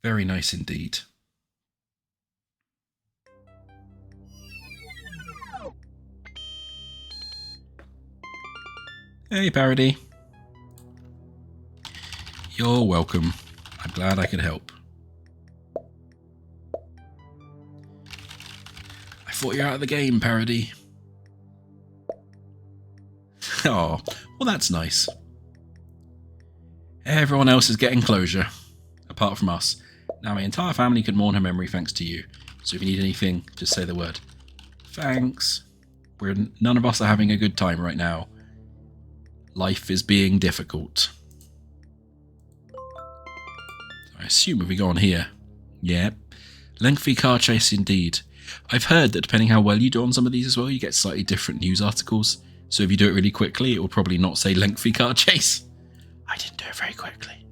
Speaker 1: Very nice indeed. Hey, Parody. You're welcome. I'm glad I could help. I thought you're out of the game, Parody. Oh, well that's nice. Everyone else is getting closure, apart from us. Now my entire family can mourn her memory thanks to you. So if you need anything, just say the word. Thanks. None of us are having a good time right now. Life is being difficult. I assume if we go on here. Yep. Lengthy car chase indeed. I've heard that depending how well you do on some of these as well, you get slightly different news articles. So if you do it really quickly, it will probably not say lengthy car chase. I didn't do it very quickly.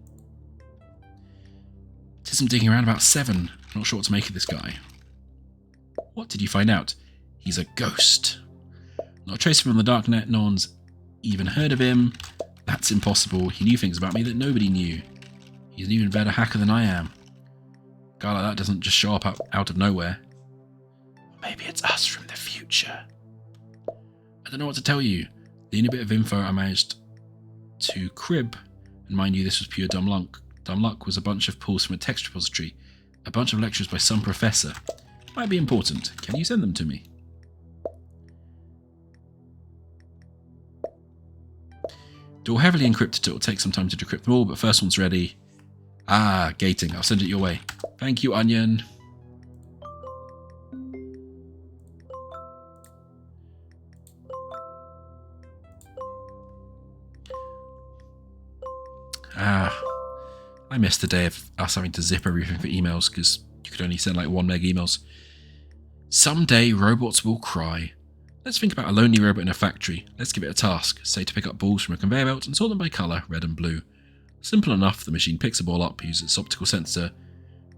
Speaker 1: Did some digging around about 7. Not sure what to make of this guy. What did you find out? He's a ghost. Not a trace of him on the darknet. No one's even heard of him. That's impossible. He knew things about me that nobody knew. He's an even better hacker than I am. A guy like that doesn't just show up out of nowhere. Maybe it's us from the future. I don't know what to tell you. The only bit of info I managed to crib, and mind you, this was pure dumb luck. Dumb luck was a bunch of pulls from a text repository, a bunch of lectures by some professor. Might be important. Can you send them to me? They're all heavily encrypted, so it will take some time to decrypt them all, but first one's ready. Ah, gating. I'll send it your way. Thank you, Onion. I missed the day of us having to zip everything for emails because you could only send like 1 meg emails. Someday robots will cry. Let's think about a lonely robot in a factory. Let's give it a task, say to pick up balls from a conveyor belt and sort them by colour, red and blue. Simple enough, the machine picks a ball up, uses its optical sensor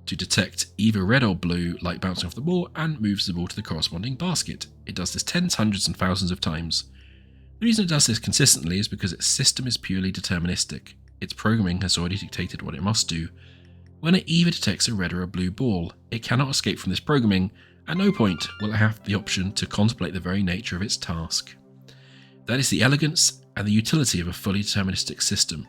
Speaker 1: to detect either red or blue light bouncing off the ball and moves the ball to the corresponding basket. It does this tens, hundreds and thousands of times. The reason it does this consistently is because its system is purely deterministic. Its programming has already dictated what it must do. When it either detects a red or a blue ball, it cannot escape from this programming. At no point will it have the option to contemplate the very nature of its task. That is the elegance and the utility of a fully deterministic system.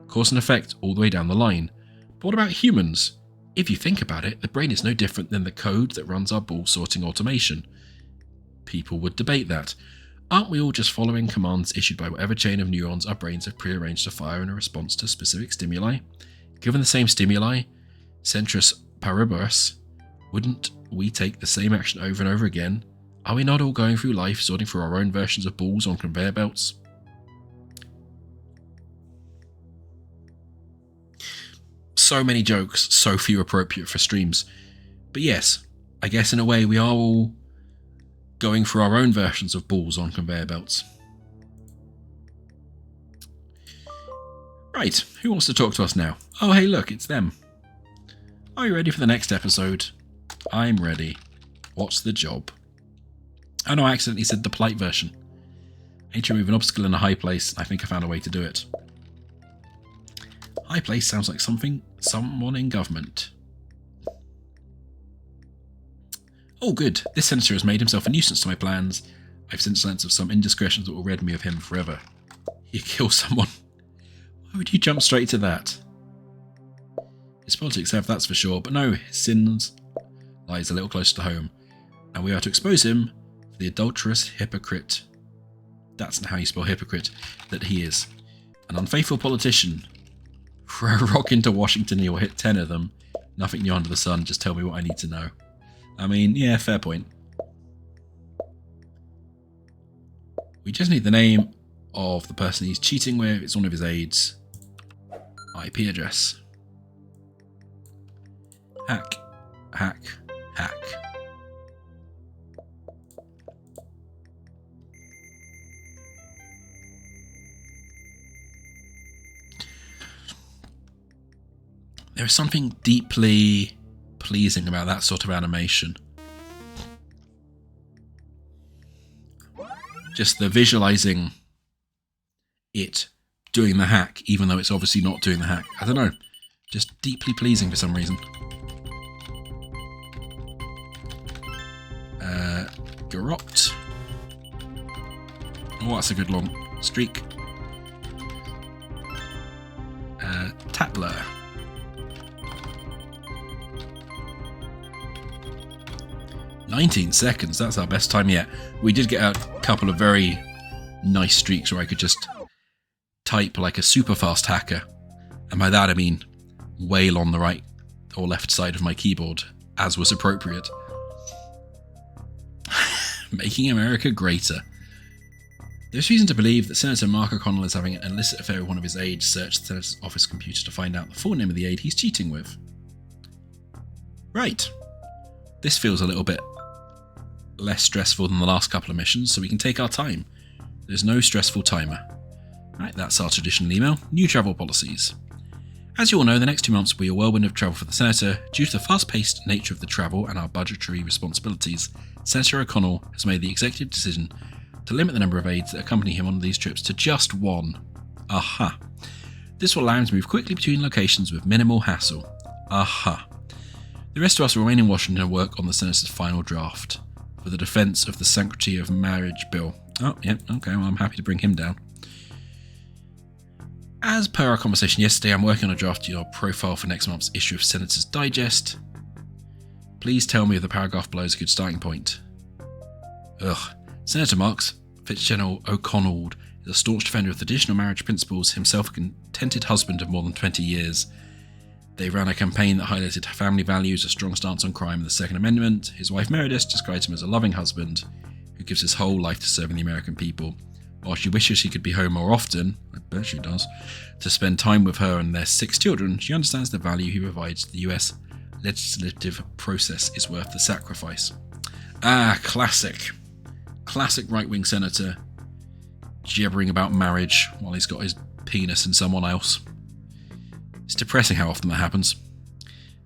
Speaker 1: Cause and effect all the way down the line. But what about humans? If you think about it, the brain is no different than the code that runs our ball sorting automation. People would debate that. Aren't we all just following commands issued by whatever chain of neurons our brains have prearranged to fire in a response to specific stimuli? Given the same stimuli, centris paribus, wouldn't we take the same action over and over again? Are we not all going through life sorting through our own versions of balls on conveyor belts? So many jokes, so few appropriate for streams. But yes, I guess in a way we are all going through our own versions of balls on conveyor belts. Right, who wants to talk to us now? Oh hey look, it's them. Are you ready for the next episode? I'm ready. What's the job? Oh no, I accidentally said the polite version. I need to remove an obstacle in a high place. I think I found a way to do it. High place sounds like someone in government. Oh good, this senator has made himself a nuisance to my plans. I've since learnt of some indiscretions that will rid me of him forever. He killed someone. Why would you jump straight to that? His politics have, that's for sure, but no, his sins lies a little closer to home, and we are to expose him for the adulterous hypocrite. That's not how you spell hypocrite, that he is. An unfaithful politician. Throw a rock into Washington and you'll hit 10 of them. Nothing new under the sun, just tell me what I need to know. I mean, yeah, fair point. We just need the name of the person he's cheating with. It's one of his aides. IP address. Hack. Hack. Hack. There is something deeply pleasing about that sort of animation. Just the visualizing it doing the hack, even though it's obviously not doing the hack. I don't know. Just deeply pleasing for some reason. Garrot. Oh, that's a good long streak. Tatler. "19 seconds, that's our best time yet." We did get a couple of very nice streaks where I could just type like a super fast hacker. And by that I mean wail on the right or left side of my keyboard, as was appropriate. Making America greater. There's reason to believe that Senator Mark O'Connell is having an illicit affair with one of his aides. Search the Senator's office computer to find out the full name of the aide he's cheating with. Right. This feels a little bit less stressful than the last couple of missions, so we can take our time. There's no stressful timer. Right, that's our traditional email. New travel policies. As you all know, the next 2 months will be a whirlwind of travel for the Senator. Due to the fast-paced nature of the travel and our budgetary responsibilities, Senator O'Connell has made the executive decision to limit the number of aides that accompany him on these trips to just one. Aha. This will allow him to move quickly between locations with minimal hassle. Aha. The rest of us will remain in Washington and work on the Senator's final draft for the defence of the Sanctity of Marriage Bill. Oh, yeah, okay, well, I'm happy to bring him down. As per our conversation yesterday, I'm working on a draft of your profile for next month's issue of Senator's Digest. Please tell me if the paragraph below is a good starting point. Ugh. Senator Marks Fitzgerald O'Connell is a staunch defender of traditional marriage principles, himself a contented husband of more than 20 years. They ran a campaign that highlighted family values, a strong stance on crime and the Second Amendment. His wife Meredith describes him as a loving husband who gives his whole life to serving the American people. While she wishes he could be home more often, I bet she does, to spend time with her and their 6 children, she understands the value he provides to the US legislative process is worth the sacrifice. Ah, classic. Classic right-wing senator gibbering about marriage while he's got his penis in someone else. It's depressing how often that happens.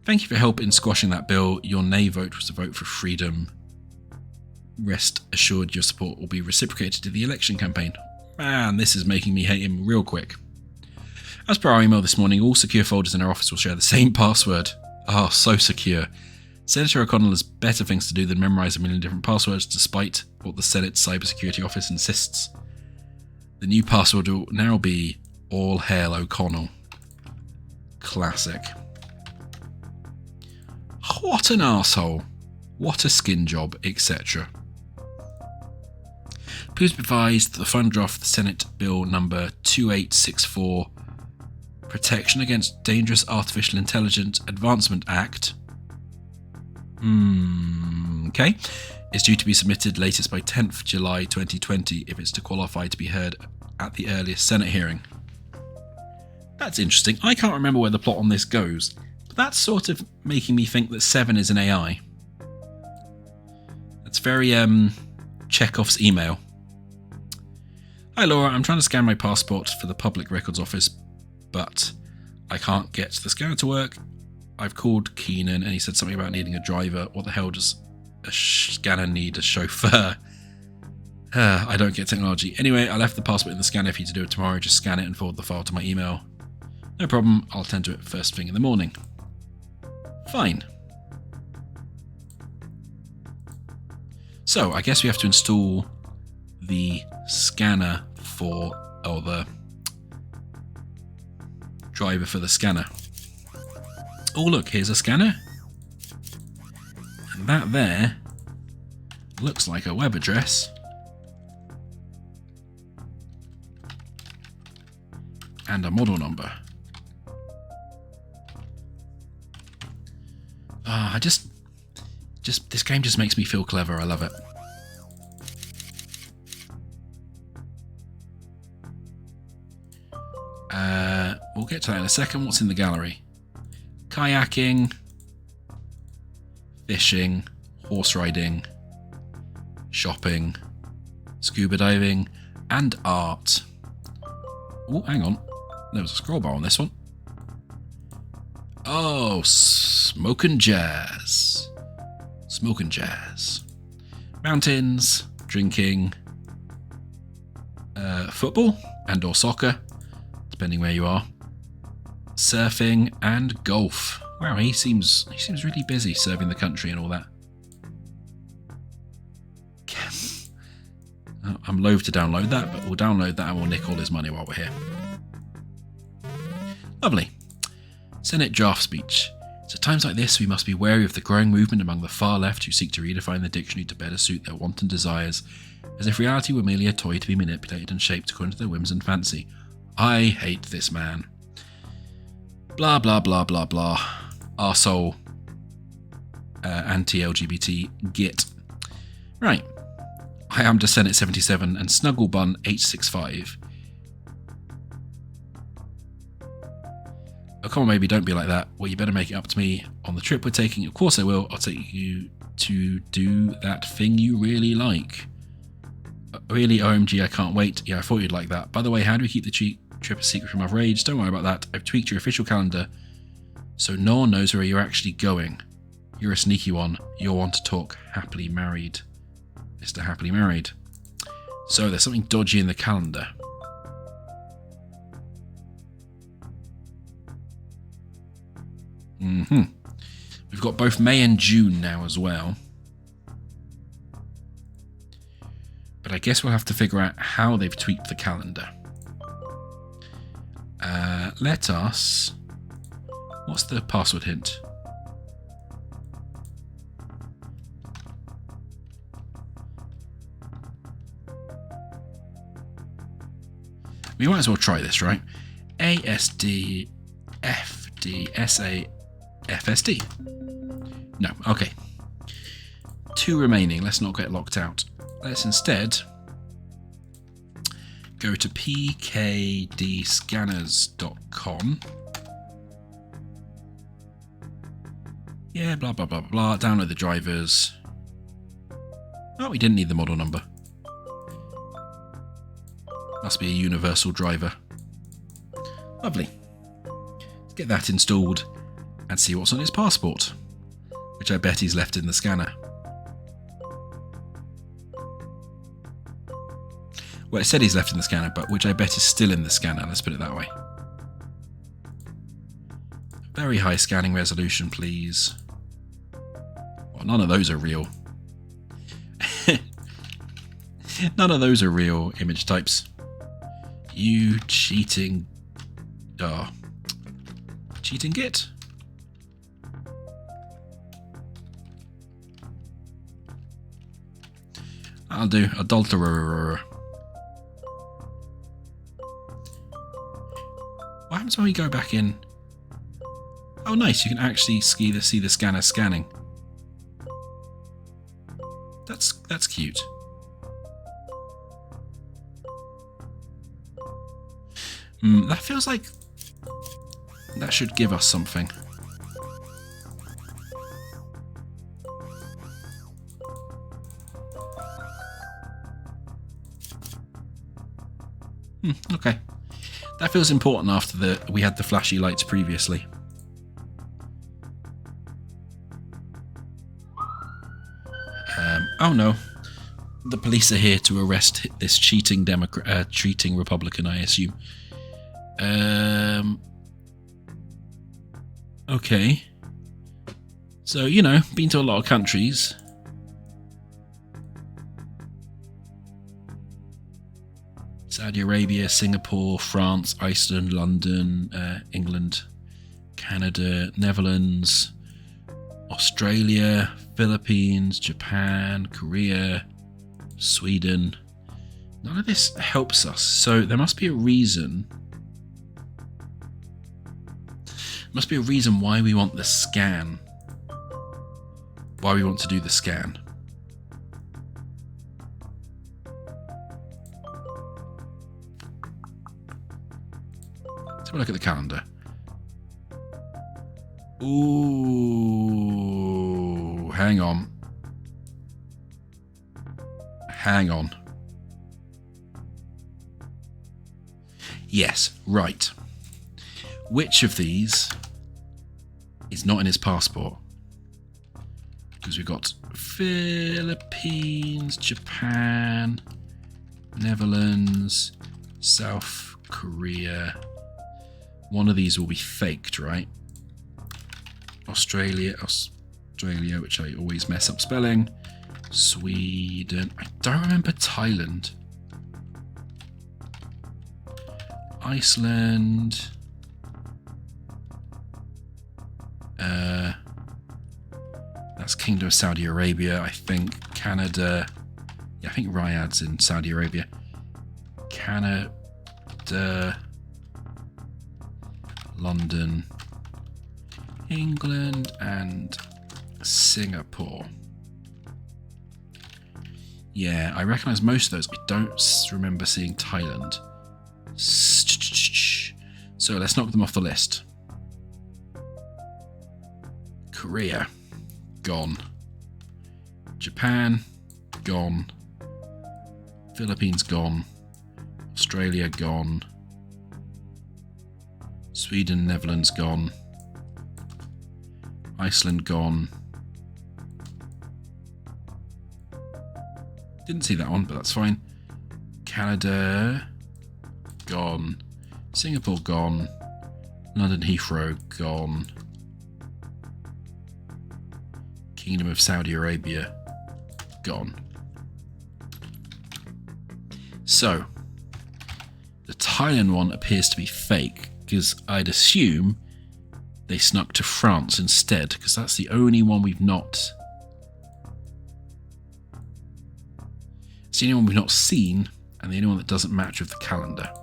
Speaker 1: Thank you for help in squashing that bill. Your nay vote was a vote for freedom. Rest assured your support will be reciprocated to the election campaign. Man, this is making me hate him real quick. As per our email this morning, all secure folders in our office will share the same password. Oh, so secure. Senator O'Connell has better things to do than memorise a million different passwords, despite what the Senate's Cybersecurity Office insists. The new password will now be All Hail O'Connell. Classic. What an arsehole. What a skin job, etc. Please be advised that the final draft of the Senate Bill number 2864, Protection Against Dangerous Artificial Intelligence Advancement Act, okay, is due to be submitted latest by 10th July 2020 if it's to qualify to be heard at the earliest Senate hearing. That's interesting. I can't remember where the plot on this goes, but that's sort of making me think that 7 is an AI. That's very Chekhov's email. Hi Laura, I'm trying to scan my passport for the Public Records Office, but I can't get the scanner to work. I've called Keenan and he said something about needing a driver. What the hell does a scanner need a chauffeur? I don't get technology. Anyway, I left the passport in the scanner for you to do it tomorrow. Just scan it and forward the file to my email. No problem, I'll attend to it first thing in the morning. Fine. So, I guess we have to install the scanner for, or the driver for the scanner. Oh look, here's a scanner. And that there looks like a web address. And a model number. This game just makes me feel clever. I love it. We'll get to that in a second. What's in the gallery? Kayaking, fishing, horse riding, shopping, scuba diving, and art. Oh, hang on. There was a scroll bar on this one. Oh, smoking jazz. Smoking jazz. Mountains, drinking, football and or soccer, depending where you are. Surfing and golf. Wow, he seems really busy serving the country and all that. I'm loath to download that, but we'll download that and we'll nick all his money while we're here. Lovely. Senate draft speech. It's at times like this we must be wary of the growing movement among the far left who seek to redefine the dictionary to better suit their wanton desires, as if reality were merely a toy to be manipulated and shaped according to their whims and fancy. I hate this man. Blah blah blah blah blah. Arsehole. Anti-LGBT git. Right. I am to Senate 77 and Snugglebun 865. Oh, come on, baby, don't be like that. Well, you better make it up to me on the trip we're taking. Of course I will. I'll take you to do that thing you really like. Really, OMG, I can't wait. Yeah, I thought you'd like that. By the way, how do we keep the trip a secret from other age? Don't worry about that. I've tweaked your official calendar so no one knows where you're actually going. You're a sneaky one. You'll want to talk happily married. Mr. Happily Married. So there's something dodgy in the calendar. We've got both May and June now as well. But I guess we'll have to figure out how they've tweaked the calendar. Let us... What's the password hint? We might as well try this, right? ASD FD FSD. No, okay. 2 remaining. Let's not get locked out. Let's instead go to pkdscanners.com. Yeah, blah, blah, blah, blah. Download the drivers. Oh, we didn't need the model number. Must be a universal driver. Lovely. Let's get that installed and see what's on his passport, which I bet he's left in the scanner. Well, it said he's left in the scanner, but which I bet is still in the scanner. Let's put it that way. Very high scanning resolution, please. Well, none of those are real. None of those are real image types. You cheating... cheating git? I'll do adulterer. What happens when we go back in? Oh, nice! You can actually see the scanner scanning. That's cute. That feels like that should give us something. Okay. That feels important after we had the flashy lights previously. Oh no. The police are here to arrest this cheating cheating Republican, I assume. Okay. So, you know, been to a lot of countries. Saudi Arabia, Singapore, France, Iceland, London, England, Canada, Netherlands, Australia, Philippines, Japan, Korea, Sweden. None of this helps us, so there must be a reason. Must be a reason why we want the scan. Why we want to do the scan. Let's have a look at the calendar. Ooh, hang on. Hang on. Yes, right. Which of these is not in his passport? Because we've got Philippines, Japan, Netherlands, South Korea. One of these will be faked, right? Australia, which I always mess up spelling. Sweden. I don't remember Thailand. Iceland. That's Kingdom of Saudi Arabia, I think. Canada. Yeah, I think Riyadh's in Saudi Arabia. Canada. London. England and Singapore. Yeah, I recognise most of those. I don't remember seeing Thailand. So let's knock them off the list. Korea, gone. Japan, gone. Philippines gone. Australia gone. Sweden, Netherlands gone. Iceland gone. Didn't see that one, but that's fine. Canada gone. Singapore gone. London Heathrow gone. Kingdom of Saudi Arabia gone. So, the Thailand one appears to be fake, because I'd assume they snuck to France instead, because that's the only one we've not... It's the only one we've not seen, and the only one that doesn't match with the calendar.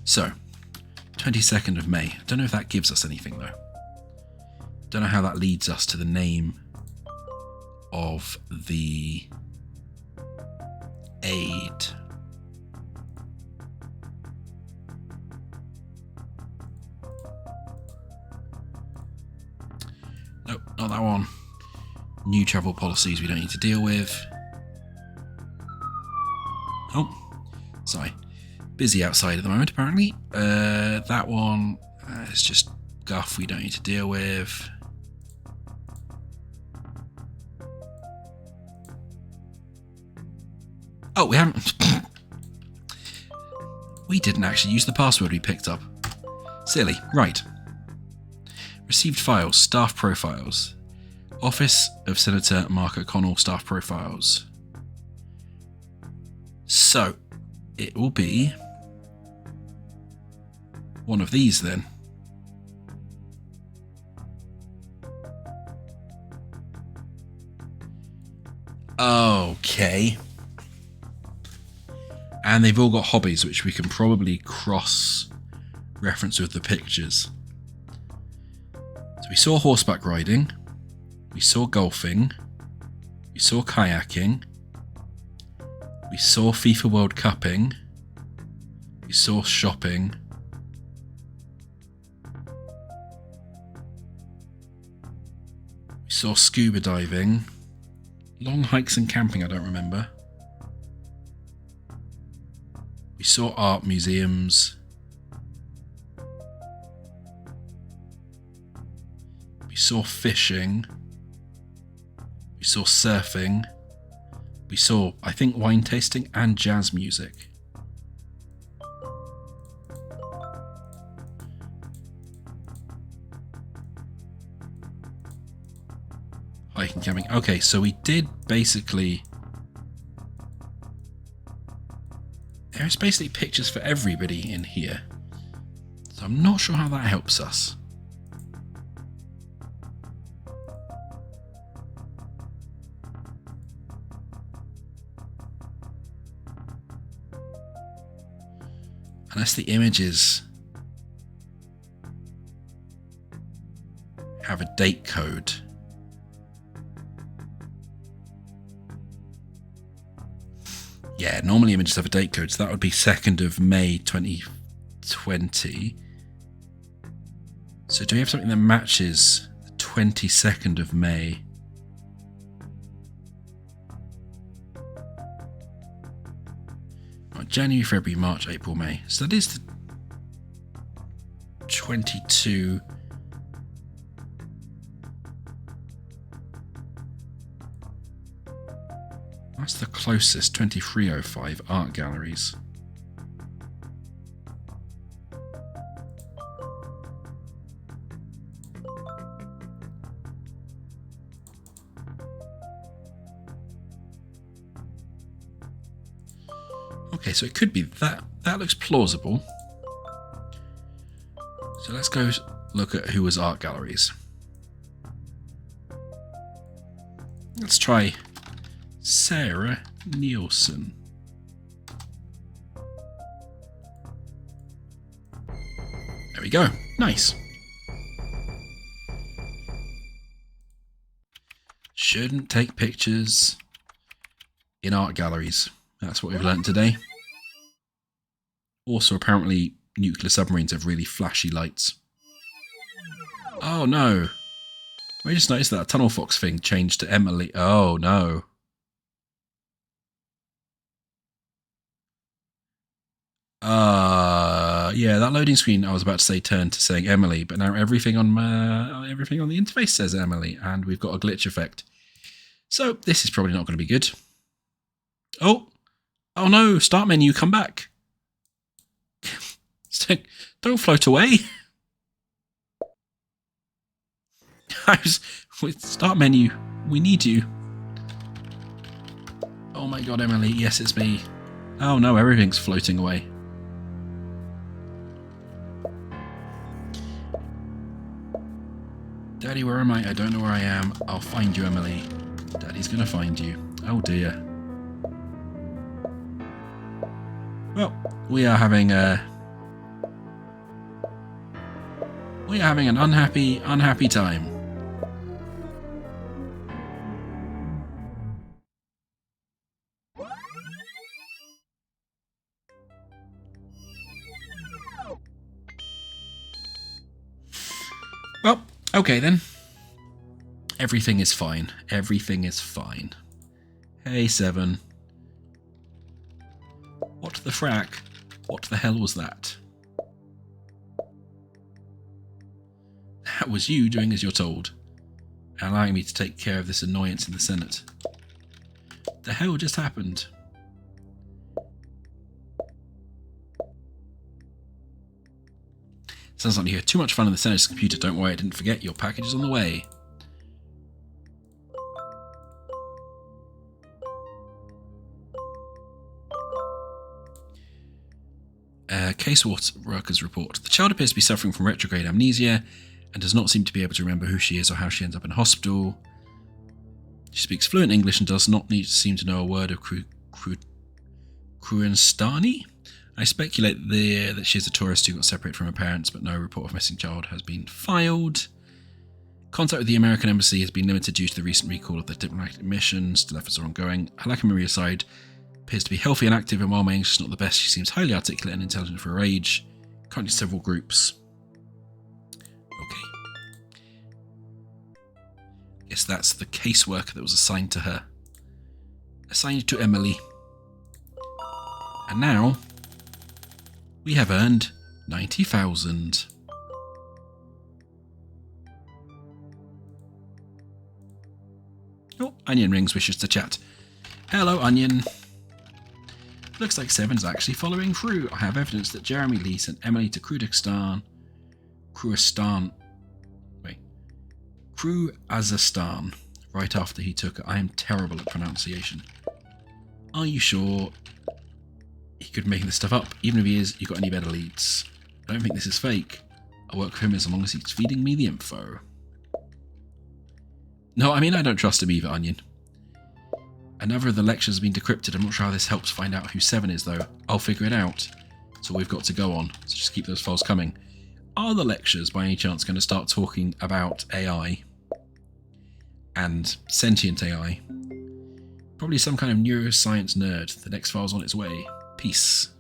Speaker 1: So, 22nd of May. I don't know if that gives us anything, though. Don't know how that leads us to the name of the aid. Nope, not that one. New travel policies we don't need to deal with. Oh, sorry. Busy outside at the moment, apparently. That one is just guff we don't need to deal with. Oh, we haven't... We didn't actually use the password we picked up. Silly. Right. Received files. Staff profiles. Office of Senator Mark O'Connell staff profiles. So, it will be one of these then. Okay. And they've all got hobbies, which we can probably cross-reference with the pictures. So we saw horseback riding, we saw golfing, we saw kayaking, we saw FIFA World Cupping, we saw shopping, we saw scuba diving, long hikes and camping I don't remember. We saw art museums. We saw fishing. We saw surfing. We saw, I think, wine tasting and jazz music. Hiking, camping. Okay, so we did basically... There's basically pictures for everybody in here. So I'm not sure how that helps us. Unless the images have a date code. Yeah, normally images have a date code, so that would be 2nd of May 2020. So do we have something that matches the 22nd of May? Right, January, February, March, April, May. So that is the 22... That's the closest, 2305 art galleries. Okay, so it could be that. That looks plausible. So let's go look at who was art galleries. Let's try Sarah Nielsen. There we go. Nice. Shouldn't take pictures in art galleries. That's what we've learnt today. Also, apparently, nuclear submarines have really flashy lights. Oh no. I just noticed that tunnel fox thing changed to Emily. Oh no. Yeah, that loading screen I was about to say turned to saying Emily, but now everything on the interface says Emily, and we've got a glitch effect. So this is probably not going to be good. Oh no! Start menu, come back. Don't float away. With start menu, we need you. Oh my god, Emily, yes, it's me. Oh no, everything's floating away. Daddy, where am I? I don't know where I am. I'll find you, Emily. Daddy's gonna find you. Oh dear. Well, we are having an unhappy time. Well, okay then. Everything is fine. Everything is fine. Hey, Seven. What the frack? What the hell was that? That was you doing as you're told, allowing me to take care of this annoyance in the Senate. The hell just happened? Sounds like you had too much fun on the Senate's computer. Don't worry, I didn't forget. Your package is on the way. Case workers report. The child appears to be suffering from retrograde amnesia and does not seem to be able to remember who she is or how she ends up in hospital. She speaks fluent English and does not seem to know a word of Kruenstani. I speculate that she is a tourist who got separated from her parents, but no report of missing child has been filed. Contact with the American embassy has been limited due to the recent recall of the diplomatic mission. Still efforts are ongoing. Halaka Maria aside, appears to be healthy and active, and while my English is not the best, she seems highly articulate and intelligent for her age. Currently several groups. Okay. Guess that's the caseworker that was assigned to her. Assigned to Emily. And now, we have earned 90,000. Oh, Onion rings, wishes to chat. Hello, Onion. Looks like Seven's actually following through. I have evidence that Jeremy Lee sent Emily to Kruazistan right after he took her. I am terrible at pronunciation. Are you sure he could be making this stuff up? Even if he is, you got any better leads? I don't think this is fake. I'll work with him as long as he's feeding me the info. No, I mean, I don't trust him either, Onion. Another of the lectures has been decrypted. I'm not sure how this helps find out who Seven is, though. I'll figure it out. That's all we've got to go on, so just keep those files coming. Are the lectures, by any chance, going to start talking about AI? And sentient AI? Probably some kind of neuroscience nerd. The next file's on its way. Peace.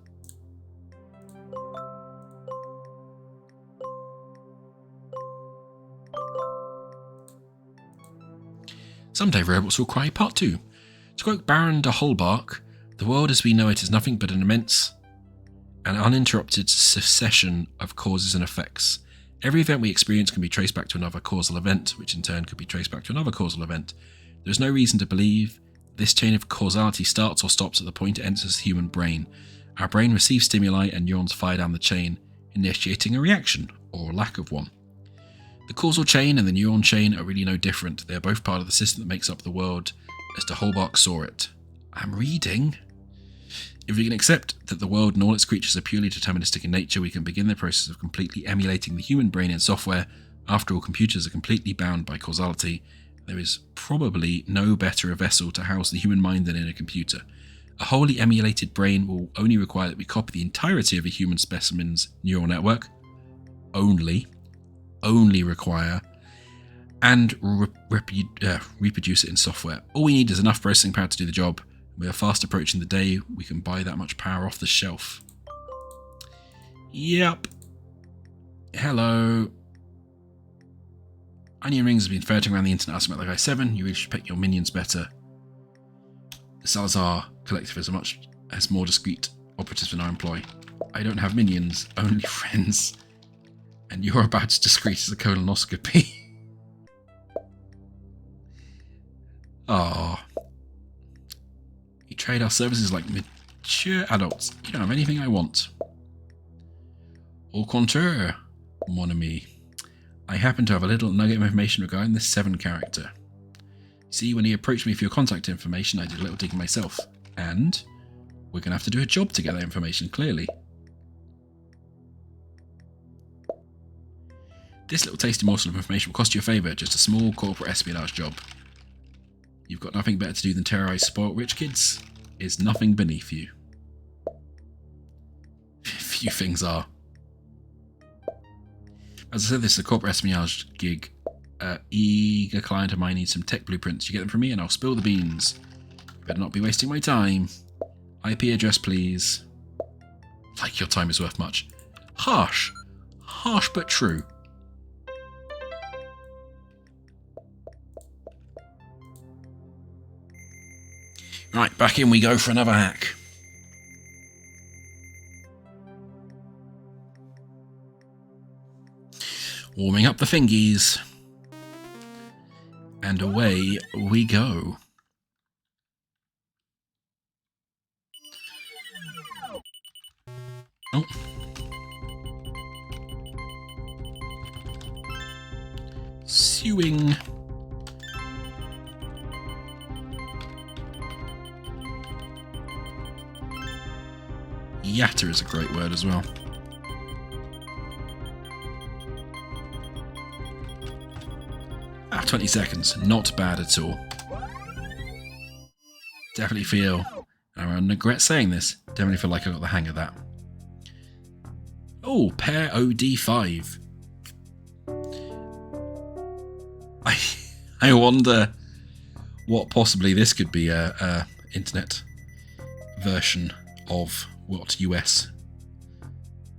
Speaker 1: Someday robots will cry part 2. To quote Baron de Holbach, the world as we know it is nothing but an immense and uninterrupted succession of causes and effects. Every event we experience can be traced back to another causal event, which in turn could be traced back to another causal event. There is no reason to believe this chain of causality starts or stops at the point it enters the human brain. Our brain receives stimuli and neurons fire down the chain, initiating a reaction, or lack of one. The causal chain and the neuron chain are really no different. They are both part of the system that makes up the world, as de Holbach saw it. I'm reading. If we can accept that the world and all its creatures are purely deterministic in nature, we can begin the process of completely emulating the human brain in software. After all, computers are completely bound by causality. There is probably no better a vessel to house the human mind than in a computer. A wholly emulated brain will only require that we copy the entirety of a human specimen's neural network. Only require, and reproduce it in software. All we need is enough processing power to do the job. We are fast approaching the day we can buy that much power off the shelf. Yep. Hello. Onion Rings has been ferreting around the internet asking about the guy 7. You really should pick your minions better. The Salazar Collective is more discreet operatives in our employ. I don't have minions, only friends. And you're about as discreet as a colonoscopy. Ah, we trade our services like mature adults. You don't have anything I want. Au contraire, mon ami. I happen to have a little nugget of information regarding this 7 character. See, when he approached me for your contact information, I did a little digging myself. And we're going to have to do a job to get that information, clearly. This little tasty morsel of information will cost you a favour, just a small corporate espionage job. You've got nothing better to do than terrorise spoiled rich kids. Is nothing beneath you. Few things are. As I said, this is a corporate espionage gig. Eager client of mine needs some tech blueprints. You get them from me and I'll spill the beans. Better not be wasting my time. IP address, please. Like your time is worth much. Harsh. Harsh but true. Right, back in we go for another hack. Warming up the fingies. And away we go. Oh. Sewing. Yatta is a great word as well. Ah, 20 seconds. Not bad at all. Definitely feel, and I regret saying this, definitely feel like I got the hang of that. Oh, pair OD5. I wonder what possibly this could be a internet version of what US.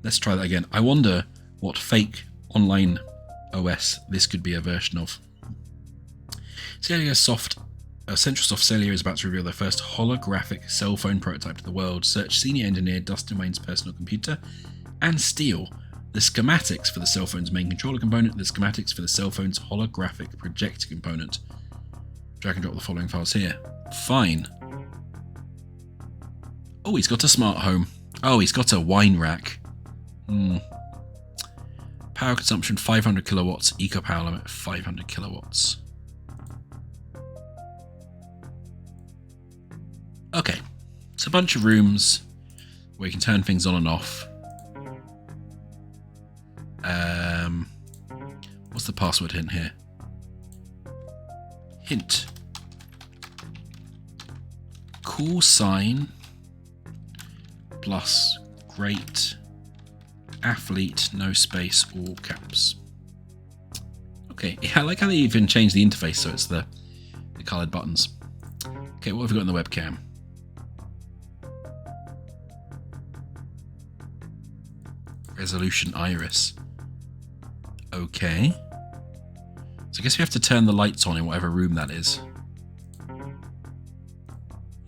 Speaker 1: Let's try that again. I wonder what fake online OS this could be a version of. Central Soft Cellular is about to reveal their first holographic cell phone prototype to the world. Search senior engineer Dustin Wayne's personal computer and steal the schematics for the cell phone's main controller component, the schematics for the cell phone's holographic projector component. Drag and drop the following files here. Fine. Oh, he's got a smart home. Oh, he's got a wine rack. Power consumption 500 kilowatts, eco power limit 500 kilowatts. Okay, it's a bunch of rooms where you can turn things on and off. What's the password hint here? Hint. Cool sign plus great athlete, no space, all caps. Okay, yeah, I like how they even changed the interface so it's the coloured buttons. Okay, what have we got in the webcam? Resolution iris. Okay. So I guess we have to turn the lights on in whatever room that is.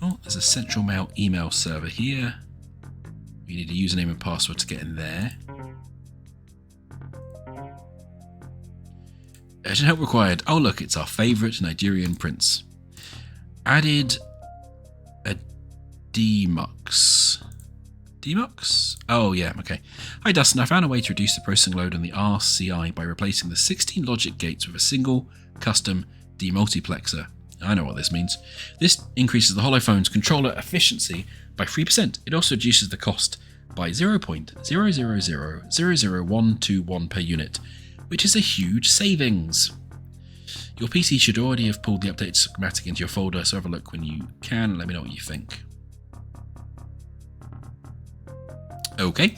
Speaker 1: Oh, there's a Central Mail email server here. We need a username and password to get in there. Urgent help required. Oh look, it's our favourite Nigerian prince. Added a demux. Demux? Oh yeah, okay. Hi Dustin, I found a way to reduce the processing load on the RCI by replacing the 16 logic gates with a single custom demultiplexer. I know what this means. This increases the Holophone's controller efficiency by 3%. It also reduces the cost by 0.000000121 per unit, which is a huge savings. Your PC should already have pulled the updated schematic into your folder, so have a look when you can and let me know what you think. Okay.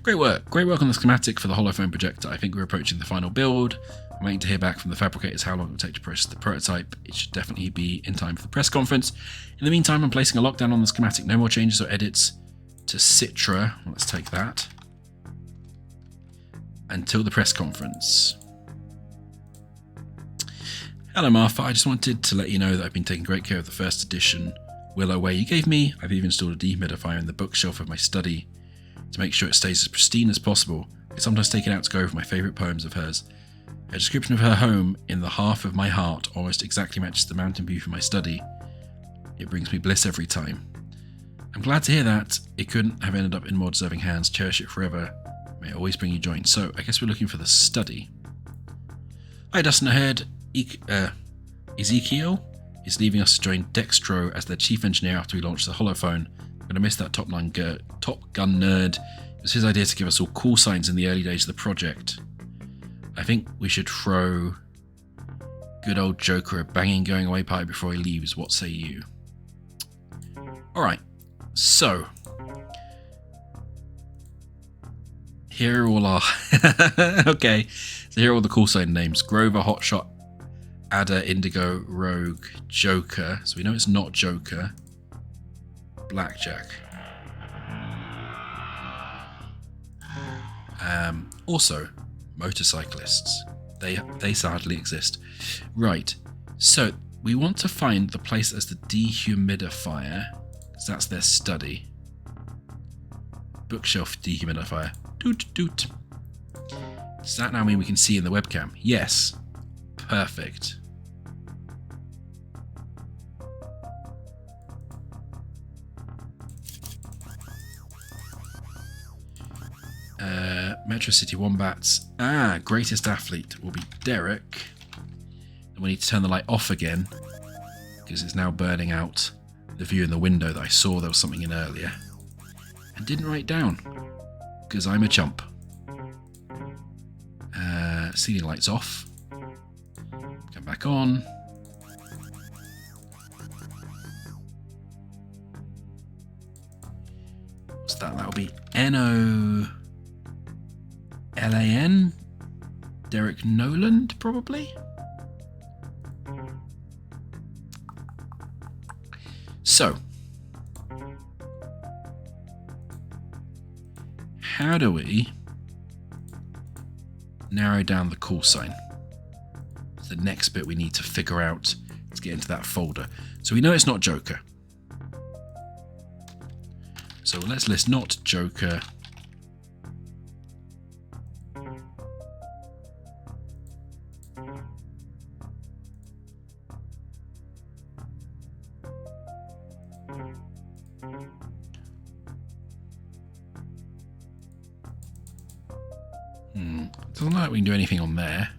Speaker 1: Great work on the schematic for the Holophone projector. I think we're approaching the final build. I'm waiting to hear back from the fabricators how long it will take to process the prototype. It should definitely be in time for the press conference. In the meantime, I'm placing a lockdown on the schematic. No more changes or edits to Citra. Well, let's take that. Until the press conference. Hello Martha, I just wanted to let you know that I've been taking great care of the first edition willow ware you gave me. I've even installed a dehumidifier in the bookshelf of my study to make sure it stays as pristine as possible. I sometimes take it out to go over my favourite poems of hers. A description of her home in the half of my heart almost exactly matches the mountain view from my study. It brings me bliss every time. I'm glad to hear that. It couldn't have ended up in more deserving hands. Cherish it forever. May it always bring you joy. So, I guess we're looking for the study. Hi, Dustin ahead. Ezekiel is leaving us to join Dextro as their chief engineer after we launch the holophone. I'm going to miss that Top Gun nerd. It was his idea to give us all call signs in the early days of the project. I think we should throw good old Joker a banging going away party before he leaves. What say you? Alright, so here are all our okay, so here are all the call sign names: Grover, Hotshot, Adder, Indigo, Rogue, Joker. So we know it's not Joker. Blackjack. Also, motorcyclists. They sadly exist. Right. So we want to find the place as the dehumidifier, because that's their study. Bookshelf dehumidifier. Doot doot. Does that now mean we can see in the webcam? Yes. Perfect. Metro City Wombats. Greatest athlete will be Derek. And we need to turn the light off again because it's now burning out the view in the window that I saw there was something in earlier and didn't write down because I'm a chump. Ceiling lights off. Come back on. What's that? That'll be NOLAN? Derek Noland, probably? So, how do we narrow down the call sign? It's the next bit we need to figure out to get into that folder. So we know it's not Joker. So let's list not Joker. Doesn't look like we can do anything on there.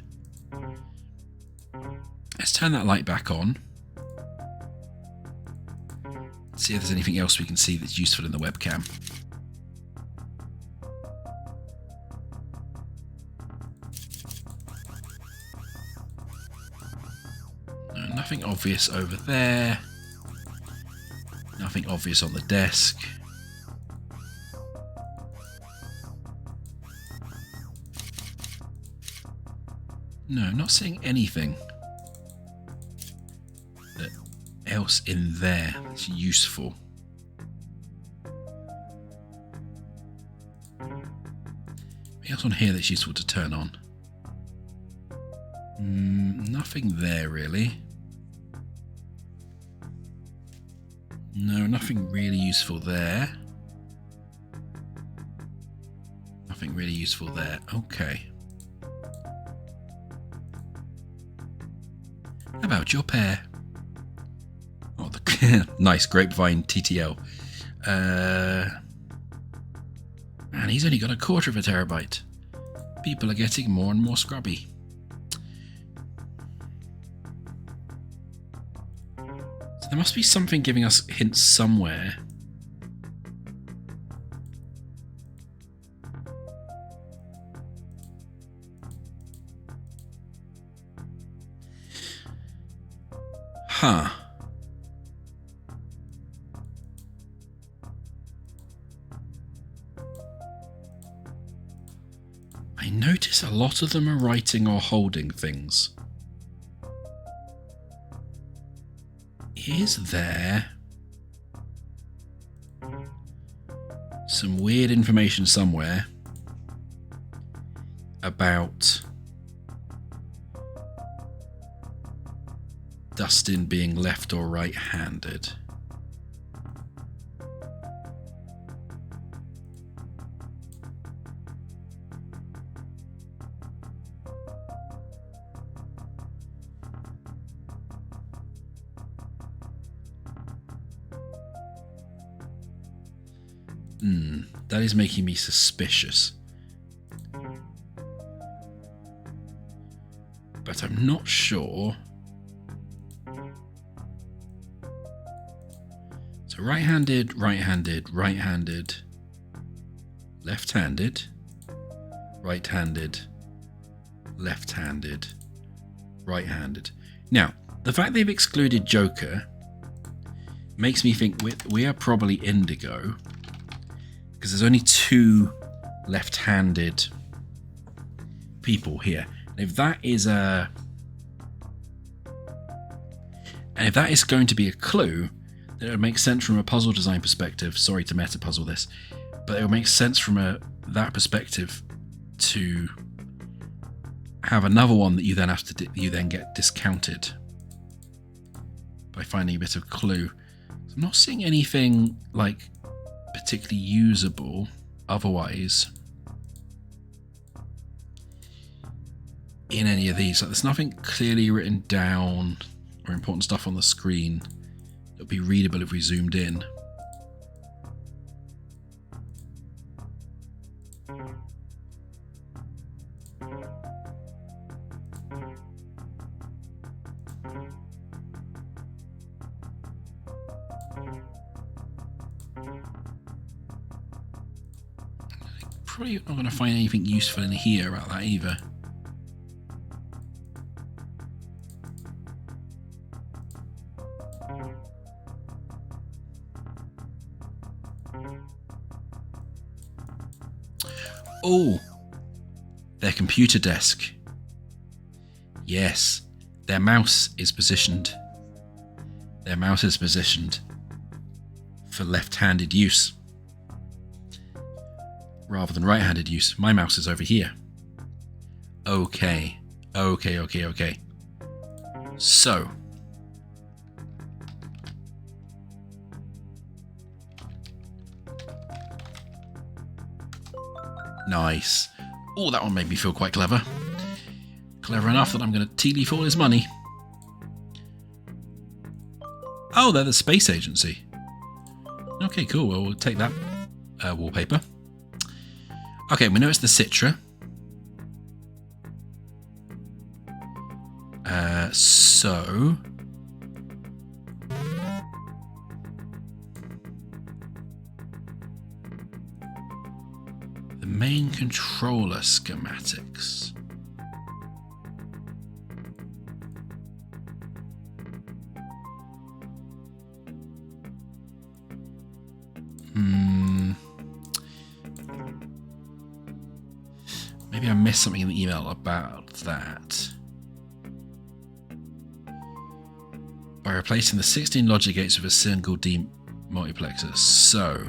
Speaker 1: Let's turn that light back on. See if there's anything else we can see that's useful in the webcam. No, nothing obvious over there. Nothing obvious on the desk. No, I'm not seeing anything else in there that's useful. Anything else on here that's useful to turn on? Nothing there really. No, nothing really useful there. Nothing really useful there. Okay. How about your pair? Oh, the nice grapevine TTL. Man, he's only got 1/4 of a terabyte. People are getting more and more scrubby. So there must be something giving us hints somewhere. Huh. I notice a lot of them are writing or holding things. Is there some weird information somewhere about Dustin being left or right-handed? That is making me suspicious. But I'm not sure. So right-handed, right-handed, right-handed, left-handed, right-handed, left-handed, right-handed. Now, the fact they've excluded Joker makes me think we are probably indigo, because there's only 2 left-handed people here. And if that is going to be a clue, then it would make sense from a puzzle design perspective. Sorry to meta puzzle this, but it would make sense from that perspective to have another one that you then get discounted by finding a bit of clue. So I'm not seeing anything like particularly usable otherwise in any of these. Like, there's nothing clearly written down or important stuff on the screen that would be readable if we zoomed in. Probably not going to find anything useful in here about that either. Oh, their computer desk. Yes, their mouse is positioned. Their mouse is positioned for left-handed use rather than right-handed use. My mouse is over here. Okay. So, nice. Oh, that one made me feel quite clever. Clever enough that I'm going to tea leaf all his money. Oh, they're the space agency. Okay, cool. Well, we'll take that wallpaper. Okay, we know it's the Citra. So the main controller schematics. Maybe I missed something in the email about that. By replacing the 16 logic gates with a single D multiplexer. So,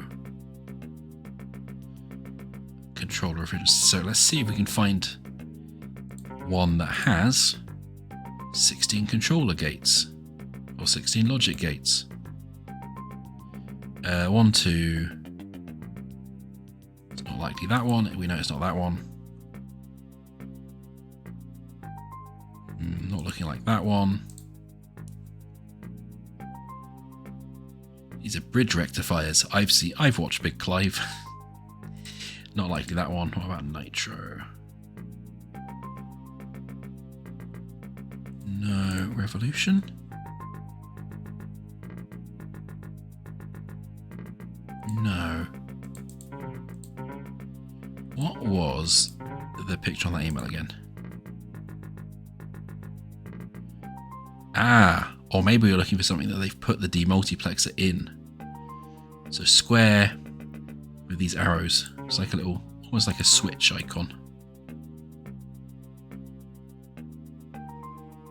Speaker 1: controller efficiency. So let's see if we can find one that has 16 controller gates or 16 logic gates. 1, 2. It's not likely that one. We know it's not that one. Not looking like that one. These are bridge rectifiers. I've watched Big Clive. Not likely that one. What about Nitro? No. Revolution? No. What was the picture on that email again? Ah, or maybe we're looking for something that they've put the demultiplexer in. So square with these arrows. It's like a little, almost like a switch icon.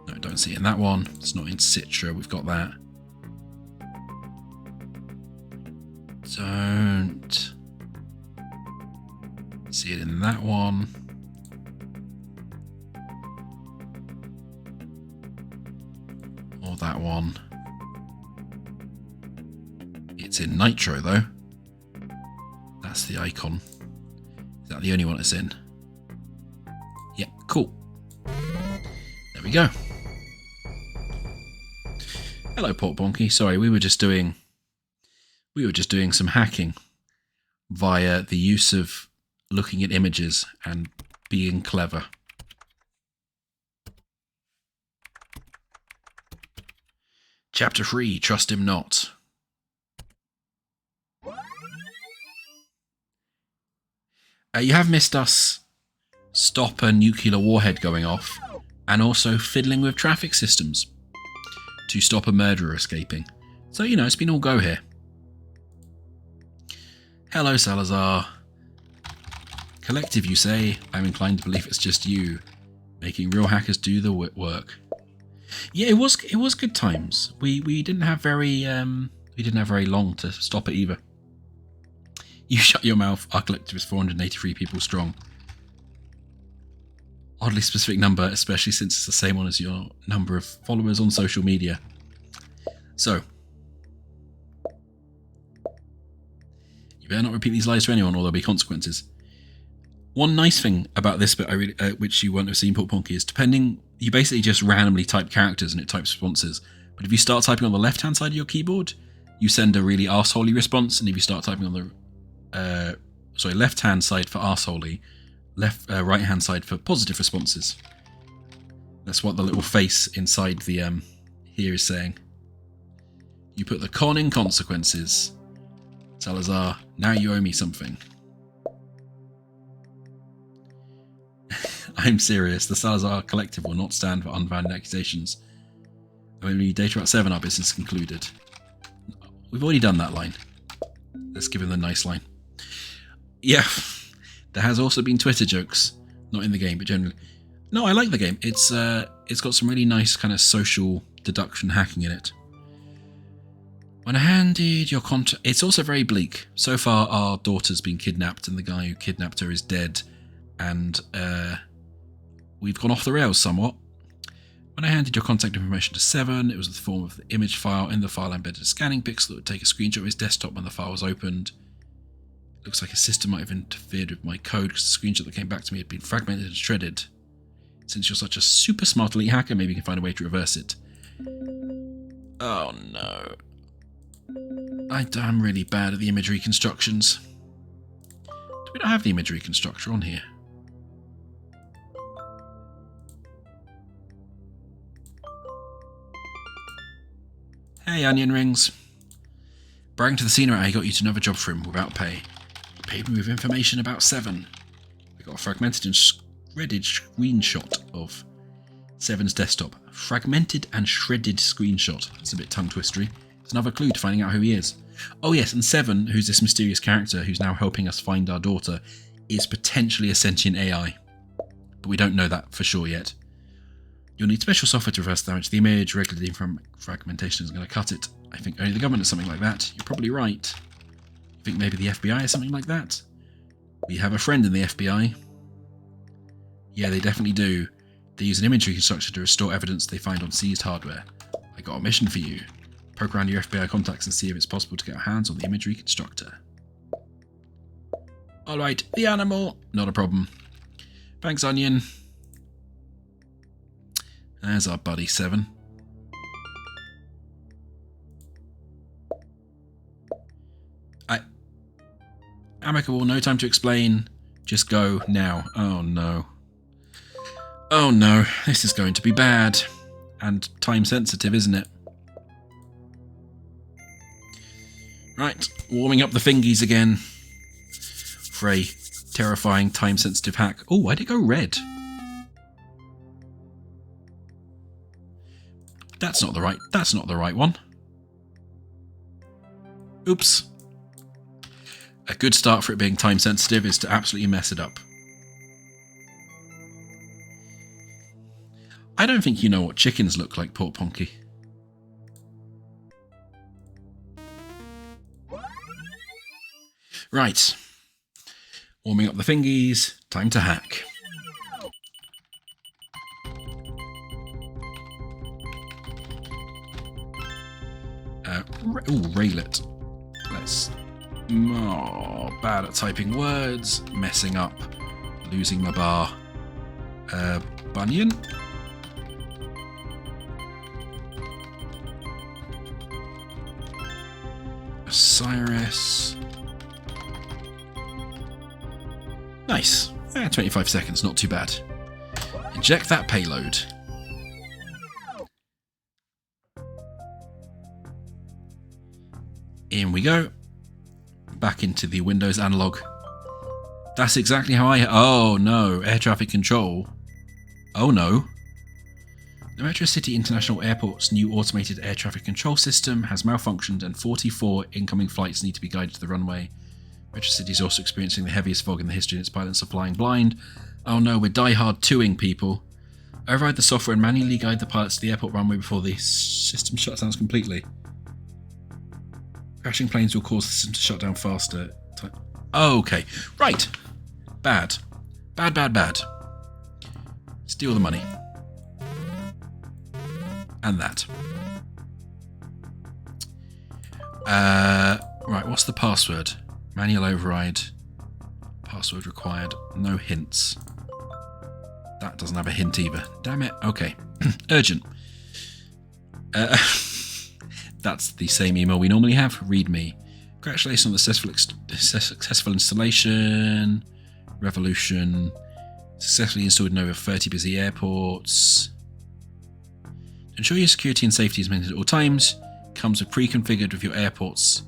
Speaker 1: No, don't see it in that one. It's not in Citra. We've got that. Don't see it in that one. Or that one. It's in Nitro though. That's the icon. Is that the only one it's in? Yeah, cool. There we go. Hello, Port Bonky. Sorry, we were just doing some hacking via the use of looking at images and being clever. Chapter 3, Trust Him Not. You have missed us stop a nuclear warhead going off, and also fiddling with traffic systems to stop a murderer escaping. So, you know, it's been all go here. Hello, Salazar. Collective, you say? I'm inclined to believe it's just you, making real hackers do the work. Yeah, it was good times. We didn't have very long to stop it either. You shut your mouth. Our collective is 483 people strong. Oddly specific number, especially since it's the same one as your number of followers on social media. So, you better not repeat these lies to anyone, or there'll be consequences. One nice thing about this bit, which you won't have seen, Port Ponky, is you basically just randomly type characters and it types responses. But if you start typing on the left-hand side of your keyboard, you send a really arseholey response. And if you start typing on the left-hand side for arseholey, right-hand side for positive responses. That's what the little face inside the here is saying. You put the con in consequences. Salazar, now you owe me something. I'm serious. The Salazar Collective will not stand for unfounded accusations. And when we need data about 7, our business is concluded. We've already done that line. Let's give him the nice line. Yeah, there has also been Twitter jokes. Not in the game, but generally. No, I like the game. It's got some really nice kind of social deduction hacking in it. When I handed your contract... It's also very bleak. So far, our daughter's been kidnapped, and the guy who kidnapped her is dead. And we've gone off the rails somewhat. When I handed your contact information to 7, it was in the form of the image file. In the file, I embedded a scanning pixel that would take a screenshot of his desktop when the file was opened. It looks like a system might have interfered with my code because the screenshot that came back to me had been fragmented and shredded. Since you're such a super smart elite hacker, maybe you can find a way to reverse it. Oh no. I'm really bad at the image reconstructions. Do we not have the image reconstructor on here? Hey, onion rings. Bragging to the senior I got you to another job for him without pay. He paid me with information about 7. I got a fragmented and shredded screenshot of 7's desktop. Fragmented and shredded screenshot. That's a bit tongue-twistery. It's another clue to finding out who he is. Oh yes, and 7, who's this mysterious character who's now helping us find our daughter, is potentially a sentient AI. But we don't know that for sure yet. You'll need special software to reverse damage to the image. Regular fragmentation isn't going to cut it. I think only the government is something like that. You're probably right. You think maybe the FBI is something like that? We have a friend in the FBI. Yeah, they definitely do. They use an image reconstructor to restore evidence they find on seized hardware. I got a mission for you. Poke around your FBI contacts and see if it's possible to get our hands on the image reconstructor. Alright, the animal. Not a problem. Thanks, Onion. There's our buddy 7. Amicable, no time to explain. Just go now. Oh no. Oh no, this is going to be bad. And time sensitive, isn't it? Right, warming up the fingies again. For a terrifying time sensitive hack. Oh, why'd it go red? That's not the right one. Oops. A good start for it being time sensitive is to absolutely mess it up. I don't think you know what chickens look like, Port Ponky. Right. Warming up the fingies. Time to hack. Raylet. Let's... Oh, bad at typing words. Messing up. Losing my bar. Bunyan? Osiris. Nice. 25 seconds, not too bad. Inject that payload. In we go. Back into the Windows analog. That's exactly how I... Oh no, air traffic control. Oh no. The Metro City International Airport's new automated air traffic control system has malfunctioned and 44 incoming flights need to be guided to the runway. Metro City is also experiencing the heaviest fog in the history and its pilots are flying blind. Oh no, we're die-hard 2ing people. Override the software and manually guide the pilots to the airport runway before the system shuts down completely. Crashing planes will cause the system to shut down faster. Okay, right. Bad. Bad. Steal the money. And that. Right, what's the password? Manual override. Password required. No hints. That doesn't have a hint either. Damn it. Okay. Urgent. That's the same email we normally have. Read me. Congratulations on the successful installation. Revolution. Successfully installed in over 30 busy airports. Ensure your security and safety is maintained at all times. Comes with pre-configured with your airport's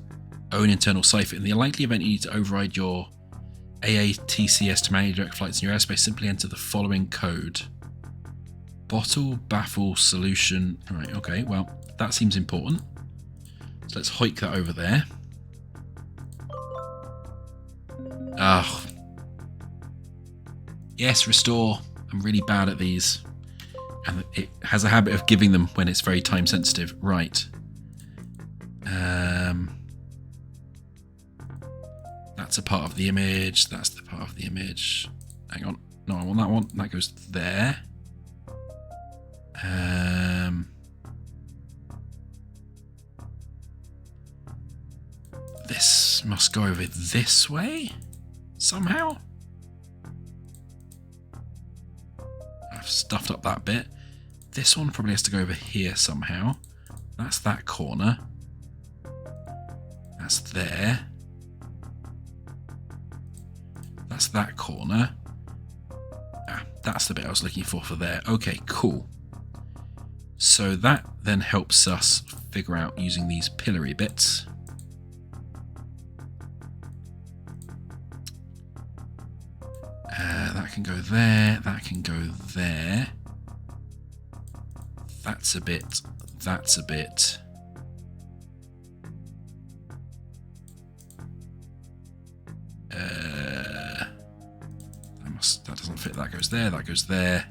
Speaker 1: own internal cipher. In the likely event you need to override your AATCS to manage direct flights in your airspace, simply enter the following code. Bottle, baffle, solution. Right, okay, well, that seems important. So let's hoik that over there. Oh. Yes, restore. I'm really bad at these. And it has a habit of giving them when it's very time sensitive. Right. That's a part of the image. That's the part of the image. Hang on. No, I want that one. That goes there. This must go over this way somehow. I've stuffed up that bit. This one probably has to go over here somehow. That's that corner. That's there. That's that corner. Ah, that's the bit I was looking for there. Okay, cool. So that then helps us figure out using these pillory bits. That can go there. That can go there. That's a bit. That's a bit. That doesn't fit. That goes there. That goes there.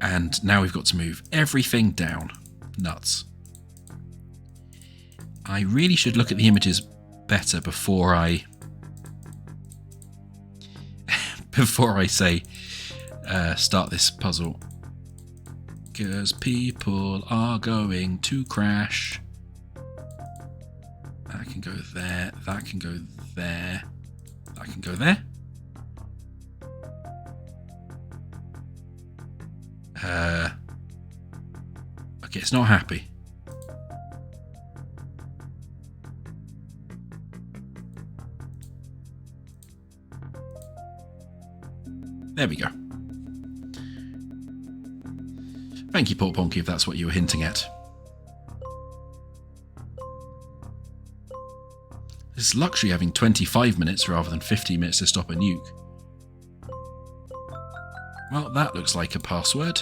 Speaker 1: And now we've got to move everything down. Nuts. I really should look at the images better before I say start this puzzle. Because people are going to crash. That can go there. That can go there. That can go there. Okay, it's not happy. There we go. Thank you, Port Ponky, if that's what you were hinting at. It's luxury having 25 minutes rather than 50 minutes to stop a nuke. Well, that looks like a password.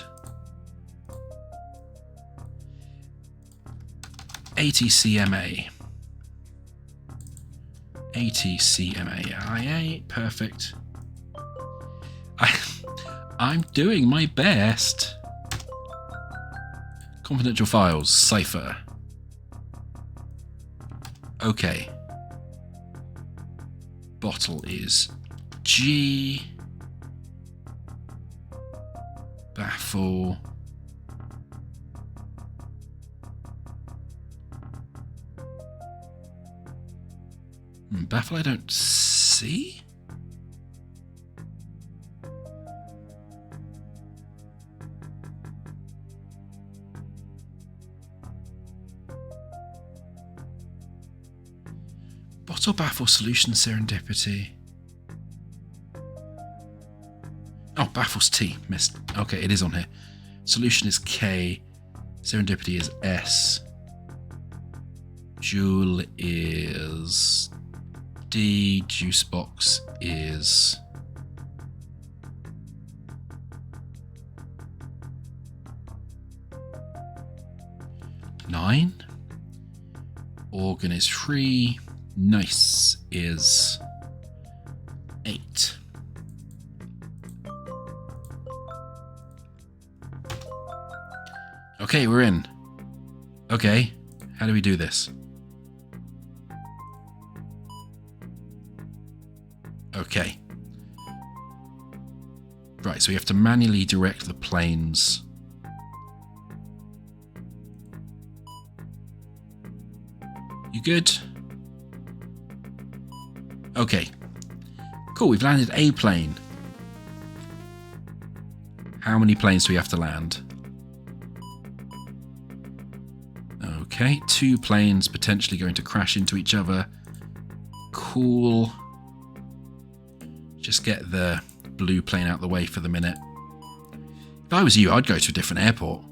Speaker 1: ATCMA. ATCMA. Perfect. I'm doing my best. Confidential files. Cipher. Okay. Bottle is G. Baffle. Baffle I don't see? Plot or baffle, solution, serendipity. Oh, baffle's T. Missed. Okay, it is on here. Solution is K. Serendipity is S. Jewel is D. Juice box is... nine. Organ is 3. Nice is 8. Okay, we're in. Okay, how do we do this? Okay. Right, so we have to manually direct the planes. You good? Okay. Cool, we've landed a plane. How many planes do we have to land? Okay, 2 planes potentially going to crash into each other. Cool. Just get the blue plane out the way for the minute. If I was you, I'd go to a different airport.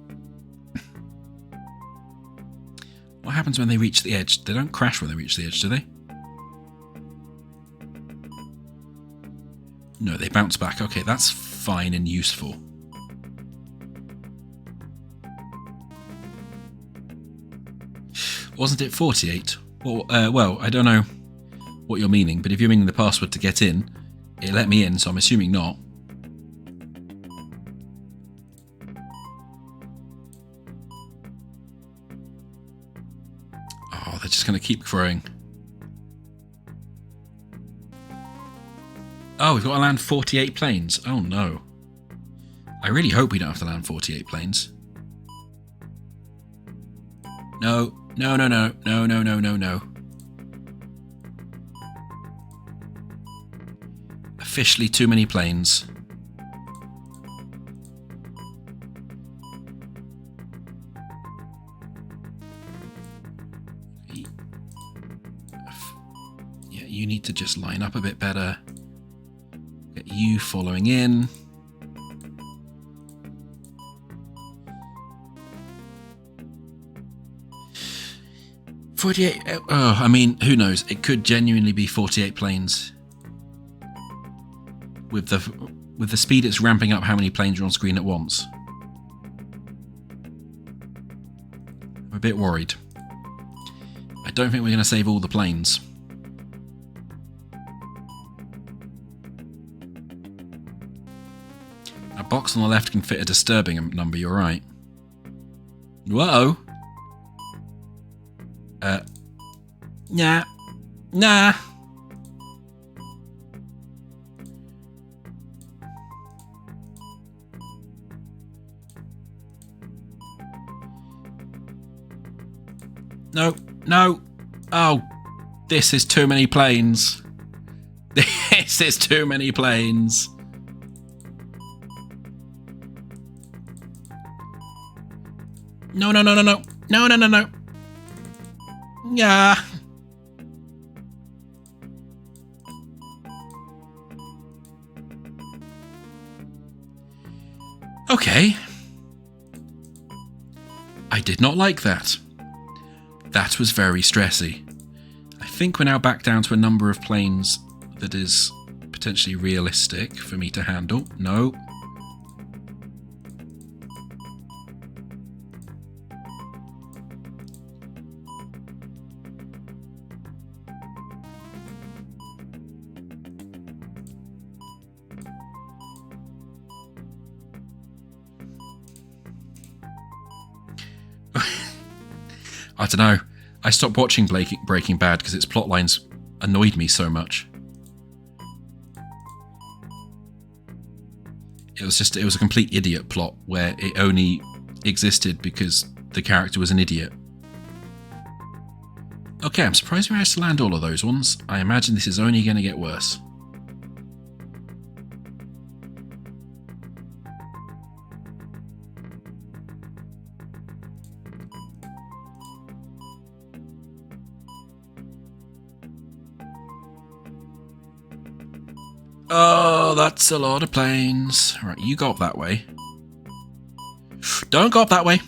Speaker 1: What happens when they reach the edge? They don't crash when they reach the edge, do they? No, they bounce back. Okay, that's fine and useful. Wasn't it 48? Well, I don't know what you're meaning, but if you're meaning the password to get in, it let me in, so I'm assuming not. Oh, they're just going to keep growing. Oh, we've got to land 48 planes. Oh no. I really hope we don't have to land 48 planes. No. No, no, no, no, no, no, no, no. Officially too many planes. Yeah, you need to just line up a bit better. Get you following in. Oh, I mean, who knows? It could genuinely be 48 planes. With the speed it's ramping up, how many planes are on screen at once? I'm a bit worried. I don't think we're going to save all the planes. A box on the left can fit a disturbing number, you're right. Whoa! Nah. Nah. No, no. Oh, this is too many planes. This is too many planes. No, no, no, no, no. No, no, no, no. Yeah. Okay. I did not like that. That was very stressy. I think we're now back down to a number of planes that is potentially realistic for me to handle. No. I don't know. I stopped watching Breaking Bad because its plot lines annoyed me so much. It was a complete idiot plot where it only existed because the character was an idiot. Okay, I'm surprised we managed to land all of those ones. I imagine this is only going to get worse.
Speaker 2: Oh, that's a lot of planes. Right, you go up that way. Don't go up that way.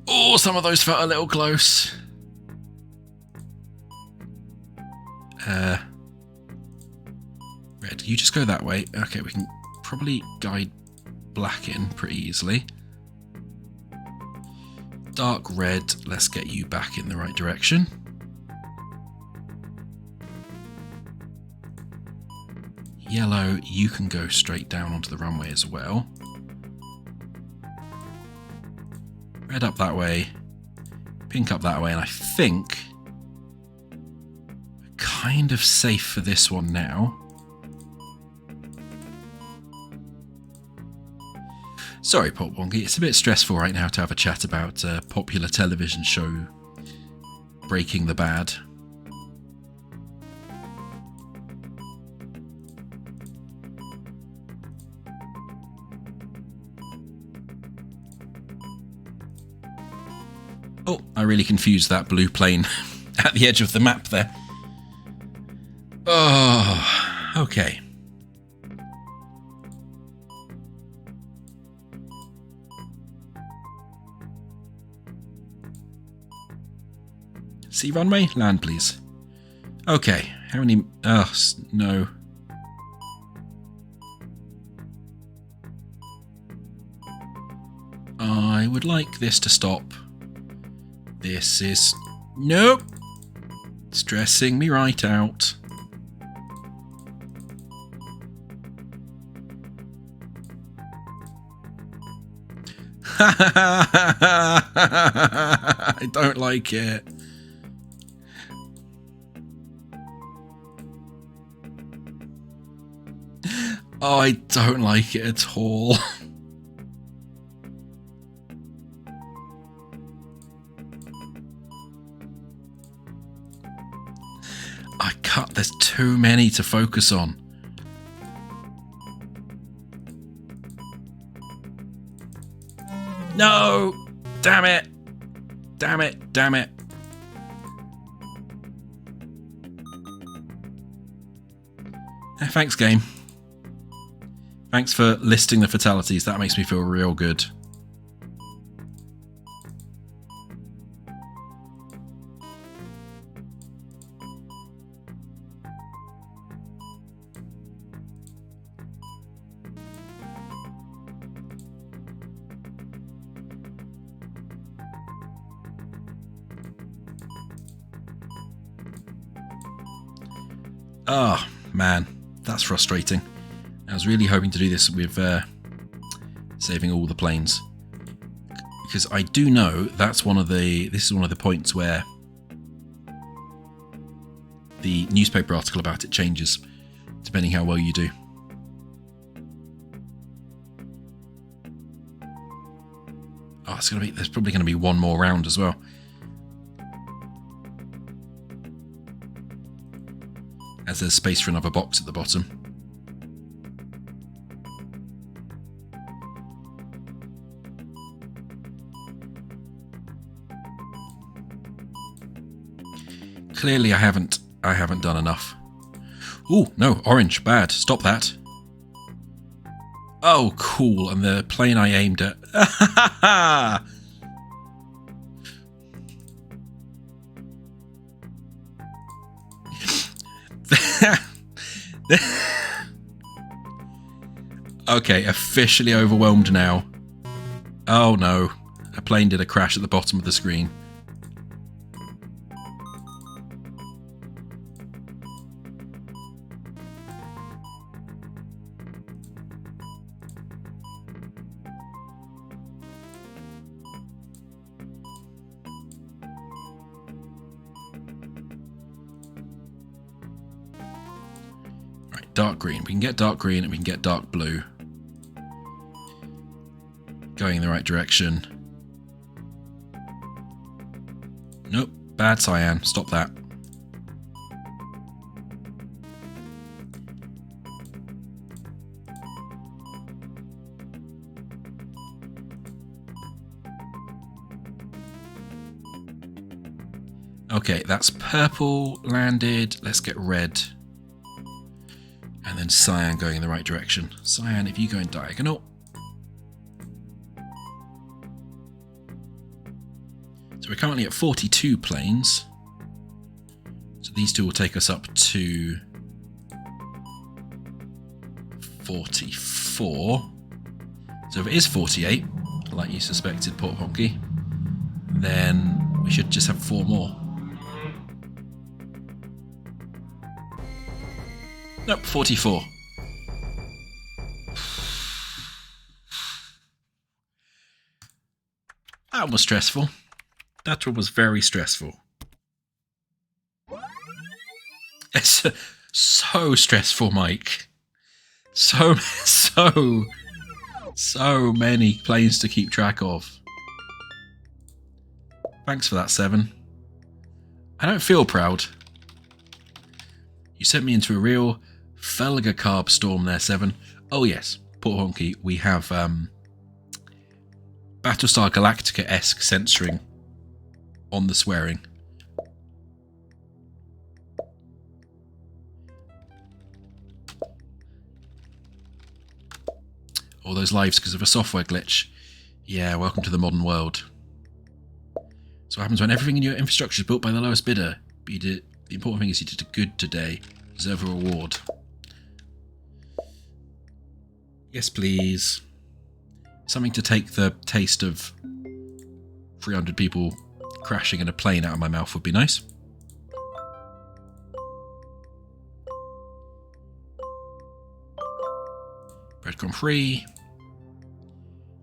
Speaker 2: Oh, some of those felt a little close. Red, you just go that way. Okay, we can probably guide black in pretty easily. Dark red, let's get you back in the right direction. Yellow, you can go straight down onto the runway as well. Red up that way, pink up that way, and I think we're kind of safe for this one now. Sorry, Pop Wonky, it's a bit stressful right now to have a chat about a popular television show Breaking the Bad. Oh, I really confused that blue plane at the edge of the map there. Oh, okay. Sea runway? Land, please. Okay, how many... Oh, no. I would like this to stop. This is... Nope! Stressing me right out. I don't like it. Oh, I don't like it at all. I can't, there's too many to focus on. No! Damn it! Damn it, damn it. Thanks, game. Thanks for listing the fatalities. That makes me feel real good. Oh, man. That's frustrating. I was really hoping to do this with saving all the planes, because I do know that's one of the. This is one of the points where the newspaper article about it changes, depending how well you do. Oh, it's gonna be. There's probably gonna be one more round as well, as there's space for another box at the bottom. Clearly, I haven't done enough. Oh no, orange, bad. Stop that. Oh, cool. And the plane I aimed at. Okay, officially overwhelmed now. Oh no, a plane did a crash at the bottom of the screen. Dark green. We can get dark green and we can get dark blue.
Speaker 1: going in the right direction. Nope, bad cyan. Stop that. Okay, that's purple landed. Let's get red. And then cyan going in the right direction. Cyan, if you go in diagonal. So we're currently at 42 planes. So these two will take us up to 44. So if it is 48, like you suspected, Port Honky, then we should just have 4 more. Nope, 44. That was stressful. That one was very stressful. It's so stressful, Mike. So many planes to keep track of. Thanks for that, 7. I don't feel proud. You sent me into a real Felga carb storm there, 7. Oh yes, Port Honky, we have Battlestar Galactica-esque censoring on the swearing. All those lives because of a software glitch. Yeah, welcome to the modern world. So what happens when everything in your infrastructure is built by the lowest bidder? But you did, the important thing is you did good today. Deserve a reward. Yes, please. Something to take the taste of 300 people crashing in a plane out of my mouth would be nice. Breadcrumb free.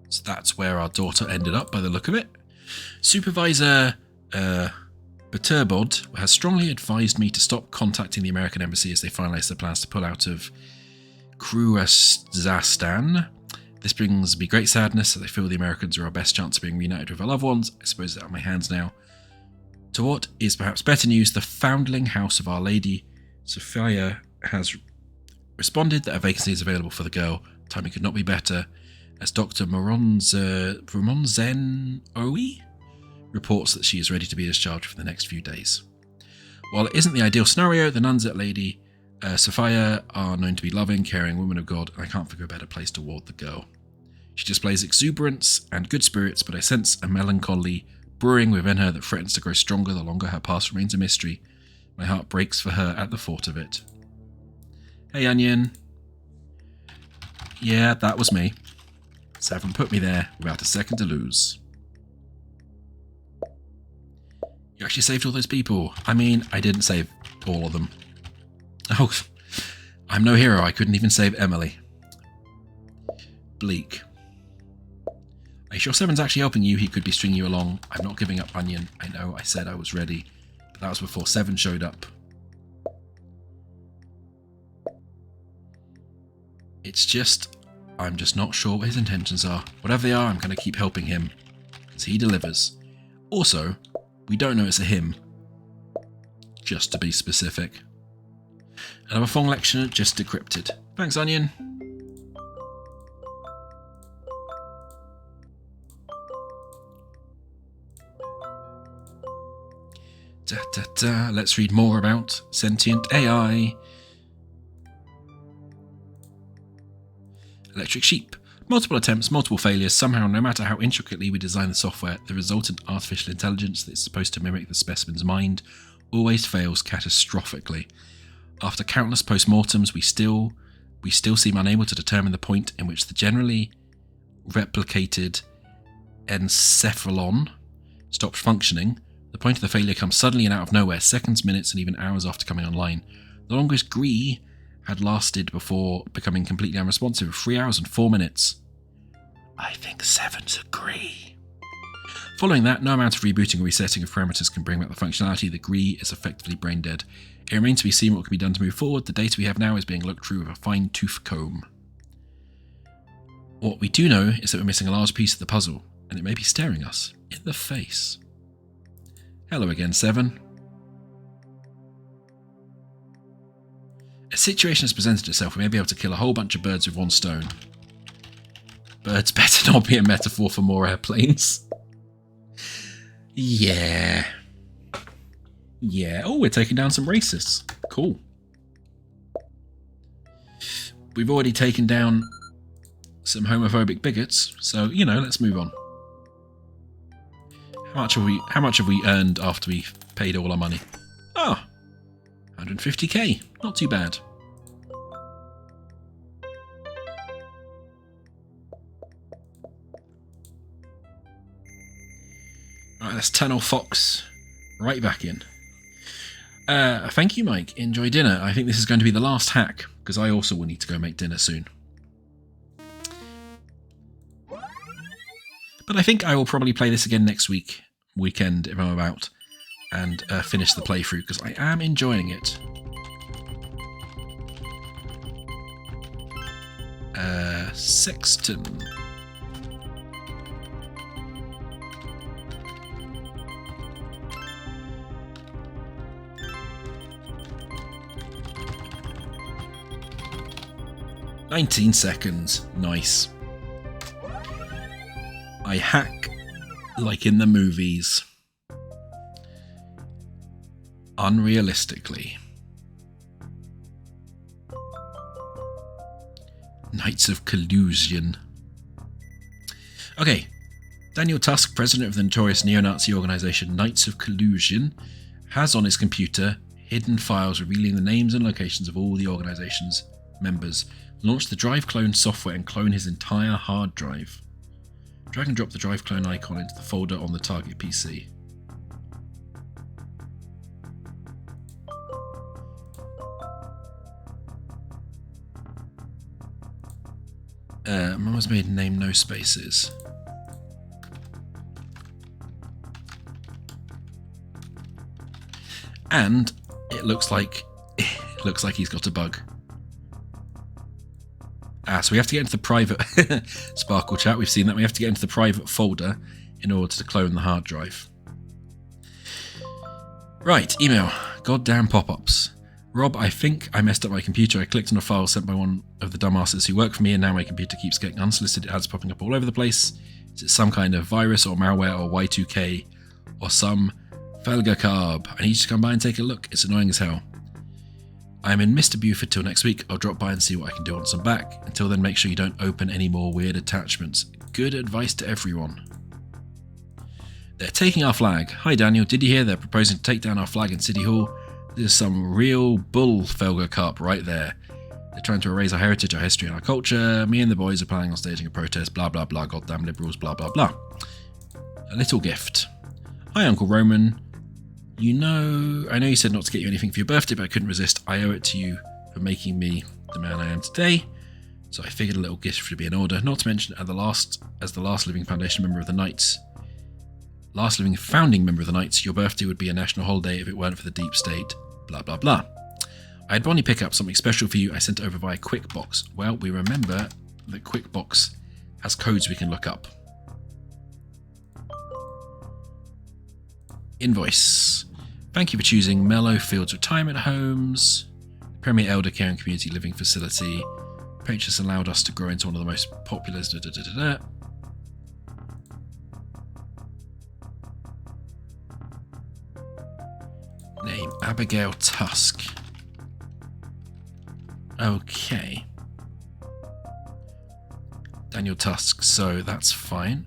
Speaker 1: So that's where our daughter ended up by the look of it. Supervisor Baturbod has strongly advised me to stop contacting the American embassy as they finalise their plans to pull out of Kyrgyzstan. This brings me great sadness that I feel the Americans are our best chance of being reunited with our loved ones. I suppose it's out of my hands now. To what is perhaps better news, the foundling house of Our Lady Sophia has responded that a vacancy is available for the girl. Timing could not be better, as Dr. Moronzen-Oe reports that she is ready to be discharged for the next few days. While it isn't the ideal scenario, the nuns at Lady Sophia are known to be loving, caring women of God, and I can't think of a better place to ward the girl. She displays exuberance and good spirits, but I sense a melancholy brewing within her that threatens to grow stronger the longer her past remains a mystery. My heart breaks for her at the thought of it. Hey, Onion. Yeah, that was me. 7 put me there without a second to lose. You actually saved all those people. I mean, I didn't save all of them. Oh, I'm no hero. I couldn't even save Emily. Bleak. Are you sure 7's actually helping you? He could be stringing you along. I'm not giving up, Onion. I know I said I was ready, but that was before 7 showed up. It's just, I'm just not sure what his intentions are. Whatever they are, I'm going to keep helping him, because he delivers. Also, we don't know it's a him, just to be specific. Another Fong lecture just decrypted. Thanks, Onion. Let's read more about sentient AI. Electric sheep. Multiple attempts, multiple failures. Somehow, no matter how intricately we design the software, the resultant artificial intelligence that is supposed to mimic the specimen's mind always fails catastrophically. After countless postmortems, we still seem unable to determine the point in which the generally replicated encephalon stopped functioning. The point of the failure comes suddenly and out of nowhere, seconds, minutes, and even hours after coming online. The longest GREY had lasted before becoming completely unresponsive, 3 hours and 4 minutes. I think 7's a GREY. Following that, no amount of rebooting or resetting of parameters can bring back the functionality. The GREY is effectively brain dead. It remains to be seen what can be done to move forward. The data we have now is being looked through with a fine-tooth comb. What we do know is that we're missing a large piece of the puzzle, and it may be staring us in the face. Hello again, 7. A situation has presented itself. We may be able to kill a whole bunch of birds with one stone. Birds better not be a metaphor for more airplanes. Yeah. Yeah. Oh, we're taking down some racists. Cool. We've already taken down some homophobic bigots, so, you know, let's move on. How much have we earned after we paid all our money? Ah, 150k. Not too bad. Right, let's tunnel Fox right back in. Thank you, Mike. Enjoy dinner. I think this is going to be the last hack, because I also will need to go make dinner soon. But I think I will probably play this again next weekend, if I'm about, and finish the playthrough, because I am enjoying it. Sexton. "19 seconds. Nice. I hack like in the movies. Unrealistically. Knights of Collusion. Okay. Daniel Tusk, president of the notorious neo-Nazi organisation Knights of Collusion, has on his computer hidden files revealing the names and locations of all the organisation's members. Launch the Drive Clone software and clone his entire hard drive. Drag and drop the Drive Clone icon into the folder on the target PC. Mama's maiden name, no spaces. And it looks like he's got a bug. So we have to get into the private Sparkle chat. We've seen that. We have to get into the private folder in order to clone the hard drive. Right, email. Goddamn pop-ups. Rob, I think I messed up my computer. I clicked on a file sent by one of the dumbasses who work for me, and now my computer keeps getting unsolicited ads popping up all over the place. Is it some kind of virus or malware or Y2K or some Felga carb? I need you to come by and take a look. It's annoying as hell. I'm in Mr. Buford till next week. I'll drop by and see what I can do once I'm back. Until then, make sure you don't open any more weird attachments. Good advice to everyone. They're taking our flag. Hi Daniel, did you hear they're proposing to take down our flag in City Hall? This is some real bull Felga carp right there. They're trying to erase our heritage, our history and our culture. Me and the boys are planning on staging a protest, blah blah blah, goddamn liberals, blah blah blah. A little gift. Hi Uncle Roman. I know you said not to get you anything for your birthday, but I couldn't resist. I owe it to you for making me the man I am today. So I figured a little gift would be in order. Not to mention, as the last living founding member of the Knights, your birthday would be a national holiday if it weren't for the deep state. Blah blah blah. I had Bonnie pick up something special for you. I sent it over via QuickBox. Well, we remember that QuickBox has codes we can look up. Invoice. Thank you for choosing Mellow Fields Retirement Homes, Premier Elder Care and Community Living Facility. Patrons allowed us to grow into one of the most popular. Name Abigail Tusk. Okay. Daniel Tusk, so that's fine.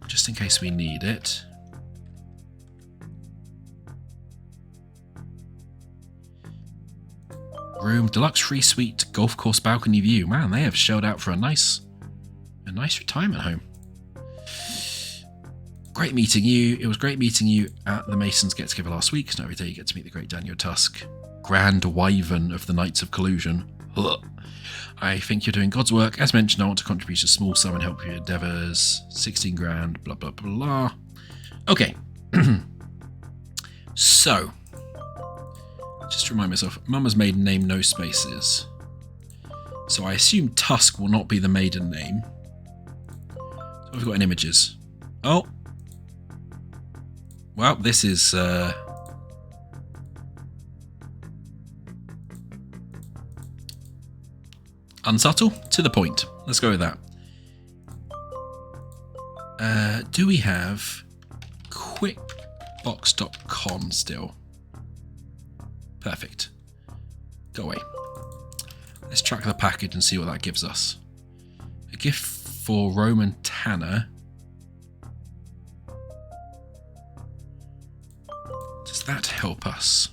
Speaker 1: Just in case we need it. Room, deluxe free suite, golf course balcony view. Man, they have shelled out for a nice retirement home. Great meeting you. It was great meeting you at the Masons get together last week. Not every day you get to meet the great Daniel Tusk, Grand Wyvern of the Knights of Collusion. Ugh. I think you're doing God's work. As mentioned, I want to contribute a small sum and help your endeavours. 16 grand, blah, blah, blah, blah. Okay. So, just to remind myself, Mama's maiden name, no spaces. So I assume Tusk will not be the maiden name. So we've got in images. Oh. Well, this is... unsubtle, to the point. Let's go with that. Do we have quickbox.com still? Perfect. Go away. Let's track the package and see what that gives us. A gift for Roman Tanner. Does that help us?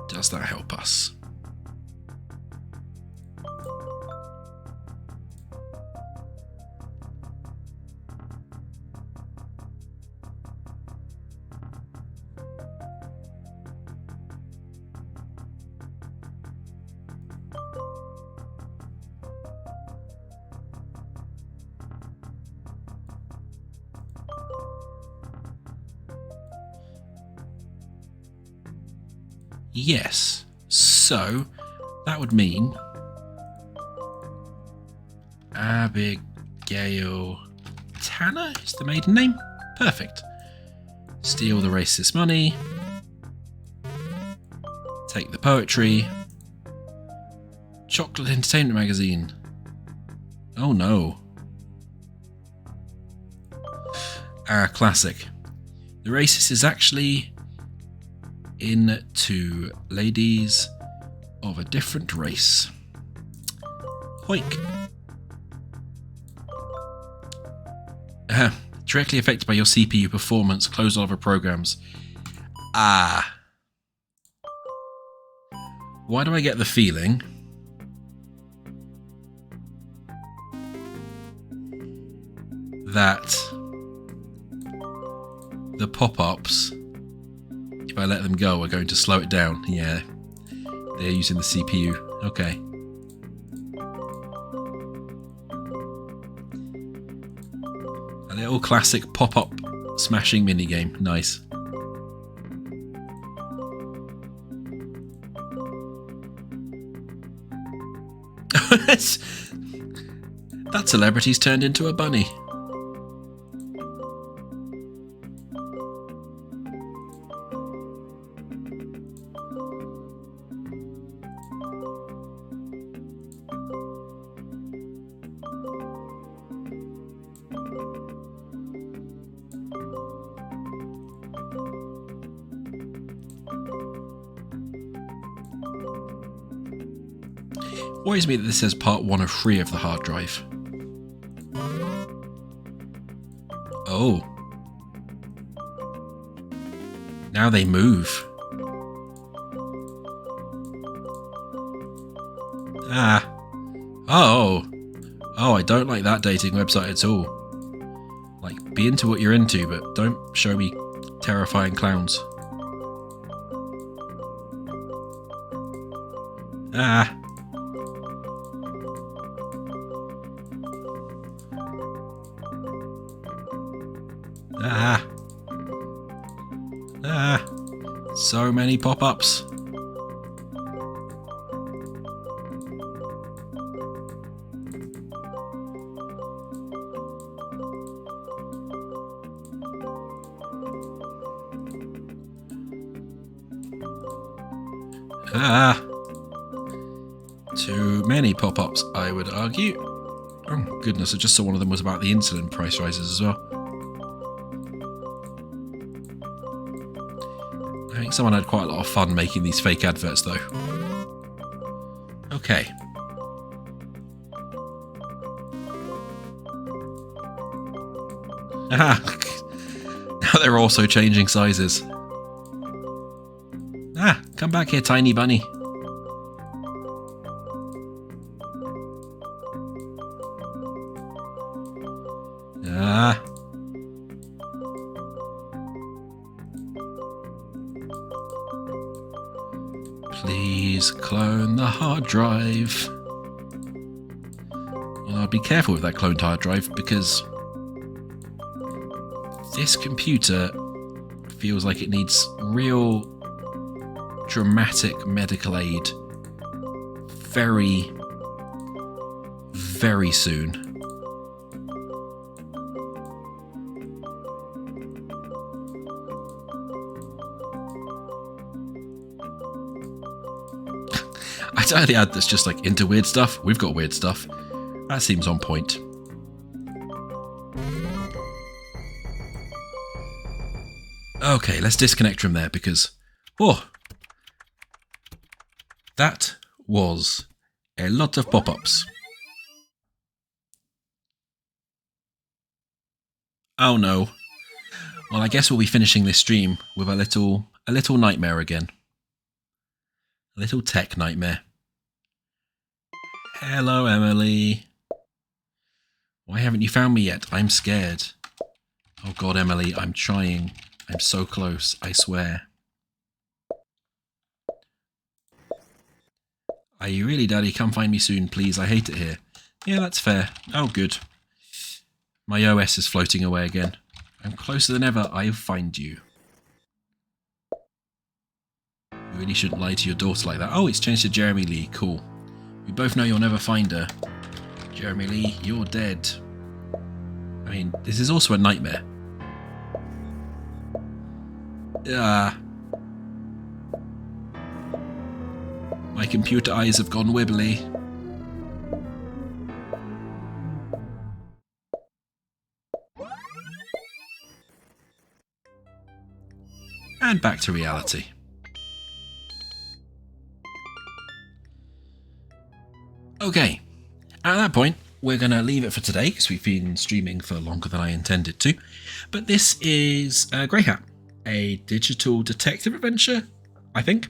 Speaker 1: Does that help us? Yes. So that would mean Abigail Tanner is the maiden name. Perfect. Steal the racist money. Take the poetry. Chocolate Entertainment Magazine. Oh no. Classic. The racist is actually into ladies of a different race. Hoink. Directly affected by your CPU performance. Close all other programs. Ah. Why do I get the feeling that the pop-ups, if I let them go, are going to slow it down? Yeah, they're using the CPU. Okay. A little classic pop-up smashing minigame. Nice. That celebrity's turned into a bunny. Worries me that this says part 1 of 3 of the hard drive. Oh. Now they move. Ah. Oh. Oh, I don't like that dating website at all. Like, be into what you're into, but don't show me terrifying clowns. Ah. Ah. Ah. So many pop-ups. Ah. Too many pop-ups, I would argue. Oh goodness, I just saw one of them was about the insulin price rises as well. I think someone had quite a lot of fun making these fake adverts though. Okay. Ah, now they're also changing sizes. Ah, come back here, tiny bunny. Ah. Please clone the hard drive. Well, I'll be careful with that cloned hard drive because this computer feels like it needs real dramatic medical aid very, very soon. I tell the ad that's just like into weird stuff. We've got weird stuff. That seems on point. Okay, let's disconnect from there because, oh, that was a lot of pop-ups. Oh no. Well, I guess we'll be finishing this stream with a little nightmare again. A little tech nightmare. Hello, Emily. Why haven't you found me yet? I'm scared. Oh God, Emily, I'm trying. I'm so close, I swear. Are you really, Daddy? Come find me soon, please. I hate it here. Yeah, that's fair. Oh, good. My OS is floating away again. I'm closer than ever. I'll find you. You really shouldn't lie to your daughter like that. Oh, it's changed to Jeremy Lee. Cool. We both know you'll never find her. Jeremy Lee, you're dead. I mean, this is also a nightmare. My computer eyes have gone wibbly. And back to reality. Okay, at that point, we're going to leave it for today because we've been streaming for longer than I intended to. But this is GREYHAT, a digital detective adventure, I think.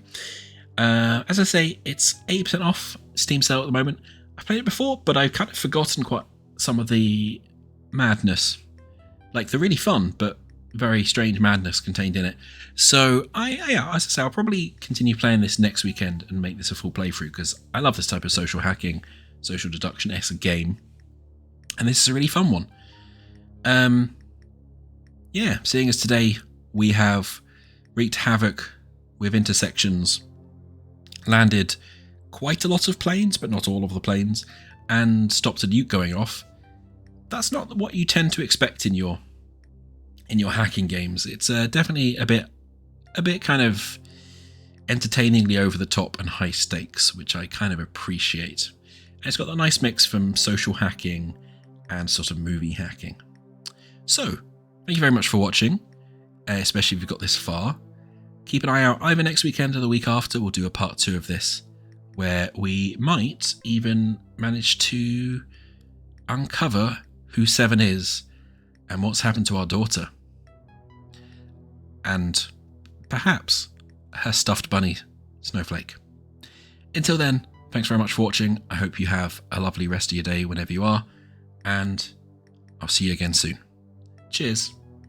Speaker 1: As I say, it's 8% off Steam sale at the moment. I've played it before, but I've kind of forgotten quite some of the madness. Like the really fun, but very strange madness contained in it. So, as I say, I'll probably continue playing this next weekend and make this a full playthrough because I love this type of social hacking, social deduction-esque game. And this is a really fun one. Seeing as today we have wreaked havoc with intersections, landed quite a lot of planes, but not all of the planes, and stopped a nuke going off. That's not what you tend to expect in your hacking games. It's definitely a bit kind of entertainingly over the top and high stakes, which I kind of appreciate. And it's got a nice mix from social hacking and sort of movie hacking. So, thank you very much for watching, especially if you've got this far. Keep an eye out either next weekend or the week after. We'll do a part 2 of this, where we might even manage to uncover who Seven is and what's happened to our daughter. And perhaps her stuffed bunny, Snowflake. Until then, thanks very much for watching. I hope you have a lovely rest of your day whenever you are, and I'll see you again soon. Cheers.